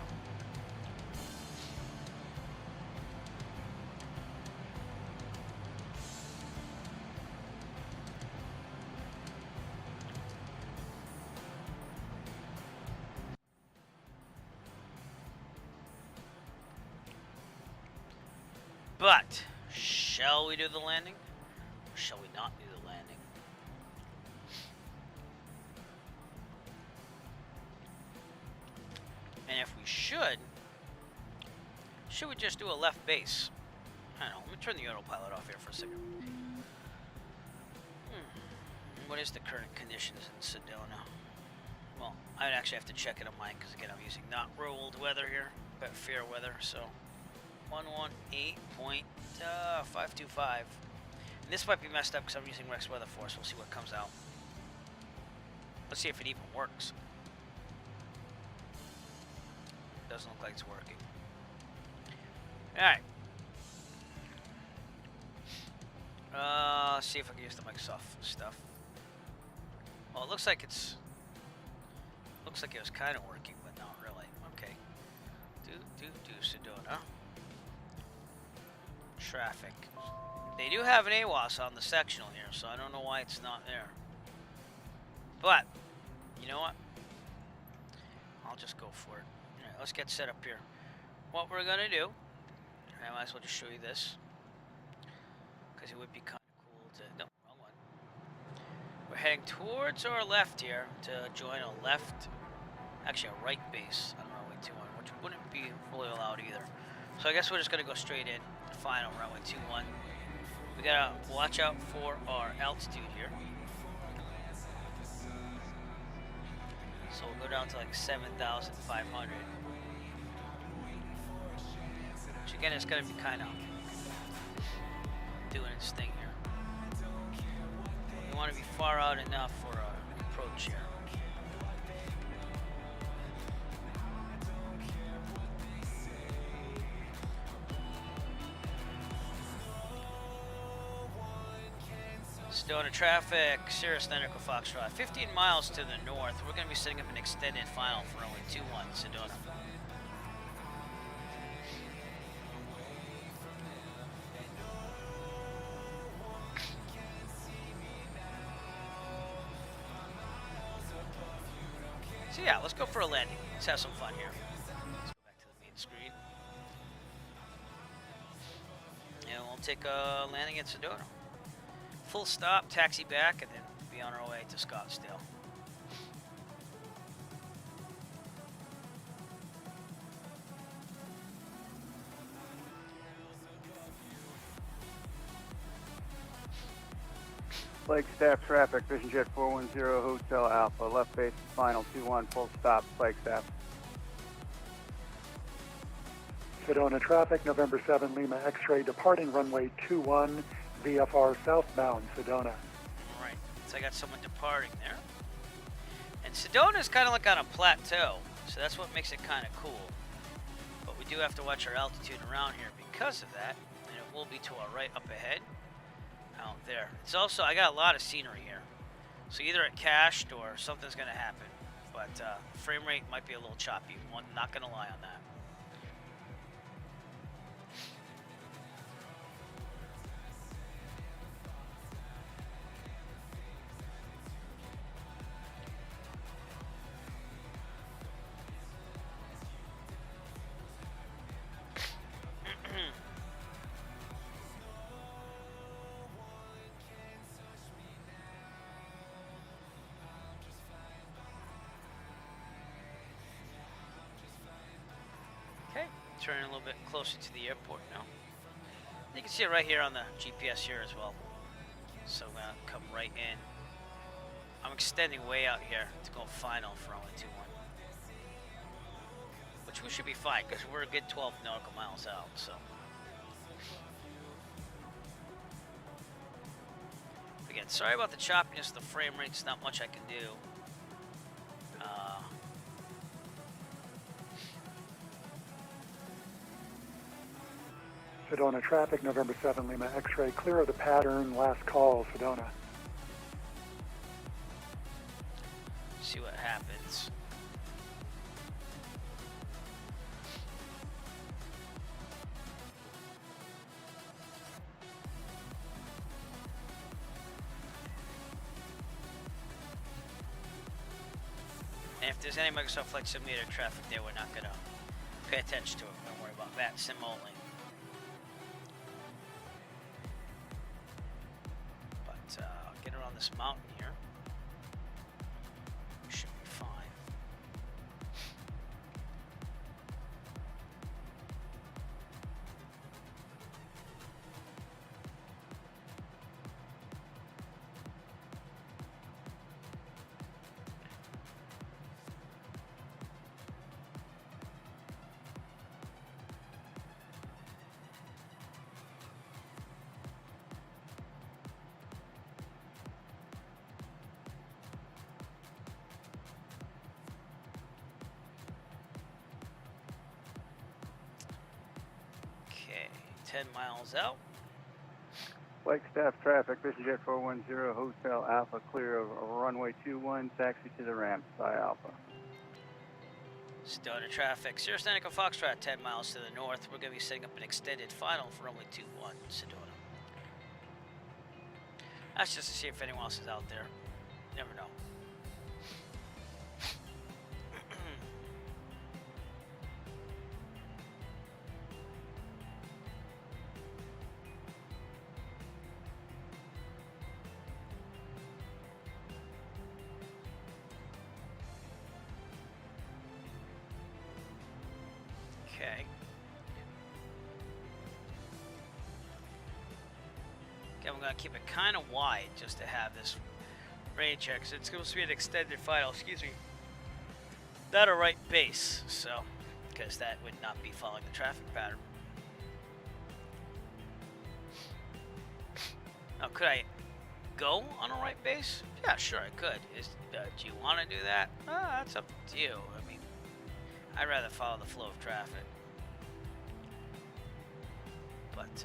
But, shall we do the landing? Or shall we not do the landing? And if we should we just do a left base? I don't know, let me turn the autopilot off here for a second. What is the current conditions in Sedona? Well, I'd actually have to check it on mine, because again, I'm using not rolled weather here, but fair weather, so 118.525. And this might be messed up because I'm using Rex Weather Force. We'll see what comes out. Let's see if it even works. Doesn't look like it's working. Alright. Let's see if I can use the Microsoft stuff. Well, it looks like it was kind of working, but not really. Okay. Sedona. Traffic. They do have an AWAS on the sectional here, so I don't know why it's not there. But, you know what? I'll just go for it. Alright, let's get set up here. What we're gonna do, I might as well just show you this, because it would be kind of cool to, no, wrong one. We're heading towards our left here to join a left, actually a right base on runway 21, which wouldn't be fully allowed either. So I guess we're just gonna go straight in, final runway 21. We gotta watch out for our altitude here. So we'll go down to like 7,500. Which again is gonna be kind of doing its thing here. We want to be far out enough for our approach here. Sedona traffic, Sirius Thunder Foxtrot, 15 miles to the north. We're going to be setting up an extended final for runway 21, Sedona. So yeah, let's go for a landing. Let's have some fun here. Let's go back to the main screen. And we'll take a landing at Sedona. Full stop, taxi back, and then be be on our way to Scottsdale. Flagstaff traffic, Vision Jet 410 Hotel Alpha, left base final 21, full stop, Flagstaff. Sedona traffic, November 7 Lima X-ray departing runway 21, VFR southbound, Sedona. Right, so I got someone departing there. And Sedona is kind of like on a plateau, so that's what makes it kind of cool. But we do have to watch our altitude around here because of that, and it will be to our right up ahead. Out there. It's also, I got a lot of scenery here. So either it cached or something's going to happen. But frame rate might be a little choppy. I'm not going to lie on that. Turning a little bit closer to the airport now. You can see it right here on the GPS here as well. So I'm gonna come right in. I'm extending way out here to go final for only 2-1. Which we should be fine because we're a good 12 nautical miles out, so. Again, sorry about the choppiness of the frame rate, it's not much I can do. Sedona traffic, November 7 Lima X-ray, clear of the pattern, last call, Sedona. See what happens. And if there's any Microsoft Flight Simulator traffic there, we're not gonna pay attention to it. Don't worry about that. Sim only. Get around this mountain here. We should be fine. Okay, 10 miles out. Flagstaff traffic, Vision Jet 410 Hotel Alpha, clear of runway 21, taxi to the ramp by Alpha. Sedona traffic, Sierra Echo Foxtrot, 10 miles to the north. We're going to be setting up an extended final for runway 21, Sedona. That's just to see if anyone else is out there. Never know. Okay. Okay, I'm going to keep it kind of wide just to have this range here, because it's supposed to be an extended final, excuse me. Not a right base, so, because that would not be following the traffic pattern. Now, could I go on a right base? Yeah, sure, I could. Do you want to do that? That's up to you. I mean, I'd rather follow the flow of traffic. But,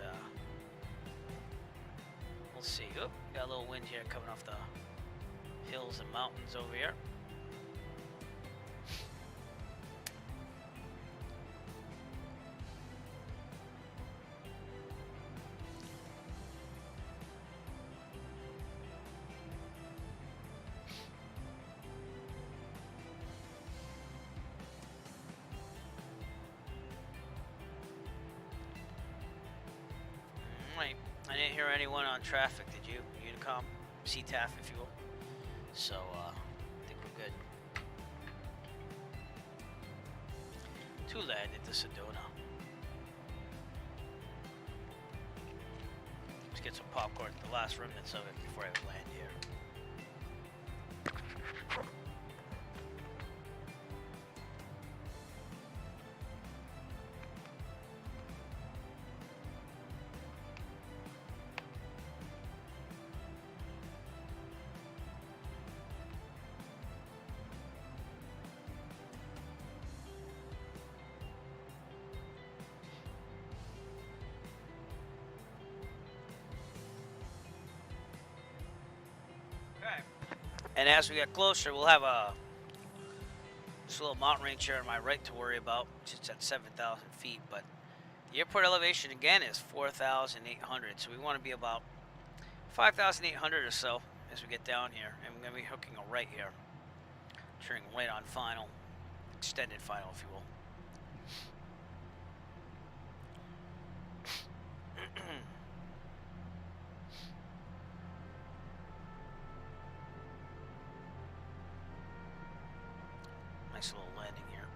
we'll see. Oop, got a little wind here coming off the hills and mountains over here. I didn't hear anyone on traffic, did you? Unicom, CTAF, if you will. So, I think we're good. To land into Sedona. Let's get some popcorn, the last remnants of it before I land here. And as we get closer, we'll have this little mountain range here on my right to worry about. It's at 7,000 feet, but the airport elevation again is 4,800. So we want to be about 5,800 or so as we get down here. And we're going to be hooking a right here, turning right on final, extended final, if you will. Nice little landing here.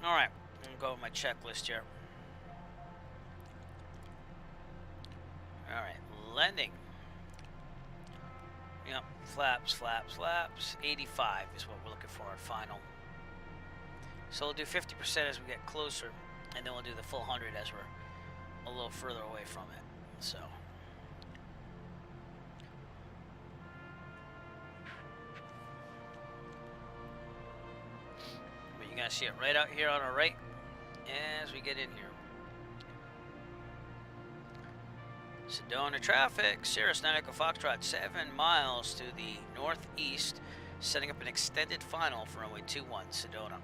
All right, I'm gonna go with my checklist here. All right, landing. Yep, flaps, flaps, flaps. 85 is what we're looking for at final. So we'll do 50% as we get closer, and then we'll do the full 100 as we're a little further away from it. So. But you guys see it right out here on our right as we get in here. Sedona traffic, Sirius 9 Echo Foxtrot, 7 miles to the northeast, setting up an extended final for runway 21, Sedona.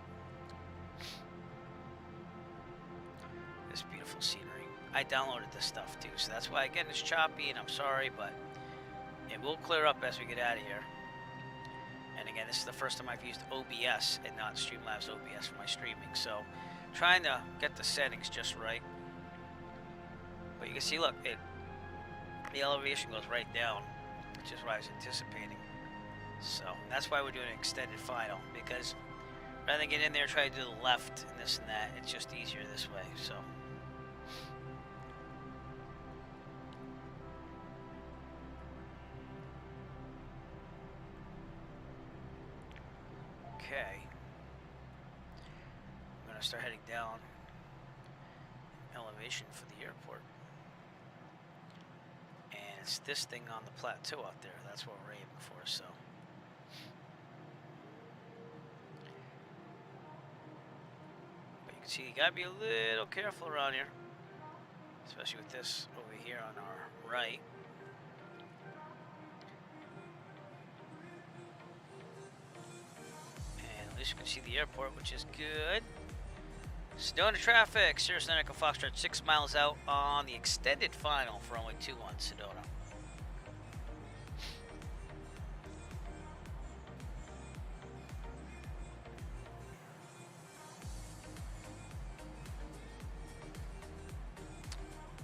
This beautiful scenery. I downloaded this stuff too, so that's why again it's choppy, and I'm sorry, but it will clear up as we get out of here. And again, this is the first time I've used OBS and not Streamlabs OBS for my streaming, so trying to get the settings just right. But you can see, look, the elevation goes right down, which is what I was anticipating. So that's why we're doing an extended final, because rather than get in there, try to do the left and this and that, it's just easier this way. So. Okay. I'm going to start heading down elevation for the airport. And it's this thing on the plateau out there. That's what we're aiming for, so. But you can see you got to be a little careful around here. Especially with this over here on our right. At least you can see the airport, which is good. Sedona traffic, Sirius 9 Echo Foxtrot, 6 miles out on the extended final for runway 21, Sedona.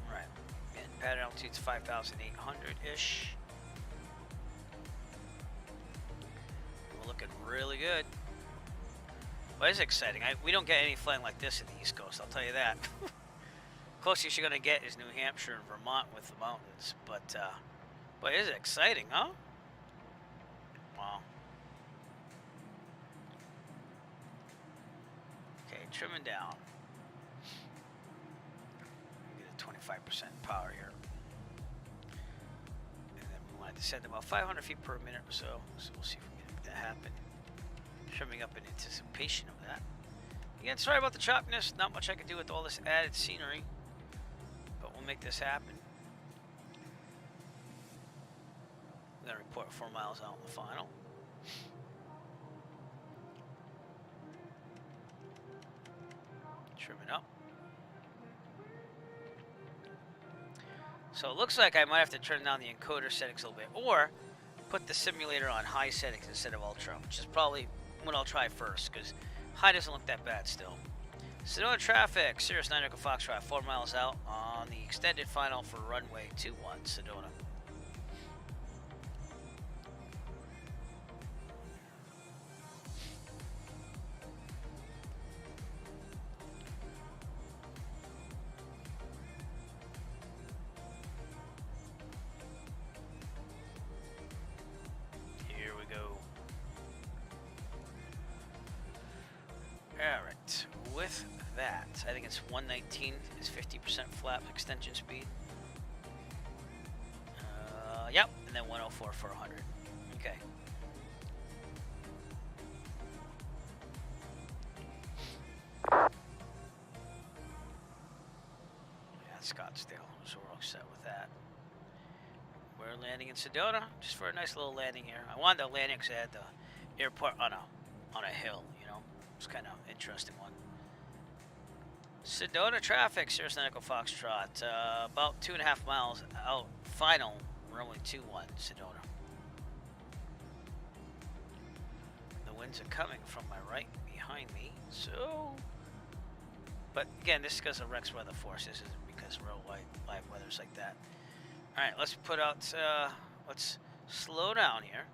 Alright, and pattern altitude's 5,800-ish. We're looking really good. Well, it's exciting. We don't get any flying like this in the East Coast, I'll tell you that. Closest you're going to get is New Hampshire and Vermont with the mountains. But is it exciting, huh? Wow. Okay, trimming down. Get a 25% power here. And then we want to descend about 500 feet per minute or so. So we'll see if we can make that happen. Trimming up in anticipation of that. Again, sorry about the choppiness. Not much I can do with all this added scenery, but we'll make this happen. We're gonna report 4 miles out in the final. Trimming up. So it looks like I might have to turn down the encoder settings a little bit, or put the simulator on high settings instead of ultra, which is probably what I'll try first, because high doesn't look that bad still. Sedona traffic, Sirius 9 Echo Foxtrot, 4 miles out on the extended final for runway 21, Sedona. Alright, with that, I think it's 119 is 50% flap extension speed. Yep, and then 104 for 100. Okay. Yeah, Scottsdale, so we're all set with that. We're landing in Sedona, just for a nice little landing here. I wanted to landing because I had the airport on a hill, you know. It's kind of interesting one. Sedona traffic, Sirius Echo Foxtrot, about 2.5 miles out. Final runway 21, Sedona. The winds are coming from my right behind me, so. But again, this is because of Rex weather force. This isn't because real live weather's like that. All right, let's put out. Let's slow down here.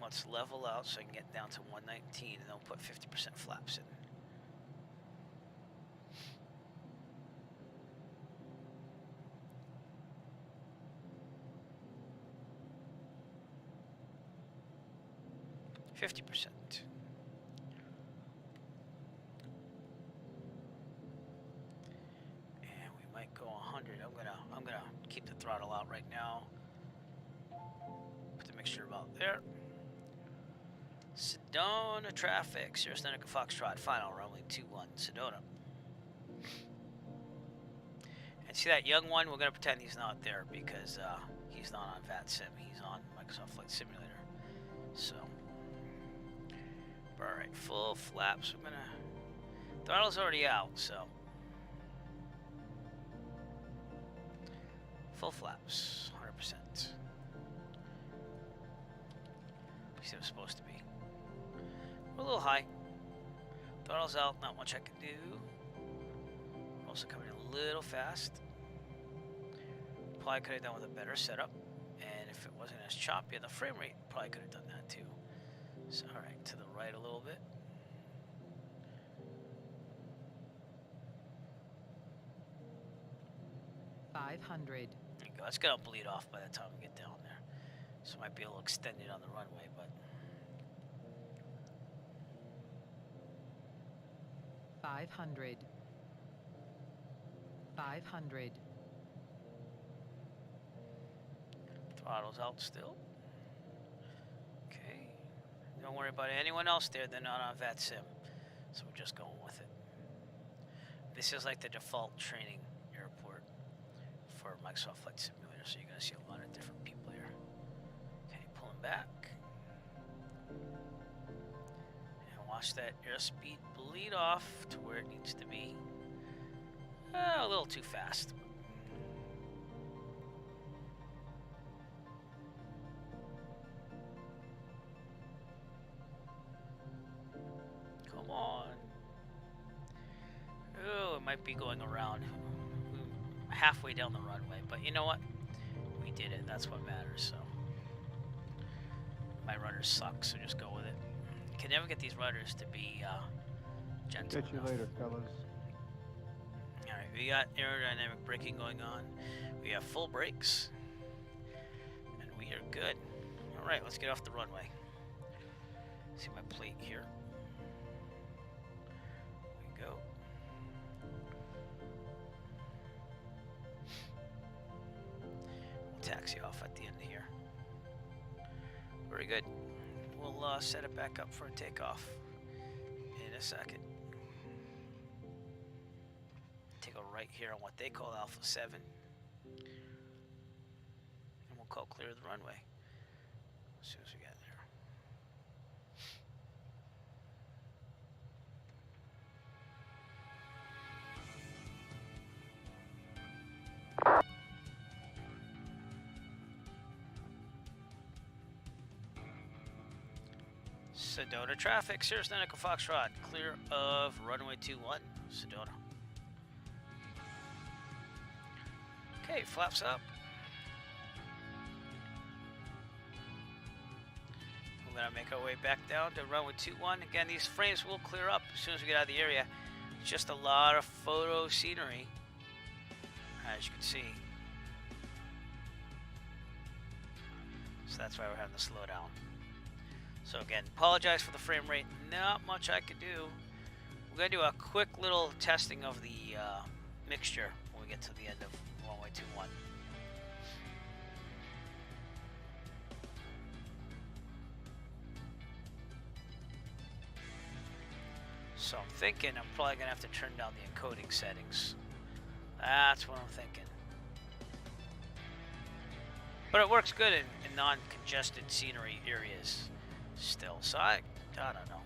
Let's level out so I can get down to 119, and then we'll put 50% flaps in. %. And we might go 100. I'm gonna keep the throttle out right now. Put the mixture about there. Sedona traffic, Sirius Echo Foxtrot, final runway 21, Sedona. And see that young one? We're gonna pretend he's not there because he's not on VATSIM. He's on Microsoft Flight Simulator. So. Alright, full flaps. I'm gonna. Throttle's already out, so. Full flaps, 100%. See what it's supposed to be. We're a little high. Throttle's out, not much I can do. Also coming in a little fast. Probably could have done with a better setup. And if it wasn't as choppy, the frame rate probably could have done that too. So, alright, to the right a little bit. $500. There you go. It's gonna bleed off by the time we get down there. So it might be a little extended on the runway, but. $500. $500. Throttle's out still. Okay. Don't worry about anyone else there. They're not on VATSIM. So we're just going with it. This is like the default training airport for Microsoft Flight Simulator. So you're going to see a lot of different people here. Okay, pulling back. And watch that airspeed bleed off to where it needs to be. A little too fast. Come on. Oh, it might be going around halfway down the runway, but you know what? We did it. That's what matters. So my rudders suck, so just go with it. You can never get these rudders to be gentle. Catch you later, fellas. All right, we got aerodynamic braking going on. We have full brakes, and we are good. All right, let's get off the runway. See my plate here. We go. We'll taxi off at the end here. Very good. We'll set it back up for a takeoff in a second. Take a right here on what they call Alpha 7. And we'll call clear the runway as soon as we get there. Sedona traffic, Sirius Echo Foxtrot, clear of runway 21, Sedona. Okay, flaps up. We're gonna make our way back down to runway 21. Again, these frames will clear up as soon as we get out of the area. It's just a lot of photo scenery, as you can see. So that's why we're having to slow down. So again, apologize for the frame rate. Not much I could do. We're going to do a quick little testing of the mixture when we get to the end of runway 21. So I'm thinking I'm probably going to have to turn down the encoding settings. That's what I'm thinking. But it works good in non-congested scenery areas still. So I don't know.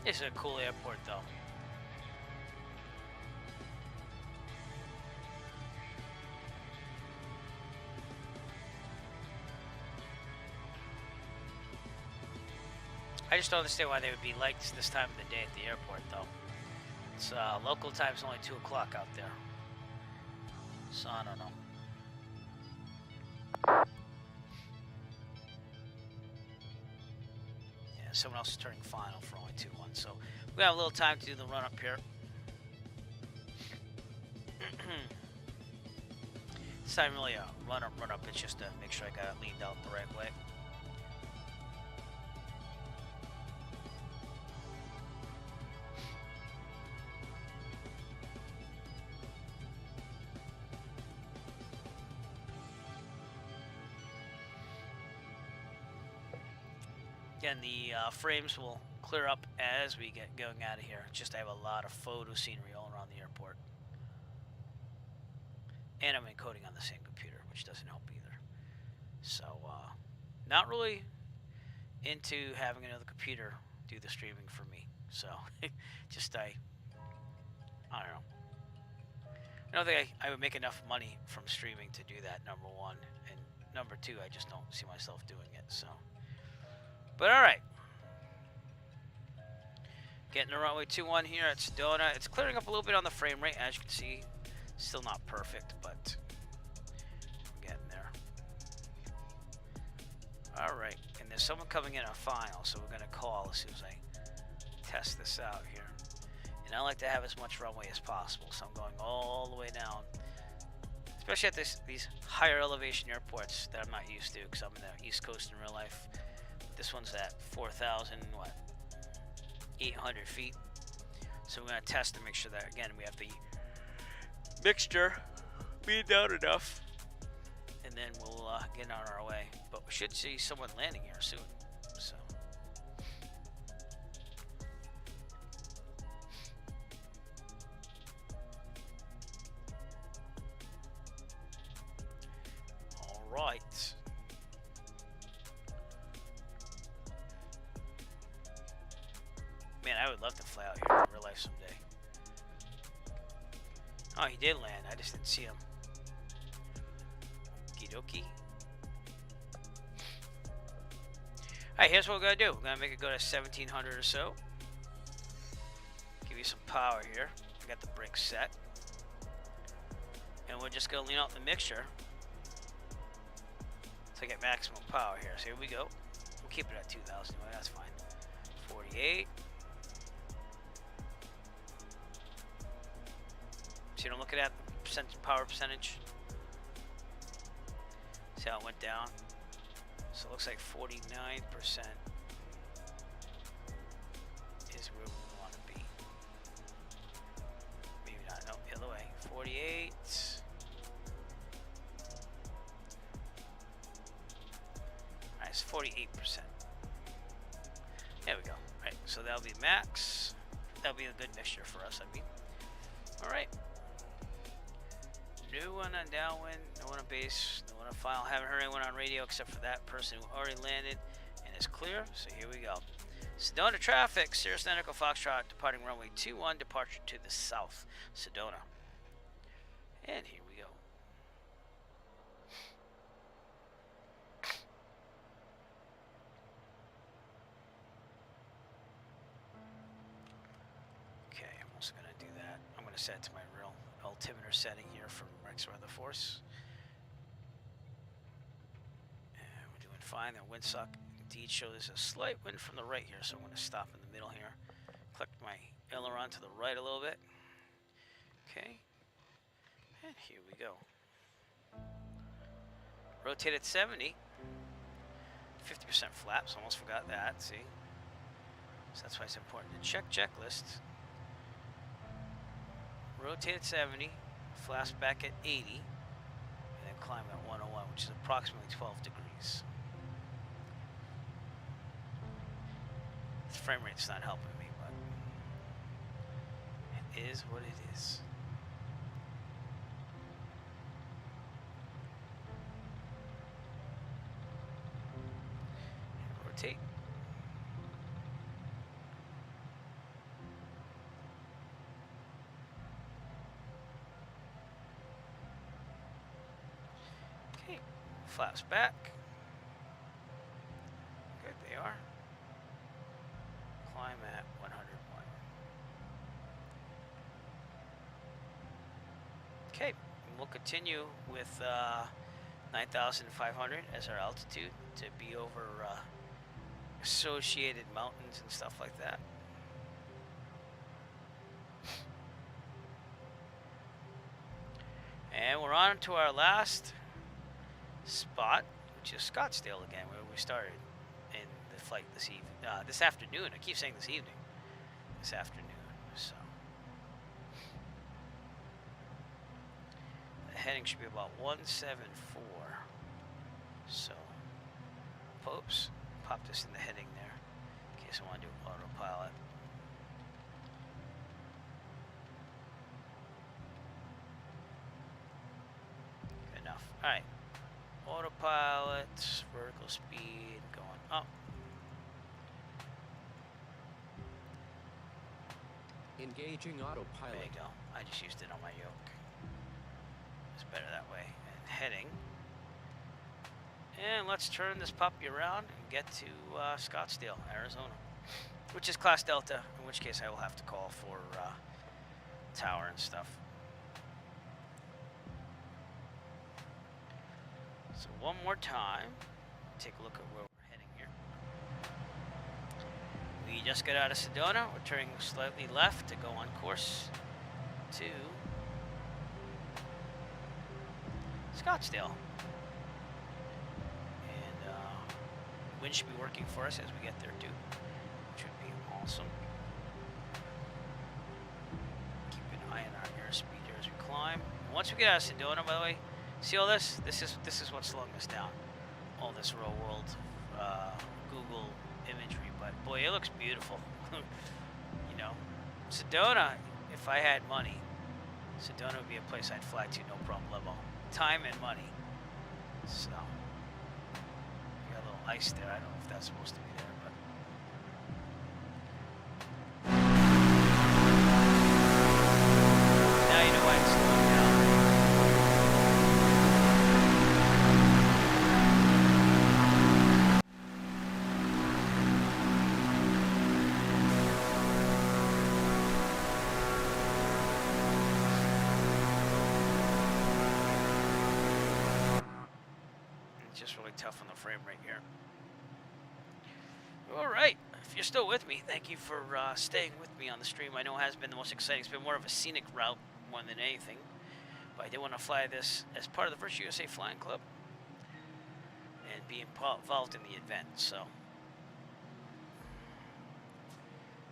It's a cool airport, though. I just don't understand why they would be like this time of the day at the airport, though. It's local time's only 2 o'clock out there, so I don't know. Yeah, someone else is turning final for only 2-1, so we have a little time to do the run up here. It's not really a run up. It's just to make sure I got it leaned out the right way. Again, the frames will clear up as we get going out of here. It's just I have a lot of photo scenery all around the airport. And I'm encoding on the same computer, which doesn't help either. So, not really into having another computer do the streaming for me. So, just I don't know. I don't think I would make enough money from streaming to do that, number one. And number two, I just don't see myself doing it, so. But alright. Getting to runway 21 here at Sedona. It's clearing up a little bit on the frame rate, as you can see. Still not perfect, but I'm getting there. Alright, and there's someone coming in on final, so we're going to call as soon as I test this out here. And I like to have as much runway as possible, so I'm going all the way down. Especially at these higher elevation airports that I'm not used to, because I'm in the East Coast in real life. This one's at 4,800 feet. So we're going to test to make sure that, again, we have the mixture being down enough. And then we'll get on our way. But we should see someone landing here soon. So. All right. Man, I would love to fly out here in real life someday. Oh, he did land. I just didn't see him. Okie dokie. Alright, here's what we're going to do. We're going to make it go to 1700 or so. Give you some power here. I got the brakes set. And we're just going to lean out the mixture to get maximum power here. So here we go. We'll keep it at 2,000 anyway. That's fine. 48. See what I'm looking at? The power percentage. See how it went down? So it looks like 49% is where we want to be. Maybe not. No, the other way. 48. Alright, it's 48%. There we go. Alright, so that'll be max. That'll be a good mixture for us, I mean. Alright. No one on downwind, no one on base, no one on final. Haven't heard anyone on radio except for that person who already landed and is clear. So here we go. Sedona traffic, Sirius Echo Foxtrot departing runway 21, departure to the south, Sedona. And here we go. Okay, I'm also going to do that. I'm going to set it to my real altimeter setting here from Rex Weather Force. fine. The windsock indeed shows a slight wind from the right here, so I'm going to stop in the middle here. Click my aileron to the right a little bit. Okay. And here we go. Rotate at 70. 50% flaps. Almost forgot that. See? So that's why it's important to check checklists. Rotate at 70. Flaps back at 80. And then climb at 101, which is approximately 12 degrees. The frame rate's not helping me, but it is what it is. And rotate. Okay, flaps back. Good, they are. Climb at 101. Okay, and we'll continue with 9,500 as our altitude to be over associated mountains and stuff like that. And we're on to our last spot, which is Scottsdale again, where we started in the flight this afternoon. I keep saying this evening. This afternoon. So the heading should be about 174. So popes, pop this in the heading there in case I want to do autopilot. Good enough. All right. Autopilot, vertical speed going up. Engaging autopilot. There you go. I just used it on my yoke. It's better that way. And heading. And let's turn this puppy around and get to Scottsdale, Arizona, which is Class Delta, in which case I will have to call for tower and stuff. So one more time, take a look at where we're heading here. We just got out of Sedona. We're turning slightly left to go on course to Scottsdale. And wind should be working for us as we get there too, which would be awesome. Keep an eye on our airspeed here as we climb. And once we get out of Sedona, by the way, see all this? This is what's slowing us down. All this real world Google imagery, but boy, it looks beautiful. You know, Sedona, if I had money, Sedona would be a place I'd fly to, no problem. Time and money. So, we got a little ice there. I don't know if that's supposed to be there, but. Now you know why it's slowing down. Just really tough on the frame rate here. All right, if you're still with me, thank you for staying with me on the stream. I know it has been the most exciting. It's been more of a scenic route more than anything, but I did want to fly this as part of the First USA Flying Club and be involved in the event. So,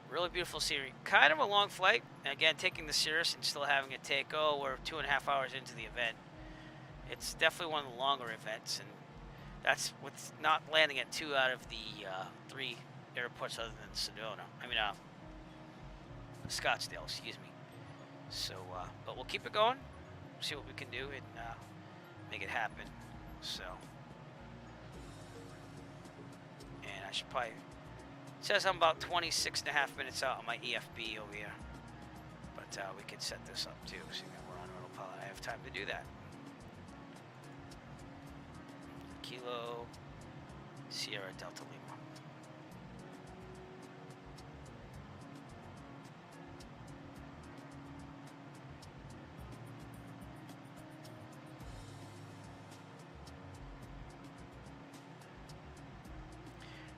really beautiful scenery. Kind of a long flight. Again, taking the Cirrus and still having it take, we're 2.5 hours into the event. It's definitely one of the longer events, and that's what's not landing at 2 out of the 3 airports other than Sedona. I mean, Scottsdale, excuse me. So, but we'll keep it going, see what we can do, and make it happen. So, and I should probably, it says I'm about 26.5 minutes out on my EFB over here. But we could set this up too, seeing that we're on autopilot. I have time to do that. Kilo Sierra Delta Lima.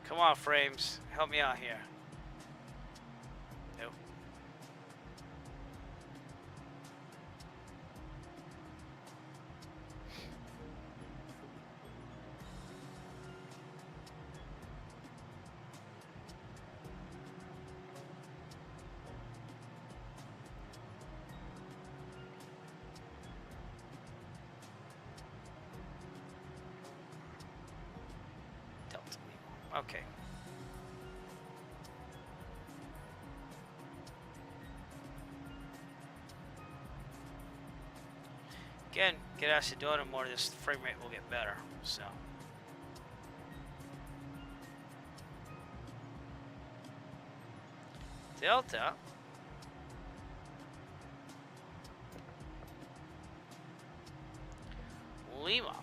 Come on, frames. Help me out here. Nope. Okay. Again, get out Sedona more, this frame rate will get better, so. Delta. Lima.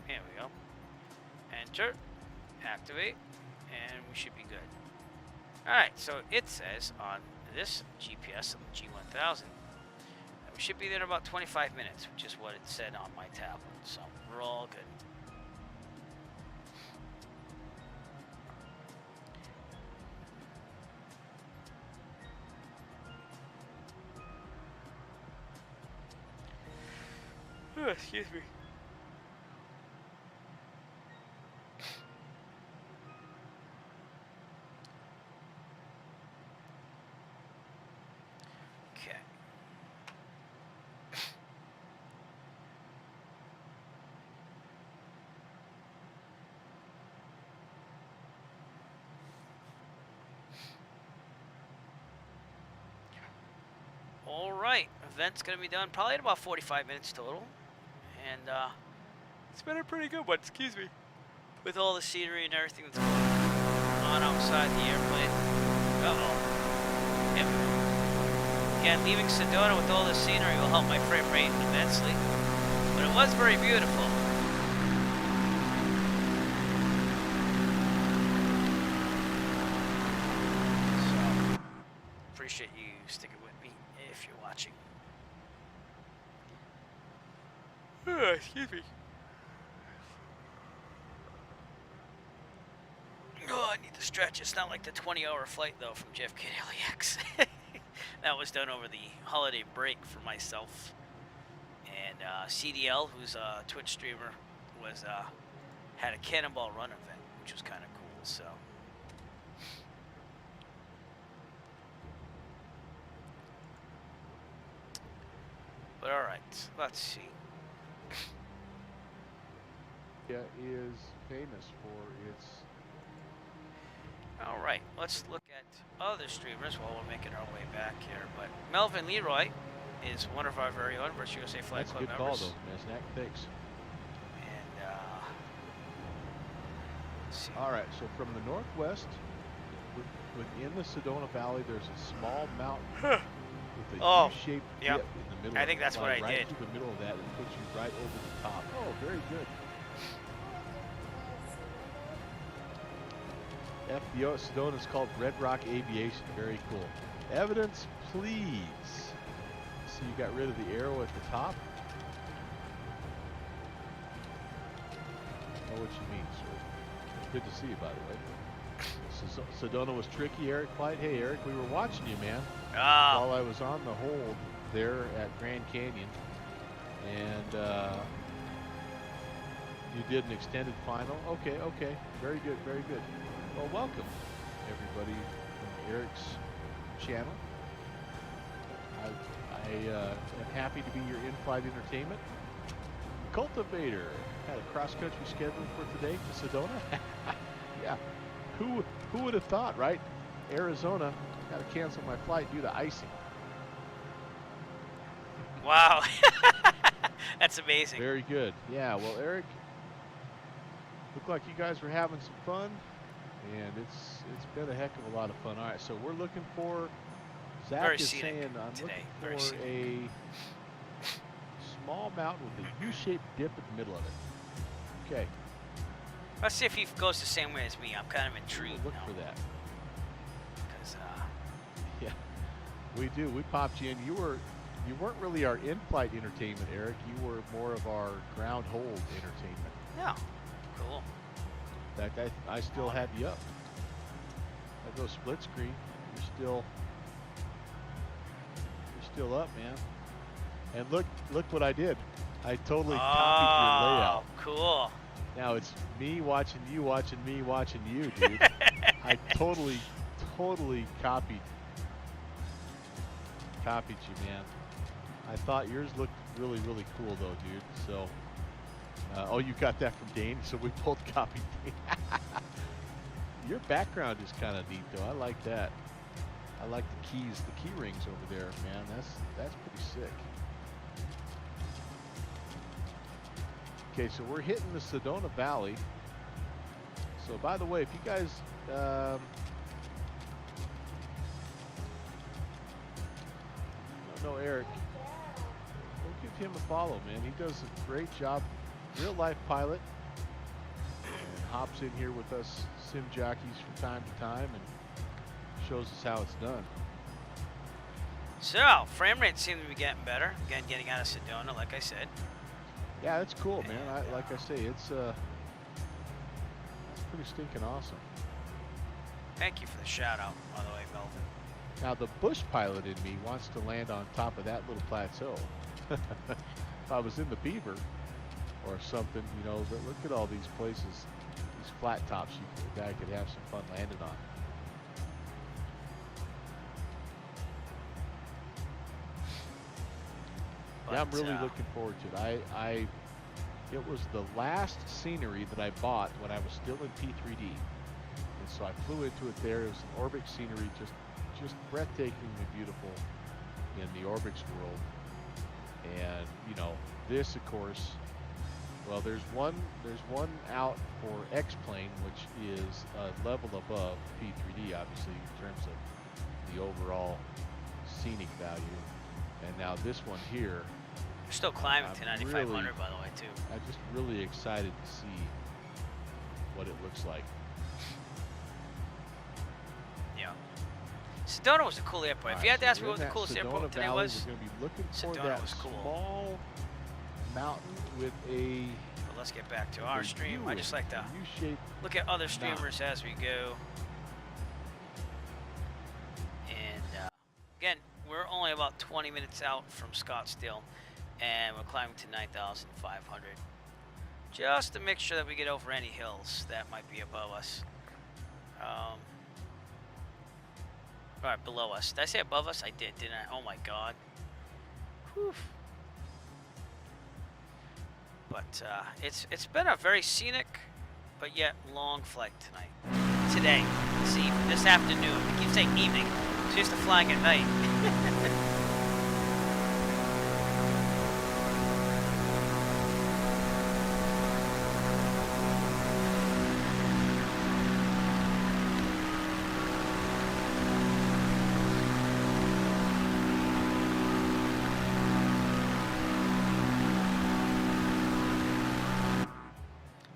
Here we go. Enter. Activate, and we should be good. Alright, so it says on this GPS, on the G1000, that we should be there in about 25 minutes, which is what it said on my tablet, so we're all good. Oh, excuse me. Alright, event's gonna be done probably in about 45 minutes total. And it's been a pretty good one, excuse me. With all the scenery and everything that's going on outside the airplane. Uh-oh. Yep. Again, leaving Sedona with all the scenery will help my frame rate immensely. But it was very beautiful. So, appreciate you sticking with me if you're watching. Excuse me. Oh, I need to stretch. It's not like the 20-hour flight, though, from JFK to LAX. That was done over the holiday break for myself. And CDL, who's a Twitch streamer, was had a cannonball run event, which was kind of cool, so. But all right, let's see. Is famous for its. All right, let's look at other streamers while we're making our way back here. But Melvin Leroy is one of our very own Virtue USA Flight Club members. That's a good call, though, Mesnack. Thanks. And let's see. All right, so from the northwest, within the Sedona Valley, there's a small mountain with a U-shaped dip in the middle. I think that's what I right did. Through the middle of that, and puts you right over the top. Oh, very good. FBO at Sedona is called Red Rock Aviation. Very cool. Evidence, please. So you got rid of the arrow at the top. I know what you mean, sir. Good to see you, by the way. Sedona was tricky, Eric Flight. Hey, Eric, we were watching you, man. While I was on the hold there at Grand Canyon. And you did an extended final. Okay, okay. Very good, very good. Well, welcome, everybody, from Eric's channel. I am happy to be your in-flight entertainment. Cultivator had a cross-country schedule for today to Sedona. Yeah, who would have thought, right? Arizona, got to cancel my flight due to icing. Wow, that's amazing. Very good. Yeah, well, Eric, looked like you guys were having some fun. And it's been a heck of a lot of fun. All right, so we're looking for, Zach is saying I'm looking for a small mountain with a U-shaped dip in the middle of it. Okay. Let's see if he goes the same way as me. I'm kind of intrigued. We'll look for that. Because yeah, we do. We popped you in. You weren't really our in-flight entertainment, Eric. You were more of our ground hold entertainment. Yeah, cool. In fact, I still have you up. I go split screen. You're still up, man. And look what I did. I totally copied your layout. Cool. Now it's me watching you, watching me, watching you, dude. I totally copied you, man. I thought yours looked really cool though, dude. So, oh, you got that from Dane, so we both copied Dane. Your background is kind of neat though. I like that. I like the keys, the key rings over there, man. That's pretty sick. Okay, so we're hitting the Sedona Valley. So by the way, if you guys don't know Eric, go give him a follow, man. He does a great job. Real life pilot. And hops in here with us sim jockeys from time to time and shows us how it's done. So, frame rates seem to be getting better. Again, getting out of Sedona, like I said. Yeah, it's cool, man. Like I say, it's pretty stinking awesome. Thank you for the shout out, by the way, Melvin. Now, the bush pilot in me wants to land on top of that little plateau. If I was in the Beaver or something, you know, but look at all these places, these flat tops the guy could have some fun landing on. Yeah, I'm really looking forward to it. It was the last scenery that I bought when I was still in P3D, and so I flew into it there. It was an Orbix scenery, just breathtakingly beautiful in the Orbix world. And you know, this of course, well, there's one out for X-Plane, which is a level above P3D, obviously in terms of the overall scenic value. And now this one here. We're still climbing to 9,500, by the way, too. I'm just really excited to see what it looks like. Yeah. Sedona was a cool airport. If you had to ask me what the coolest airport today was, we're going to be looking for Sedona that was cool. small mountain with a. But let's get back to our stream. I just like to look at other streamers as we go. And again, we're only about 20 minutes out from Scottsdale, and we're climbing to 9,500. Just to make sure that we get over any hills that might be above us. All right, below us. Did I say above us? I did, didn't I? Oh my God. Whew. But it's been a very scenic, but yet long flight tonight. Today, this afternoon. I keep saying evening. I'm used to flying at night.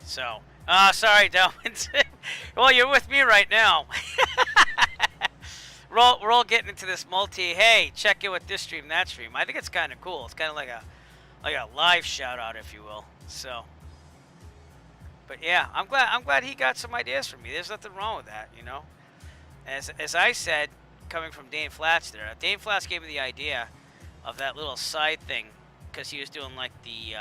So, sorry, Delvin. Well, you're with me right now. We're all getting into this hey, check in with this stream, that stream. I think it's kind of cool. It's kind of like a live shout out, if you will. So, but yeah, I'm glad he got some ideas from me. There's nothing wrong with that, you know. As I said, coming from Dane Flats there, Dane Flats gave me the idea of that little side thing because he was doing like the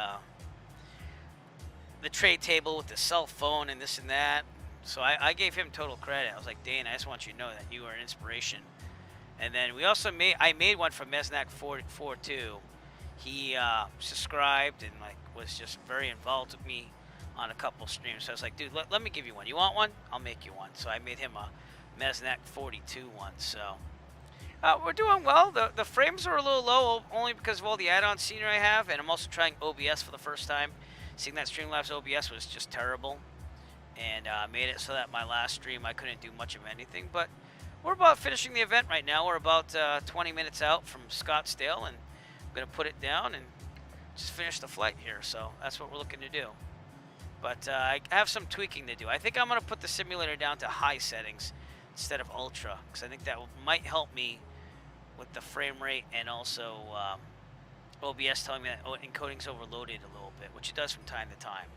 tray table with the cell phone and this and that. So I gave him total credit. I was like, Dane, I just want you to know that you are an inspiration. And then we also I made one for Mesnac 42. He subscribed and like was just very involved with me on a couple streams. So I was like, dude, let me give you one. You want one? I'll make you one. So I made him a Mesnac 42 one. So we're doing well. The frames are a little low only because of all the add-on scenery I have, and I'm also trying OBS for the first time. Seeing that Streamlabs OBS was just terrible, and made it so that my last stream I couldn't do much of anything. But we're about finishing the event right now. We're about 20 minutes out from Scottsdale, and I'm going to put it down and just finish the flight here. So that's what we're looking to do. But I have some tweaking to do. I think I'm going to put the simulator down to high settings instead of ultra, because I think that might help me with the frame rate, and also OBS telling me that encoding's overloaded a little bit, which it does from time to time.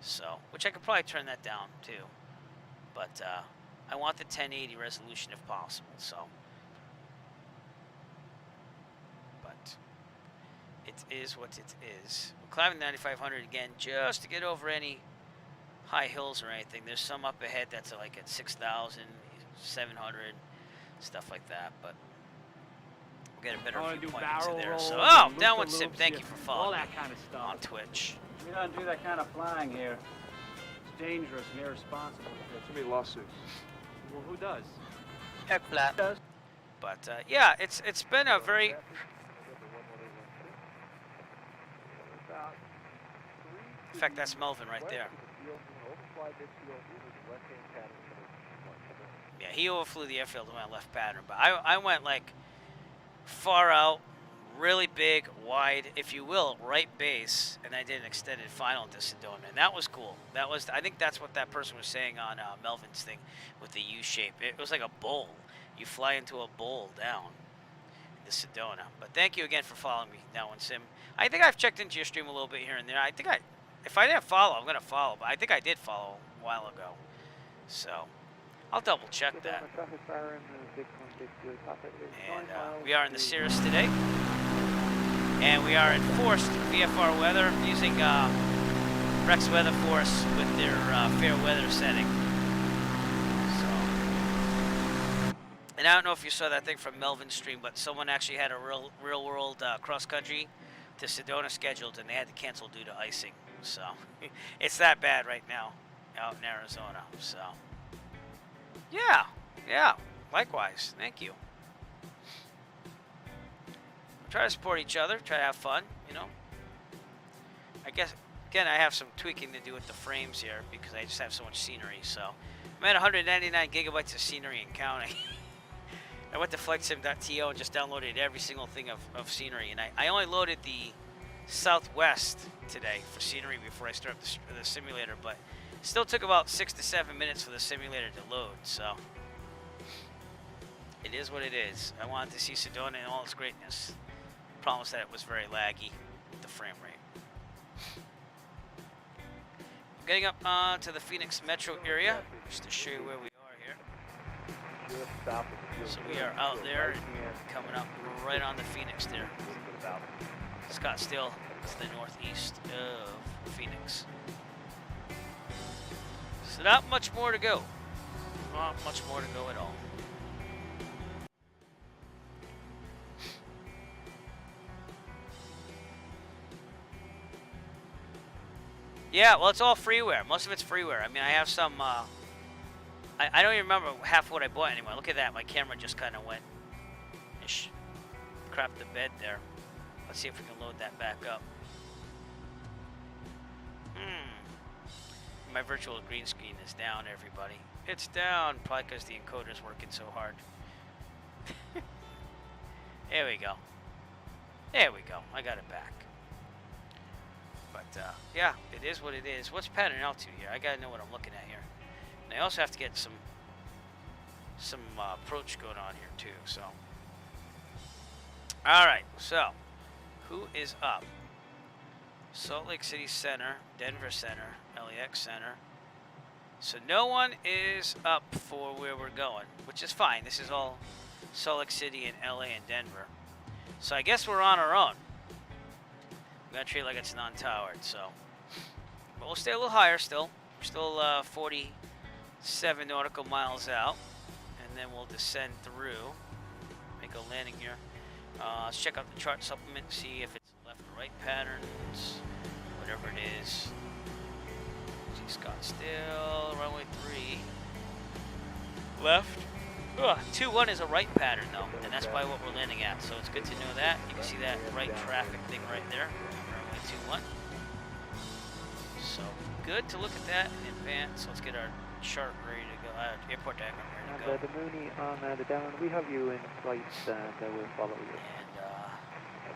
So, which I could probably turn that down too. But I want the 1080 resolution if possible. So, but it is what it is. We're climbing 9,500 again just to get over any high hills or anything. There's some up ahead that's like at 6,700, stuff like that. But we'll get a better viewpoint into there. So, oh, Downward Sim, thank you for following all that me kind of stuff. on Twitch. We don't do that kind of flying here. It's dangerous and irresponsible. Too many lawsuits. Well, who does? Flat. But yeah, it's been a very in fact, that's Melvin right there. Yeah, he overflew the airfield and went left pattern, but I went like far out, really big, wide, if you will, right base, and I did an extended final to Sedona, and that was cool. That was, I think that's what that person was saying on Melvin's thing with the U shape. It was like a bowl. You fly into a bowl down the Sedona. But thank you again for following me, Downward Sim. I think I've checked into your stream a little bit here and there. I think if I didn't follow, I'm gonna follow, but I think I did follow a while ago. So I'll double check that. And we are in the Cirrus today. And we are in forced VFR weather using Rex Weather Force with their fair weather setting. So, and I don't know if you saw that thing from Melvin's stream, but someone actually had a real world cross country to Sedona scheduled, and they had to cancel due to icing. So it's that bad right now out in Arizona. So yeah, likewise. Thank you. Try to support each other, try to have fun, you know. I guess, again, I have some tweaking to do with the frames here because I just have so much scenery. So I'm at 199 gigabytes of scenery and counting. I went to flightsim.to and just downloaded every single thing of scenery. And I only loaded the Southwest today for scenery before I started the simulator, but it still took about 6 to 7 minutes for the simulator to load. So it is what it is. I wanted to see Sedona in all its greatness. Promise that it was very laggy with the frame rate. I'm getting up to the Phoenix metro area just to show you where we are here. So we are out there and coming up right on the Phoenix there. Scottsdale to the northeast of Phoenix. So not much more to go. Not much more to go at all. Yeah, well, it's all freeware. Most of it's freeware. I mean, I have some, I don't even remember half what I bought anymore. Look at that. My camera just kind of went, crapped the bed there. Let's see if we can load that back up. My virtual green screen is down, everybody. It's down, probably because the encoder's working so hard. There we go. There we go. I got it back. But, yeah, it is what it is. What's pattern altitude here? I gotta know what I'm looking at here. And I also have to get some approach going on here, too, so. Alright, so, who is up? Salt Lake City Center, Denver Center, LAX Center. So no one is up for where we're going, which is fine. This is all Salt Lake City and LA and Denver. So I guess we're on our own. I'm gonna treat it like it's non-towered, so. But we'll stay a little higher still. We're still 47 nautical miles out. And then we'll descend through. Make a landing here. Let's check out the chart supplement, see if it's left or right patterns. Whatever it is. See Scottsdale, runway 3. Left. 2-1 is a right pattern though, and that's probably what we're landing at. So it's good to know that. You can see that right traffic thing right there. Runway 21. So good to look at that in advance. Let's get our chart ready to go. Airport diagram ready to go. The Mooney on the down, we have you in flight that will follow you. And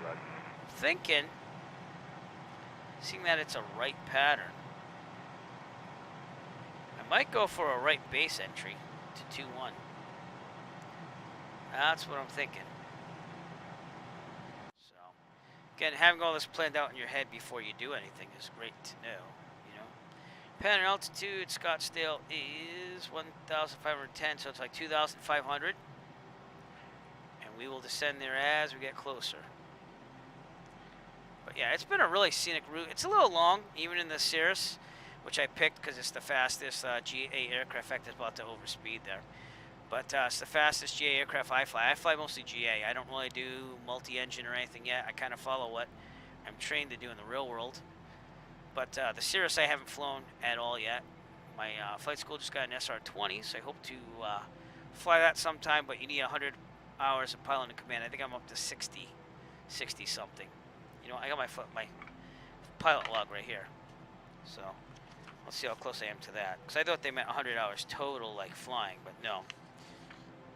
thinking, seeing that it's a right pattern, I might go for a right base entry to 2-1. That's what I'm thinking. So, again, having all this planned out in your head before you do anything is great to know, you know. Pattern altitude, Scottsdale is 1,510, so it's like 2,500. And we will descend there as we get closer. But yeah, it's been a really scenic route. It's a little long, even in the Cirrus, which I picked because it's the fastest GA aircraft. In fact, it's about to overspeed there. But it's the fastest GA aircraft I fly. I fly mostly GA. I don't really do multi-engine or anything yet. I kind of follow what I'm trained to do in the real world. But the Cirrus I haven't flown at all yet. My flight school just got an SR-20, so I hope to fly that sometime. But you need 100 hours of pilot and command. I think I'm up to 60 something. You know, I got my pilot log right here. So let's see how close I am to that. Because I thought they meant 100 hours total, like flying, but no.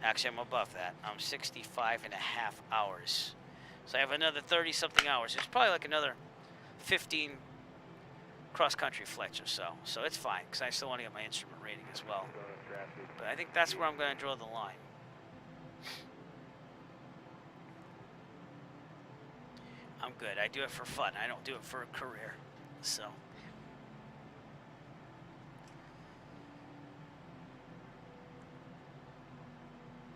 Actually, I'm above that. I'm 65 and a half hours. So I have another 30-something hours. There's probably like another 15 cross-country flights or so. So it's fine, because I still want to get my instrument rating as well. But I think that's where I'm going to draw the line. I'm good. I do it for fun. I don't do it for a career. So.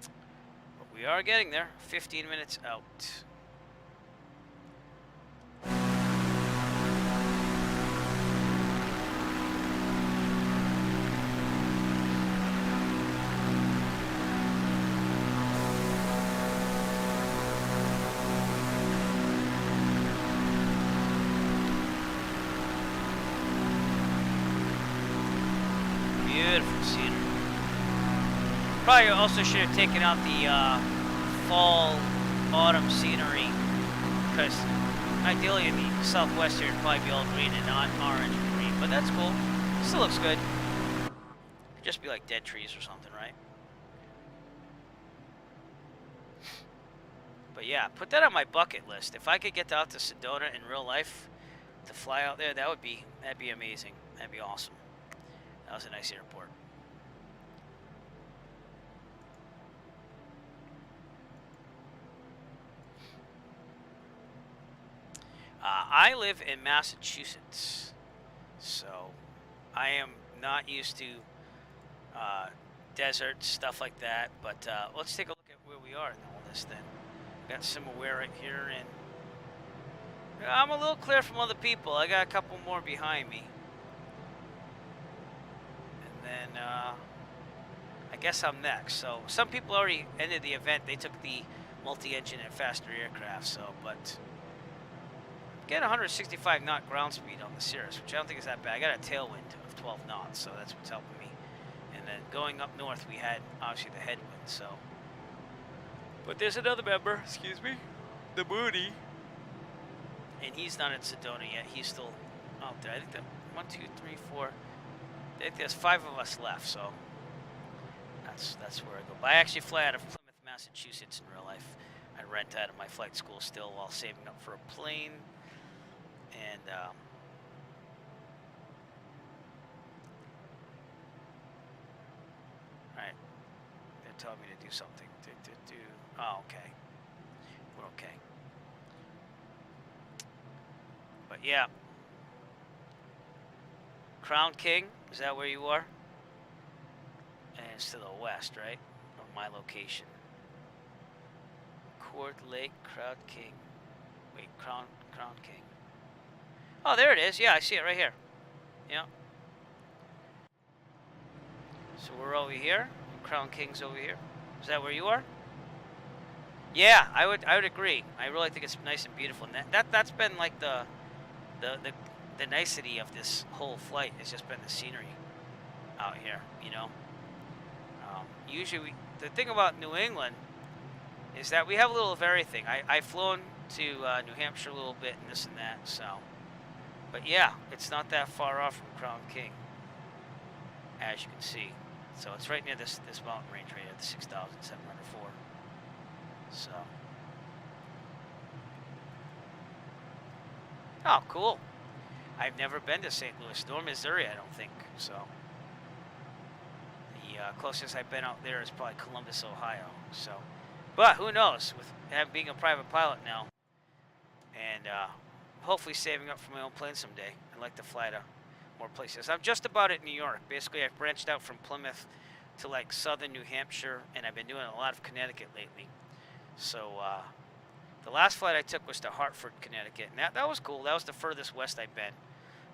But we are getting there. 15 minutes out. Beautiful scenery. Probably also should have taken out the fall, autumn scenery, because ideally in the southwest here it'd probably be all green and not orange and green, but that's cool. Still looks good. Could just be like dead trees or something, right? But yeah, put that on my bucket list. If I could get out to Sedona in real life to fly out there, that'd be amazing. That'd be awesome. That was a nice airport. I live in Massachusetts, so I am not used to desert, stuff like that, but let's take a look at where we are in all this then. Got Simaware right here, and I'm a little clear from other people. I got a couple more behind me. And then I guess I'm next. So some people already ended the event. They took the multi-engine and faster aircraft, so, but get 165 knot ground speed on the Cirrus, which I don't think is that bad. I got a tailwind of 12 knots, so that's what's helping me. And then going up north, we had obviously the headwind, so. But there's another member, excuse me, the Moody, and he's not in Sedona yet. He's still out there. I think that 1, 2, 3, 4. I think there's 5 of us left, so that's where I go. But I actually fly out of Plymouth, Massachusetts in real life. I rent out of my flight school still while saving up for a plane. And alright. They're telling me to do something. Oh, okay. We're okay. But yeah. Crown King, is that where you are? And it's to the west, right? Of my location. Court Lake, Crown King. Wait, Crown King. Oh, there it is. Yeah, I see it right here. Yeah. So we're over here. Crown King's over here. Is that where you are? Yeah, I would agree. I really think it's nice and beautiful. And that's been like the nicety of this whole flight has just been the scenery out here, you know. Usually, the thing about New England is that we have a little of everything. I've flown to New Hampshire a little bit and this and that, so. But yeah, it's not that far off from Crown King, as you can see. So it's right near this mountain range right at the 6,704. So. Oh, cool. I've never been to St. Louis, nor Missouri, I don't think, so. The closest I've been out there is probably Columbus, Ohio, so. But who knows, with being a private pilot now, and hopefully saving up for my own plane someday. I'd like to fly to more places. I'm just about at New York. Basically, I've branched out from Plymouth to like southern New Hampshire, and I've been doing a lot of Connecticut lately. So the last flight I took was to Hartford, Connecticut, and that was cool. That was the furthest west I've been.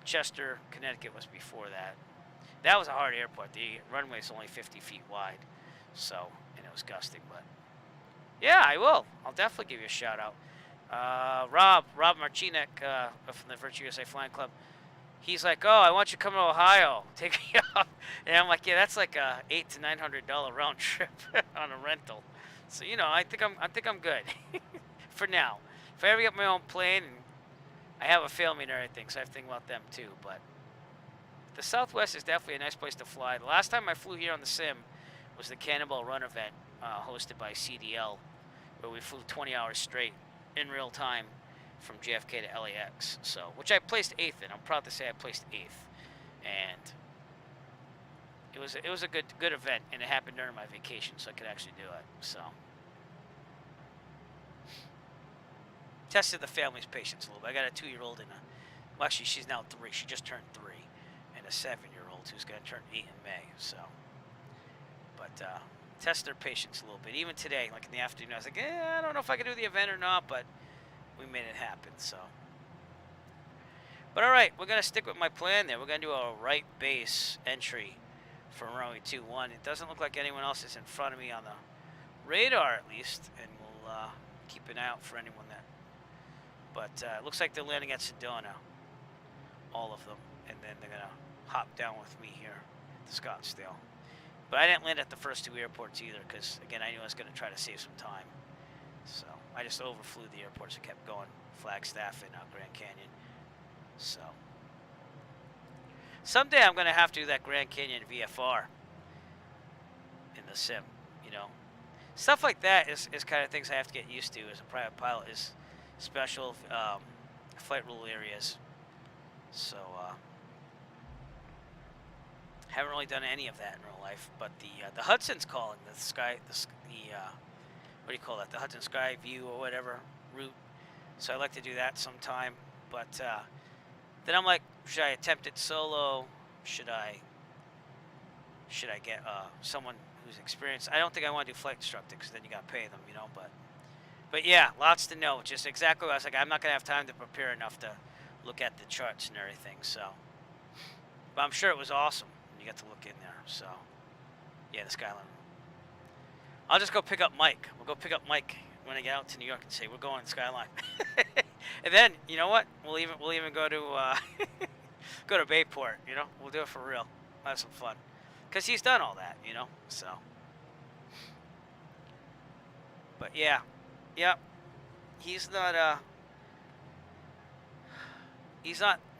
Chester, Connecticut was before that. That was a hard airport. The runway is only 50 feet wide, so, and it was gusting, but yeah, I will. I'll definitely give you a shout out. Rob Marcinek from the Virtue USA Flying Club. He's like, oh, I want you to come to Ohio. Take me up. And I'm like, yeah, that's like a $800 to $900 round trip on a rental. So I think I'm good for now. If I ever get my own plane, and I have a family and everything, so I have to think about them too. But the Southwest is definitely a nice place to fly. The last time I flew here on the sim was the Cannonball Run event hosted by CDL, where we flew 20 hours straight in real time from JFK to LAX, so which I placed 8th in. I'm proud to say I placed 8th, and it was a good event, and it happened during my vacation, so I could actually do it. So tested the family's patience a little bit. I got a 2-year-old and well, actually she's now 3. She just turned 3, and a 7-year-old who's going to turn 8 in May. So, but test their patience a little bit. Even today, like in the afternoon, I was like, I don't know if I can do the event or not, but we made it happen, so. But all right, we're going to stick with my plan there. We're going to do a right base entry for runway 21. It doesn't look like anyone else is in front of me on the radar, at least, and we'll keep an eye out for anyone that. But it looks like they're landing at Sedona, all of them, and then they're going to hop down with me here to Scottsdale. But I didn't land at the first 2 airports either, because, again, I knew I was going to try to save some time. So I just overflew the airports and kept going, Flagstaff and Grand Canyon. So someday I'm going to have to do that Grand Canyon VFR in the sim, Stuff like that is kind of things I have to get used to as a private pilot, is special flight rule areas. So haven't really done any of that in real life, but the Hudson's calling, the what do you call that? The Hudson Sky View or whatever route. So I like to do that sometime. But then I'm like, should I attempt it solo? Should I get someone who's experienced? I don't think I want to do flight instructor, because then you got to pay them, But yeah, lots to know. Just exactly what I was like. I'm not gonna have time to prepare enough to look at the charts and everything. So, but I'm sure it was awesome when you get to look in there. So, yeah, the Skyline. I'll just go pick up Mike. We'll go pick up Mike when I get out to New York and say we're going to Skyline. And then, you know what? We'll even go to go to Bayport. We'll do it for real. We'll have some fun, cause he's done all that. So. But yeah, he's not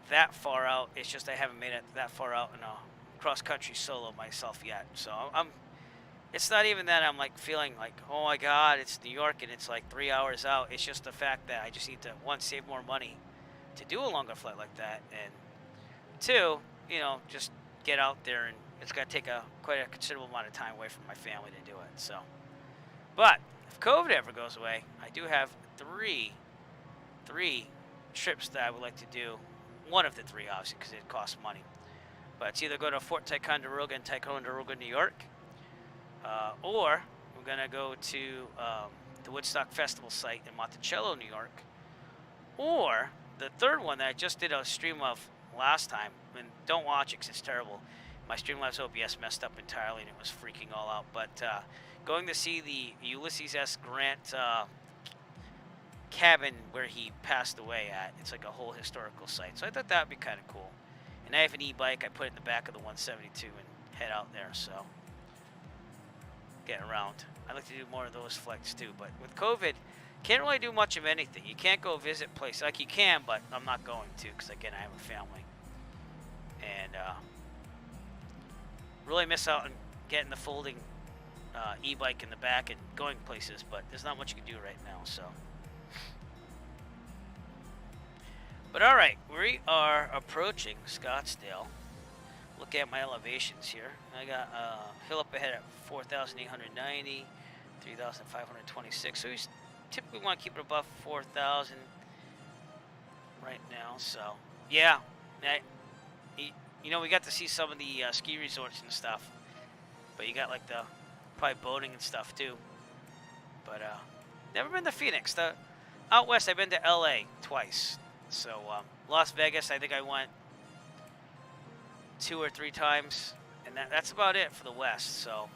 that far out. It's just I haven't made it that far out in a cross country solo myself yet. So it's not even that I'm like feeling like, oh my God, it's New York and it's like 3 hours out. It's just the fact that I just need to, 1, save more money to do a longer flight like that, and 2, just get out there, and it's going to take quite a considerable amount of time away from my family to do it. So, but if COVID ever goes away, I do have three trips that I would like to do. One of the 3, obviously, because it costs money. But it's either go to Fort Ticonderoga in Ticonderoga, New York, or we're going to go to the Woodstock Festival site in Monticello, New York. Or the third one that I just did a stream of last time, and don't watch it because it's terrible. My Streamlabs OBS messed up entirely and it was freaking all out. But going to see the Ulysses S. Grant cabin where he passed away at. It's like a whole historical site. So I thought that would be kind of cool. And I have an e-bike. I put it in the back of the 172 and head out there. So getting around. I'd like to do more of those flights too. But with COVID, can't really do much of anything. You can't go visit places. Like you can, but I'm not going to because, again, I have a family. And really miss out on getting the folding e-bike in the back and going places. But there's not much you can do right now. So. But all right, we are approaching Scottsdale. Look at my elevations here. I got a hill up ahead at 4,890, 3,526. So we typically want to keep it above 4,000 right now. So yeah, You know, we got to see some of the ski resorts and stuff. But you got like the probably boating and stuff too. But never been to Phoenix. Out west, I've been to LA twice. So Las Vegas, I think I went 2 or 3 times, and that's about it for the west. So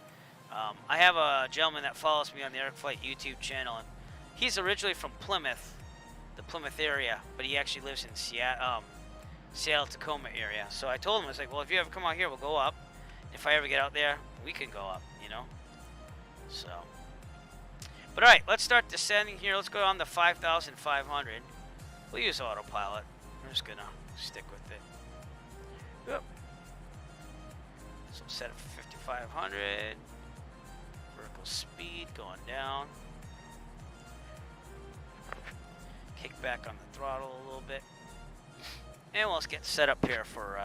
I have a gentleman that follows me on the Eric Flight YouTube channel, and he's originally from Plymouth, the Plymouth area, but he actually lives in Seattle, Tacoma area. So I told him, I was like, well, if you ever come out here, we'll go up. If I ever get out there, we can go up, you know. So, but all right, let's start descending here. Let's go on to 5,500. We'll use autopilot. We're just gonna stick with it. Yep. So set up for 5,500. Vertical speed going down. Kick back on the throttle a little bit. And let's get set up here for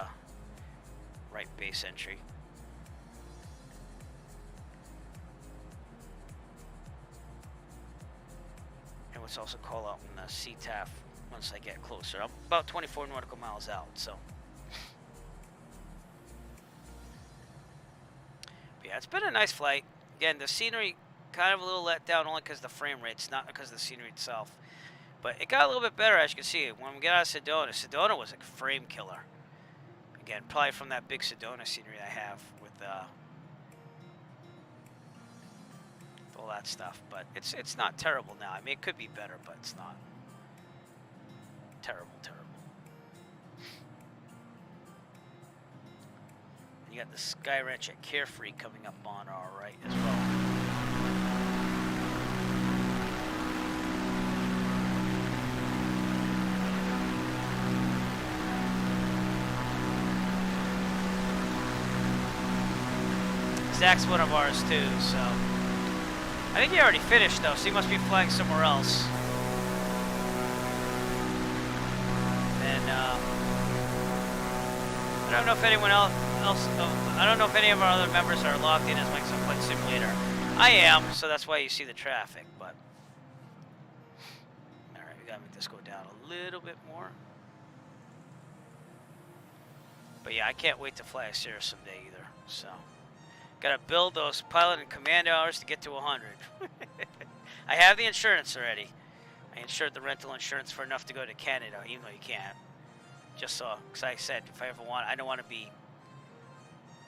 right base entry. And let's also call out in the CTAF once I get closer. I'm about 24 nautical miles out, so. But yeah, it's been a nice flight. Again, the scenery kind of a little let down only because of the frame rates, not because of the scenery itself. But it got a little bit better, as you can see. When we get out of Sedona, Sedona was a frame killer. Again, probably from that big Sedona scenery I have with all that stuff. But it's not terrible now. I mean, it could be better, but it's not terrible. You got the Sky Ranch at Carefree coming up on our right as well. Zach's one of ours too, so I think he already finished though, so he must be flying somewhere else. And I don't know if anyone else. I don't know if any of our other members are logged in as Microsoft Flight Simulator. I am, so that's why you see the traffic. But all right, we gotta make this go down a little bit more. But yeah, I can't wait to fly a Cirrus someday either. So. Gotta build those pilot and command hours to get to 100. I have the insurance already. I insured the rental insurance for enough to go to Canada, even though you can't. Just so, because I said, if I ever want, I don't want to be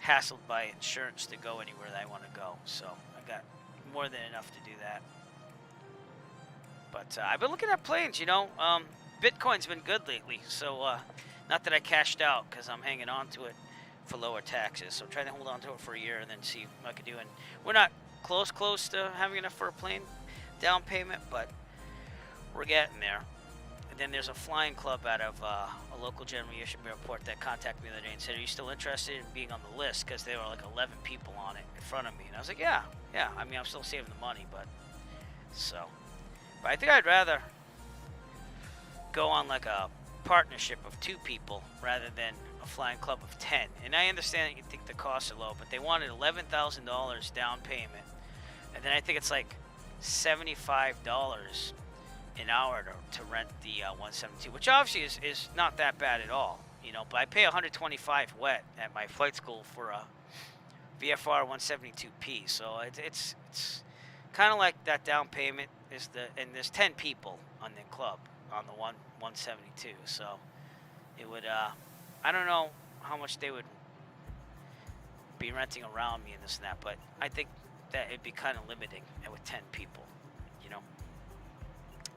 hassled by insurance to go anywhere that I want to go. So I got more than enough to do that. But I've been looking at planes, you know. Bitcoin's been good lately. So not that I cashed out because I'm hanging on to it for lower taxes, so I'm trying to hold on to it for a year and then see what I can do. And we're not close to having enough for a plane down payment, but we're getting there. And then there's a flying club out of a local General Aviation airport that contacted me the other day and said, "Are you still interested in being on the list?" Because there were like 11 people on it in front of me, and I was like, "Yeah." I mean, I'm still saving the money, but I think I'd rather go on like a partnership of 2 people rather than a flying club of 10. And I understand that you think the costs are low, but they wanted $11,000 down payment, and then I think it's like $75 an hour to rent the 172, which obviously is not that bad at all, you know. But I pay $125 wet at my flight school for a VFR 172P, so it's kind of like that down payment is and there's 10 people on the club on the 172, so it would I don't know how much they would be renting around me and this and that, but I think that it'd be kind of limiting with 10 people, you know.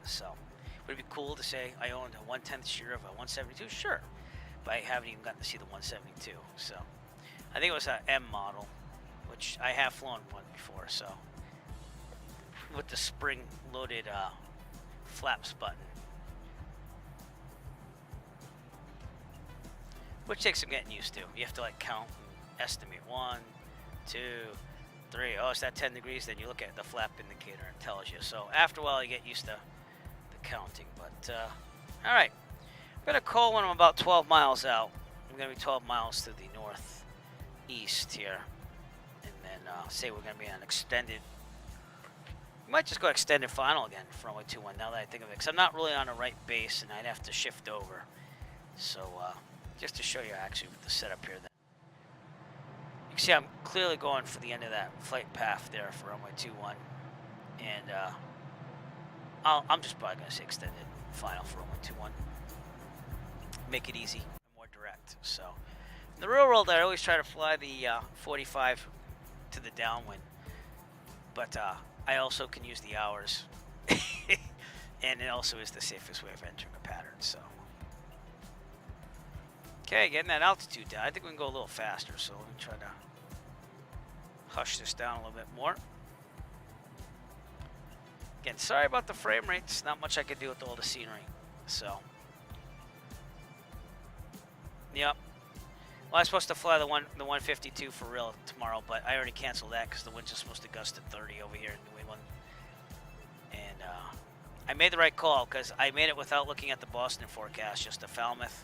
So would it be cool to say I owned a 1/10 share of a 172? Sure, but I haven't even gotten to see the 172. So I think it was an M model, which I have flown one before. So with the spring-loaded flaps button, which takes some getting used to. You have to like count and estimate 1, 2, 3. Oh, it's that 10 degrees. Then you look at the flap indicator and it tells you. So after a while, you get used to the counting. But all right, I'm gonna call when I'm about 12 miles out. I'm gonna be 12 miles to the northeast here, and then say we're gonna be on extended. We might just go extended final again for runway 21. Now that I think of it, because I'm not really on a right base, and I'd have to shift over. So. just to show you actually with the setup here. That you can see I'm clearly going for the end of that flight path there for runway 21, and I'm just probably going to say extended final for runway 21. Make it easy and more direct. So in the real world, I always try to fly the 45 to the downwind, but I also can use the hours, and it also is the safest way of entering a pattern. So. Okay, getting that altitude down. I think we can go a little faster, so let me try to hush this down a little bit more. Again, sorry about the frame rates. Not much I could do with all the scenery. So, yep. Well, I was supposed to fly the 152 for real tomorrow, but I already canceled that because the wind's just supposed to gust at 30 over here in New England. And I made the right call because I made it without looking at the Boston forecast, just the Falmouth,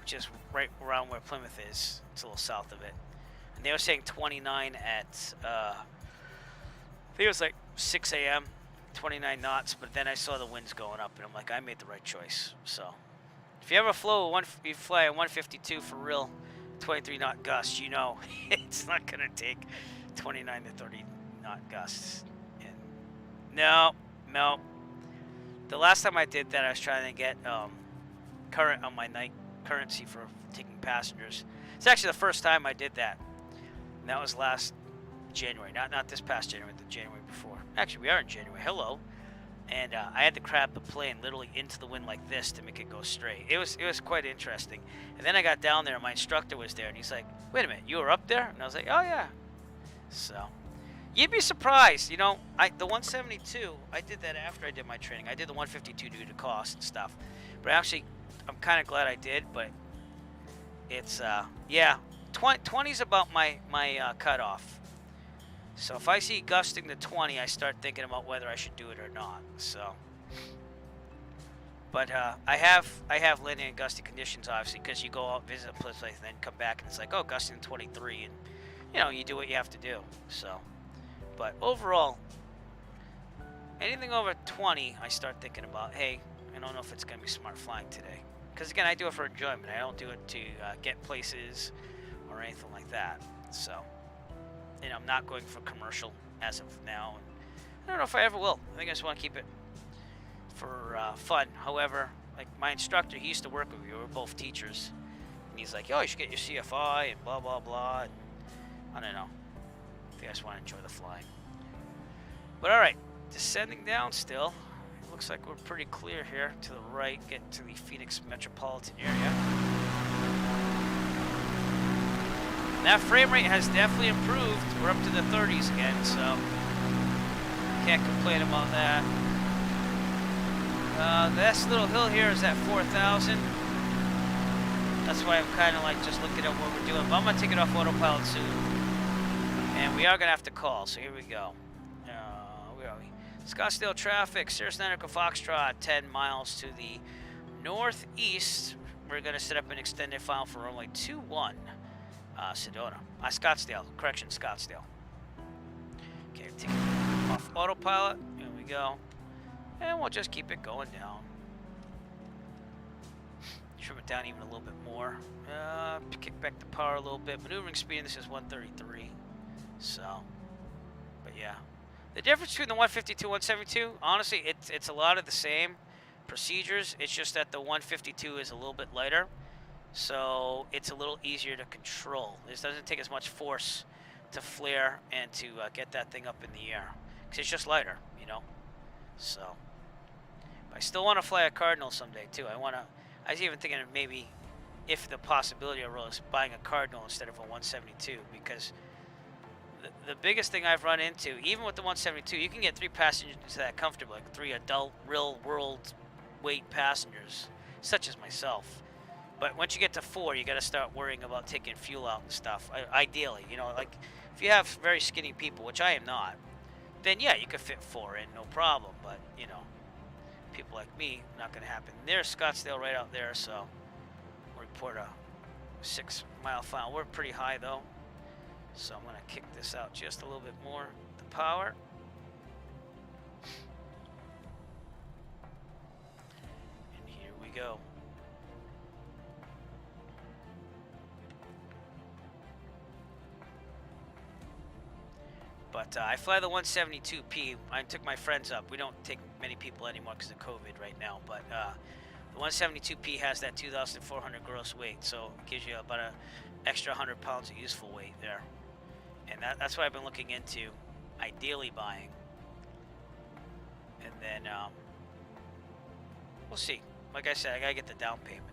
which is right around where Plymouth is. It's a little south of it. And they were saying 29 at, I think it was like 6 a.m., 29 knots, but then I saw the winds going up, and I'm like, I made the right choice. So, if you ever you fly a 152 for real, 23 knot gusts, you know it's not going to take 29 to 30 knot gusts. And no. The last time I did that, I was trying to get current on my night currency for taking passengers. It's actually the first time I did that. And that was last January, not this past January, the January before. Actually, we are in January. Hello. And I had to crab the plane literally into the wind like this to make it go straight. It was quite interesting. And then I got down there, and my instructor was there, and he's like, "Wait a minute, you were up there?" And I was like, "Oh yeah." So, you'd be surprised. You know, the 172, I did that after I did my training. I did the 152 due to cost and stuff. But actually, I'm kind of glad I did. But it's yeah, 20 is about my cutoff. So if I see gusting to 20, I start thinking about whether I should do it or not. So, but I have landing in gusty conditions, obviously, because you go out, visit a place, and then come back, and it's like, oh, gusting 23, and you know, you do what you have to do. So, but overall, anything over 20, I start thinking about, hey, I don't know if it's gonna be smart flying today, because again, I do it for enjoyment. I don't do it to get places or anything like that. So. And I'm not going for commercial as of now. And I don't know if I ever will. I think I just want to keep it for fun. However, like my instructor, he used to work with me. We were both teachers. And he's like, "Oh, you should get your CFI and blah, blah, blah." And I don't know. I think I just want to enjoy the flying. But all right, descending down still. It looks like we're pretty clear here to the right, getting to the Phoenix metropolitan area. That frame rate has definitely improved. We're up to the 30s again, so can't complain about that. This little hill here is at 4,000. That's why I'm kind of like just looking at what we're doing. But I'm going to take it off autopilot soon. And we are going to have to call, so here we go. Where are we? Scottsdale traffic, Sirius 9 Echo Foxtrot, 10 miles to the northeast. We're going to set up an extended file for runway 21. Sedona. Scottsdale. Correction, Scottsdale. Okay, take it off autopilot. Here we go. And we'll just keep it going down. Trim it down even a little bit more. Kick back the power a little bit. Maneuvering speed, this is 133. So, but yeah. The difference between the 152 and 172, honestly, it's a lot of the same procedures. It's just that the 152 is a little bit lighter. So it's a little easier to control. This doesn't take as much force to flare and to get that thing up in the air. Because it's just lighter, you know. So, but I still want to fly a Cardinal someday too. I was even thinking of maybe, if the possibility arose, buying a Cardinal instead of a 172. Because the biggest thing I've run into, even with the 172, you can get 3 passengers into that comfortably, like 3 adult, real world weight passengers, such as myself. But once you get to 4, you got to start worrying about taking fuel out and stuff. Ideally, you know, like if you have very skinny people, which I am not, then yeah, you could fit 4 in, no problem. But you know, people like me, not going to happen. There's Scottsdale right out there, so we'll report a 6-mile file. We're pretty high though, so I'm going to kick this out just a little bit more. The power. And here we go. But I fly the 172P. I took my friends up. We don't take many people anymore because of COVID right now. But the 172P has that 2,400 gross weight, so it gives you about an extra 100 pounds of useful weight there. And that's what I've been looking into, ideally buying. And then we'll see. Like I said, I gotta get the down payment.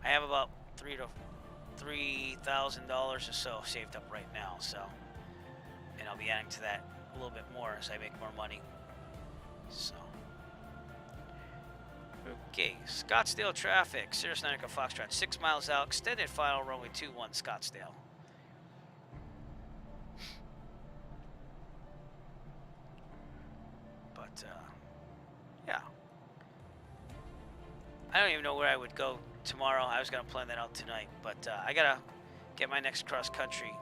I have about $3,000 or so saved up right now, so, and I'll be adding to that a little bit more as I make more money. So, okay, Scottsdale traffic, Cirrus Nautical Foxtrot, 6 miles out, extended final runway 21 Scottsdale. But yeah, I don't even know where I would go tomorrow. I was gonna plan that out tonight, but I gotta get my next cross-country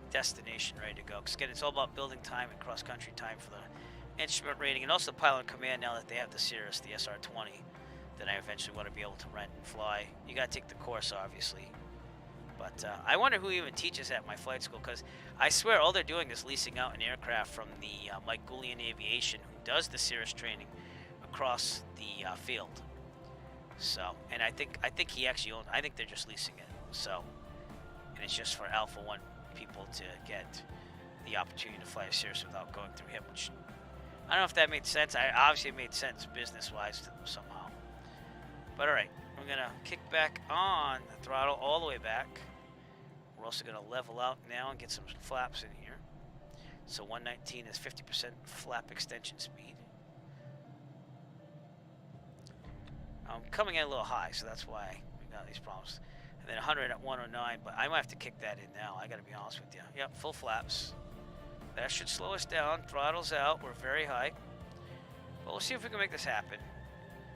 destination ready to go. Because again, it's all about building time and cross-country time for the instrument rating, and also the pilot command. Now that they have the Cirrus, the SR-20, that I eventually want to be able to rent and fly. You gotta take the course, obviously. But I wonder who even teaches at my flight school, because I swear all they're doing is leasing out an aircraft from the Mike Goulian Aviation, who does the Cirrus training across the field. So, and I think he actually owns. I think they're just leasing it. So, and it's just for Alpha 1 people to get the opportunity to fly a Cirrus without going through him. Which I don't know if that made sense. Obviously it made sense business-wise to them somehow. But all right, we're gonna kick back on the throttle all the way back. We're also gonna level out now and get some flaps in here. So 119 is 50% flap extension speed. I'm coming in a little high, so that's why we got these problems. And then 100 at 109, but I might have to kick that in now. I gotta be honest with you. Yep, full flaps. That should slow us down. Throttle's out. We're very high. But we'll see if we can make this happen.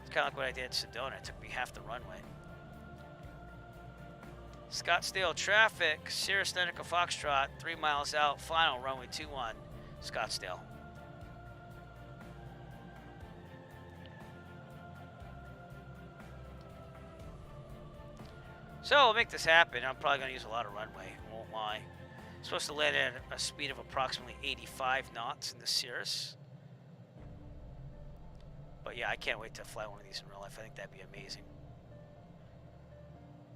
It's kind of like what I did at Sedona. It took me half the runway. Scottsdale traffic. Cirrus Nautical Foxtrot, 3 miles out. Final runway 21, Scottsdale. So we'll make this happen. I'm probably going to use a lot of runway. I won't lie. I'm supposed to land at a speed of approximately 85 knots in the Cirrus. But yeah, I can't wait to fly one of these in real life. I think that'd be amazing.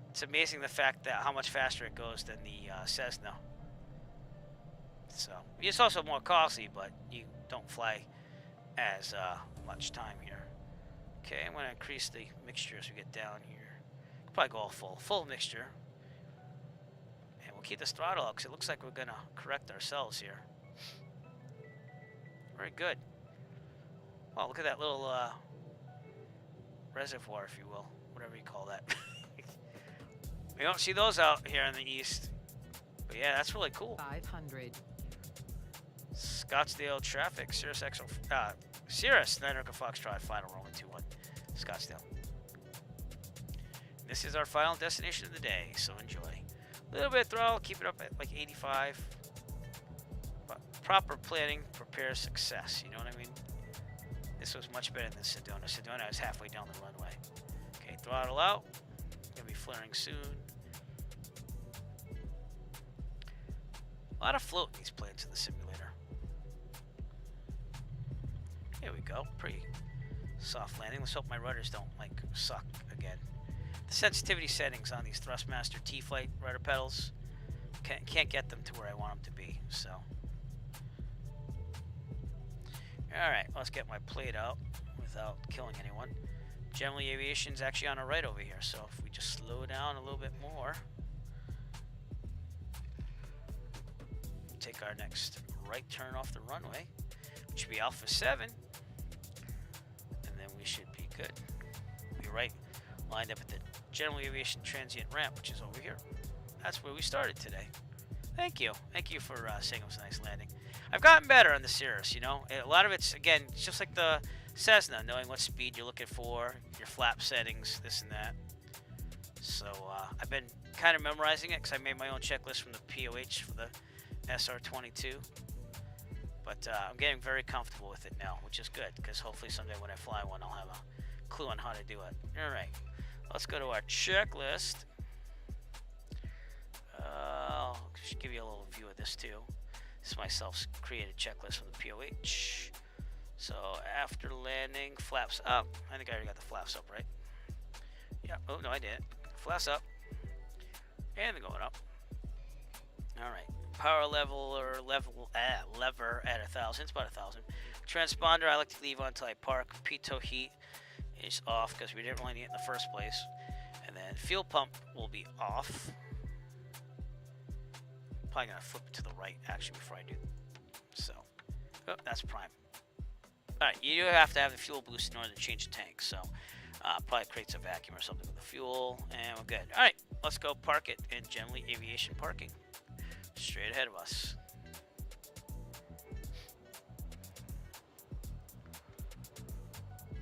It's amazing the fact that how much faster it goes than the Cessna. So it's also more costly, but you don't fly as much time here. Okay, I'm going to increase the mixture as we get down here. Probably go all full mixture. And we'll keep this throttle up because it looks like we're going to correct ourselves here. Very good. Oh, look at that little reservoir, if you will. Whatever you call that. We don't see those out here in the east. But yeah, that's really cool. 500. Scottsdale traffic. Cirrus Cirrus Nautical Foxtrot, final rolling 21. Scottsdale. This is our final destination of the day, so enjoy. A little bit of throttle, keep it up at like 85. But proper planning prepares success, you know what I mean? This was much better than Sedona. Sedona was halfway down the runway. Okay, throttle out. Gonna be flaring soon. A lot of float in these planes in the simulator. Here we go. Pretty soft landing. Let's hope my rudders don't like suck again. The sensitivity settings on these Thrustmaster T-Flight rudder pedals can't get them to where I want them to be. So, all right, let's get my plate out without killing anyone. General Aviation's actually on our right over here, so if we just slow down a little bit more, take our next right turn off the runway, which should be Alpha 7, and then we should be good. Be right lined up at the General Aviation transient ramp, which is over here. That's where we started today. Thank you for saying it was a nice landing. I've gotten better on the Cirrus, you know. A lot of it's, again, it's just like the Cessna, knowing what speed you're looking for, your flap settings, this and that. So I've been kind of memorizing it because I made my own checklist from the POH for the SR-22. But I'm getting very comfortable with it now, which is good because hopefully someday when I fly one, I'll have a clue on how to do it. All right, let's go to our checklist. I'll just give you a little view of this too. This is my self-created checklist from the POH. So after landing, flaps up. I think I already got the flaps up, right? Yeah. Oh no, I didn't. Flaps up, and they're going up. All right. Power level or lever at 1,000. It's about 1,000. Transponder I like to leave on until I park. Pitot heat is off because we didn't really need it in the first place. And then fuel pump will be off. Probably gonna flip it to the right actually before I do. So, oh, that's prime. All right, you do have to have the fuel boost in order to change the tank. So, probably creates a vacuum or something with the fuel, and we're good. All right, let's go park it in Generally Aviation Parking, straight ahead of us.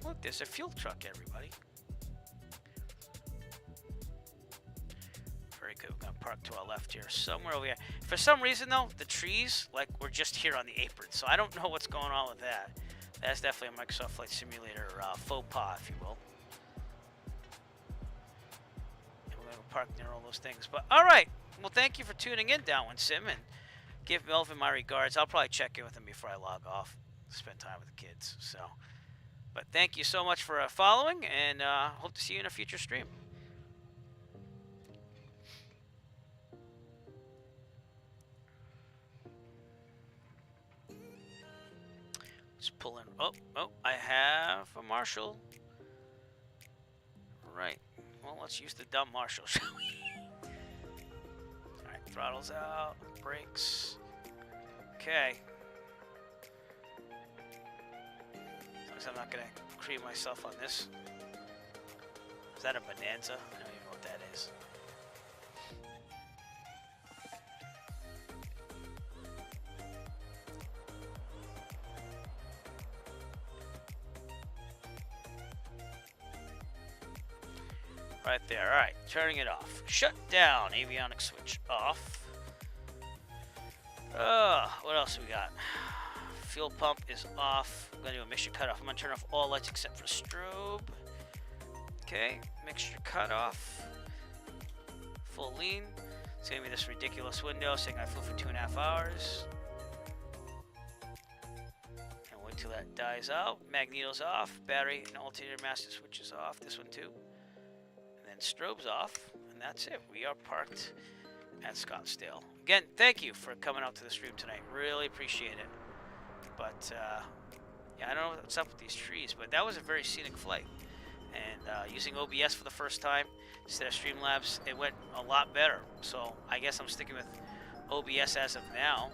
Look, there's a fuel truck, everybody. Very good. We're gonna park to our left here, somewhere over here. For some reason, though, the trees, like, we're just here on the apron, so I don't know what's going on with that. That's definitely a Microsoft Flight Simulator faux pas, if you will. And we're gonna park near all those things. But all right, well, thank you for tuning in, Downwind Sim, and give Melvin my regards. I'll probably check in with him before I log off, spend time with the kids. So, but thank you so much for following, and hope to see you in a future stream. Just pull in. Oh, I have a Marshall. Right. Well, let's use the dumb Marshall, shall we? Alright, throttles out, brakes. Okay. As long as I'm not going to cream myself on this. Is that a Bonanza? I don't even know what that is. Right there. Alright, turning it off. Shut down. Avionics switch off. What else we got? Fuel pump is off. I'm going to do a mixture cutoff. I'm going to turn off all lights except for strobe. Okay, mixture cutoff. Full lean. It's going to be this ridiculous window saying I flew for 2.5 hours. And wait till that dies out. Magneto's off. Battery and alternator master switch is off. This one too. Strobe's off, and that's it. We are parked at Scottsdale. Again, thank you for coming out to the stream tonight. Really appreciate it. But yeah, I don't know what's up with these trees, but that was a very scenic flight. And using OBS for the first time instead of Streamlabs, it went a lot better. So I guess I'm sticking with OBS as of now.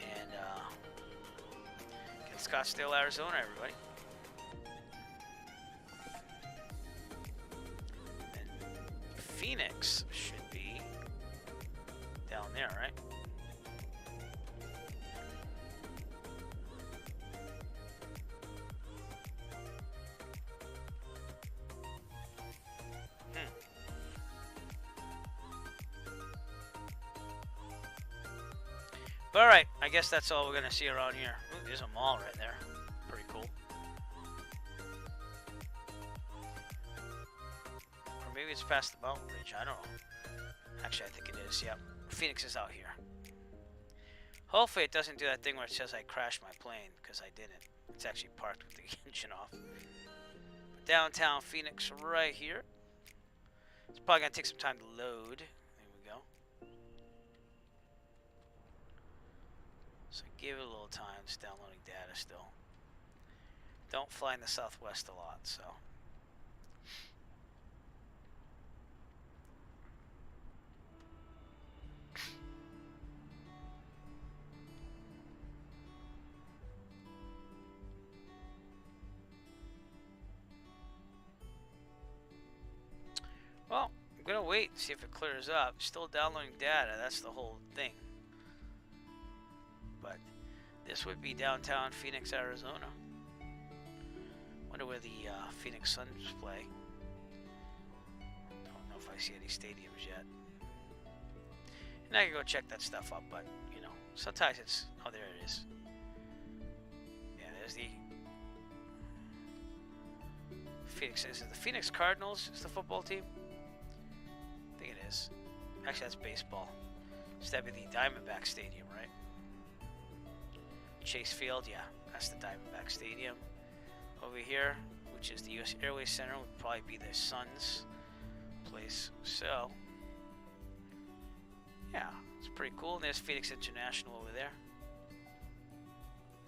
And in Scottsdale, Arizona, everybody. Phoenix should be down there, right? But alright, I guess that's all we're going to see around here. Ooh, there's a mall right there. Pretty cool. Maybe it's past the mountain ridge. I don't know. Actually, I think it is. Yep. Phoenix is out here. Hopefully it doesn't do that thing where it says I crashed my plane, because I didn't. It's actually parked with the engine off. Downtown Phoenix right here. It's probably going to take some time to load. There we go. So give it a little time. It's downloading data still. Don't fly in the Southwest a lot, so... Well, I'm going to wait and see if it clears up. Still downloading data, that's the whole thing. But this would be downtown Phoenix, Arizona. Wonder where the Phoenix Suns play. Don't know if I see any stadiums yet. And I can go check that stuff up, but, you know, sometimes it's... Oh, there it is. Yeah, there's the... Phoenix. Is it the Phoenix Cardinals? Is the football team? I think it is. Actually, that's baseball. So that'd be the Diamondback Stadium, right? Chase Field, yeah, that's the Diamondback Stadium. Over here, which is the U.S. Airways Center, would probably be the Suns place. So, yeah, it's pretty cool. And there's Phoenix International over there.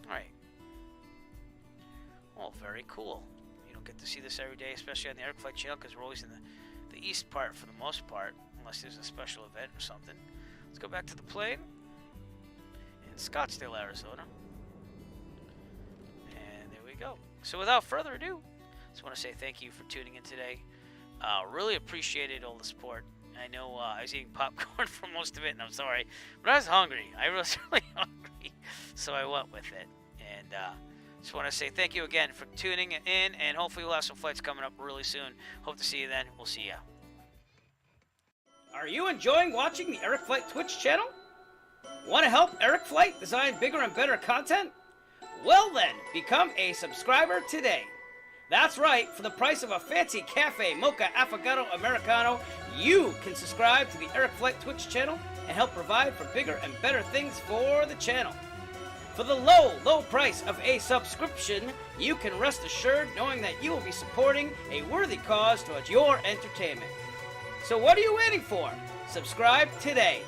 All right. Well, very cool. You don't get to see this every day, especially on the Eric Flight channel, because we're always in the east part for the most part, unless there's a special event or something. Let's go back to the plane in Scottsdale, Arizona. And there we go. So without further ado, just want to say thank you for tuning in today. Really appreciated all the support. I know I was eating popcorn for most of it, and I'm sorry, but I was hungry. I was really hungry, so I went with it. And just want to say thank you again for tuning in, and hopefully we'll have some flights coming up really soon. Hope to see you then. We'll see ya. Are you enjoying watching the Eric Flight Twitch channel? Want to help Eric Flight design bigger and better content? Well then, become a subscriber today. That's right, for the price of a fancy cafe, mocha, affogato, americano, you can subscribe to the Eric Flight Twitch channel and help provide for bigger and better things for the channel. For the low price of a subscription, you can rest assured knowing that you will be supporting a worthy cause towards your entertainment. So what are you waiting for? Subscribe today.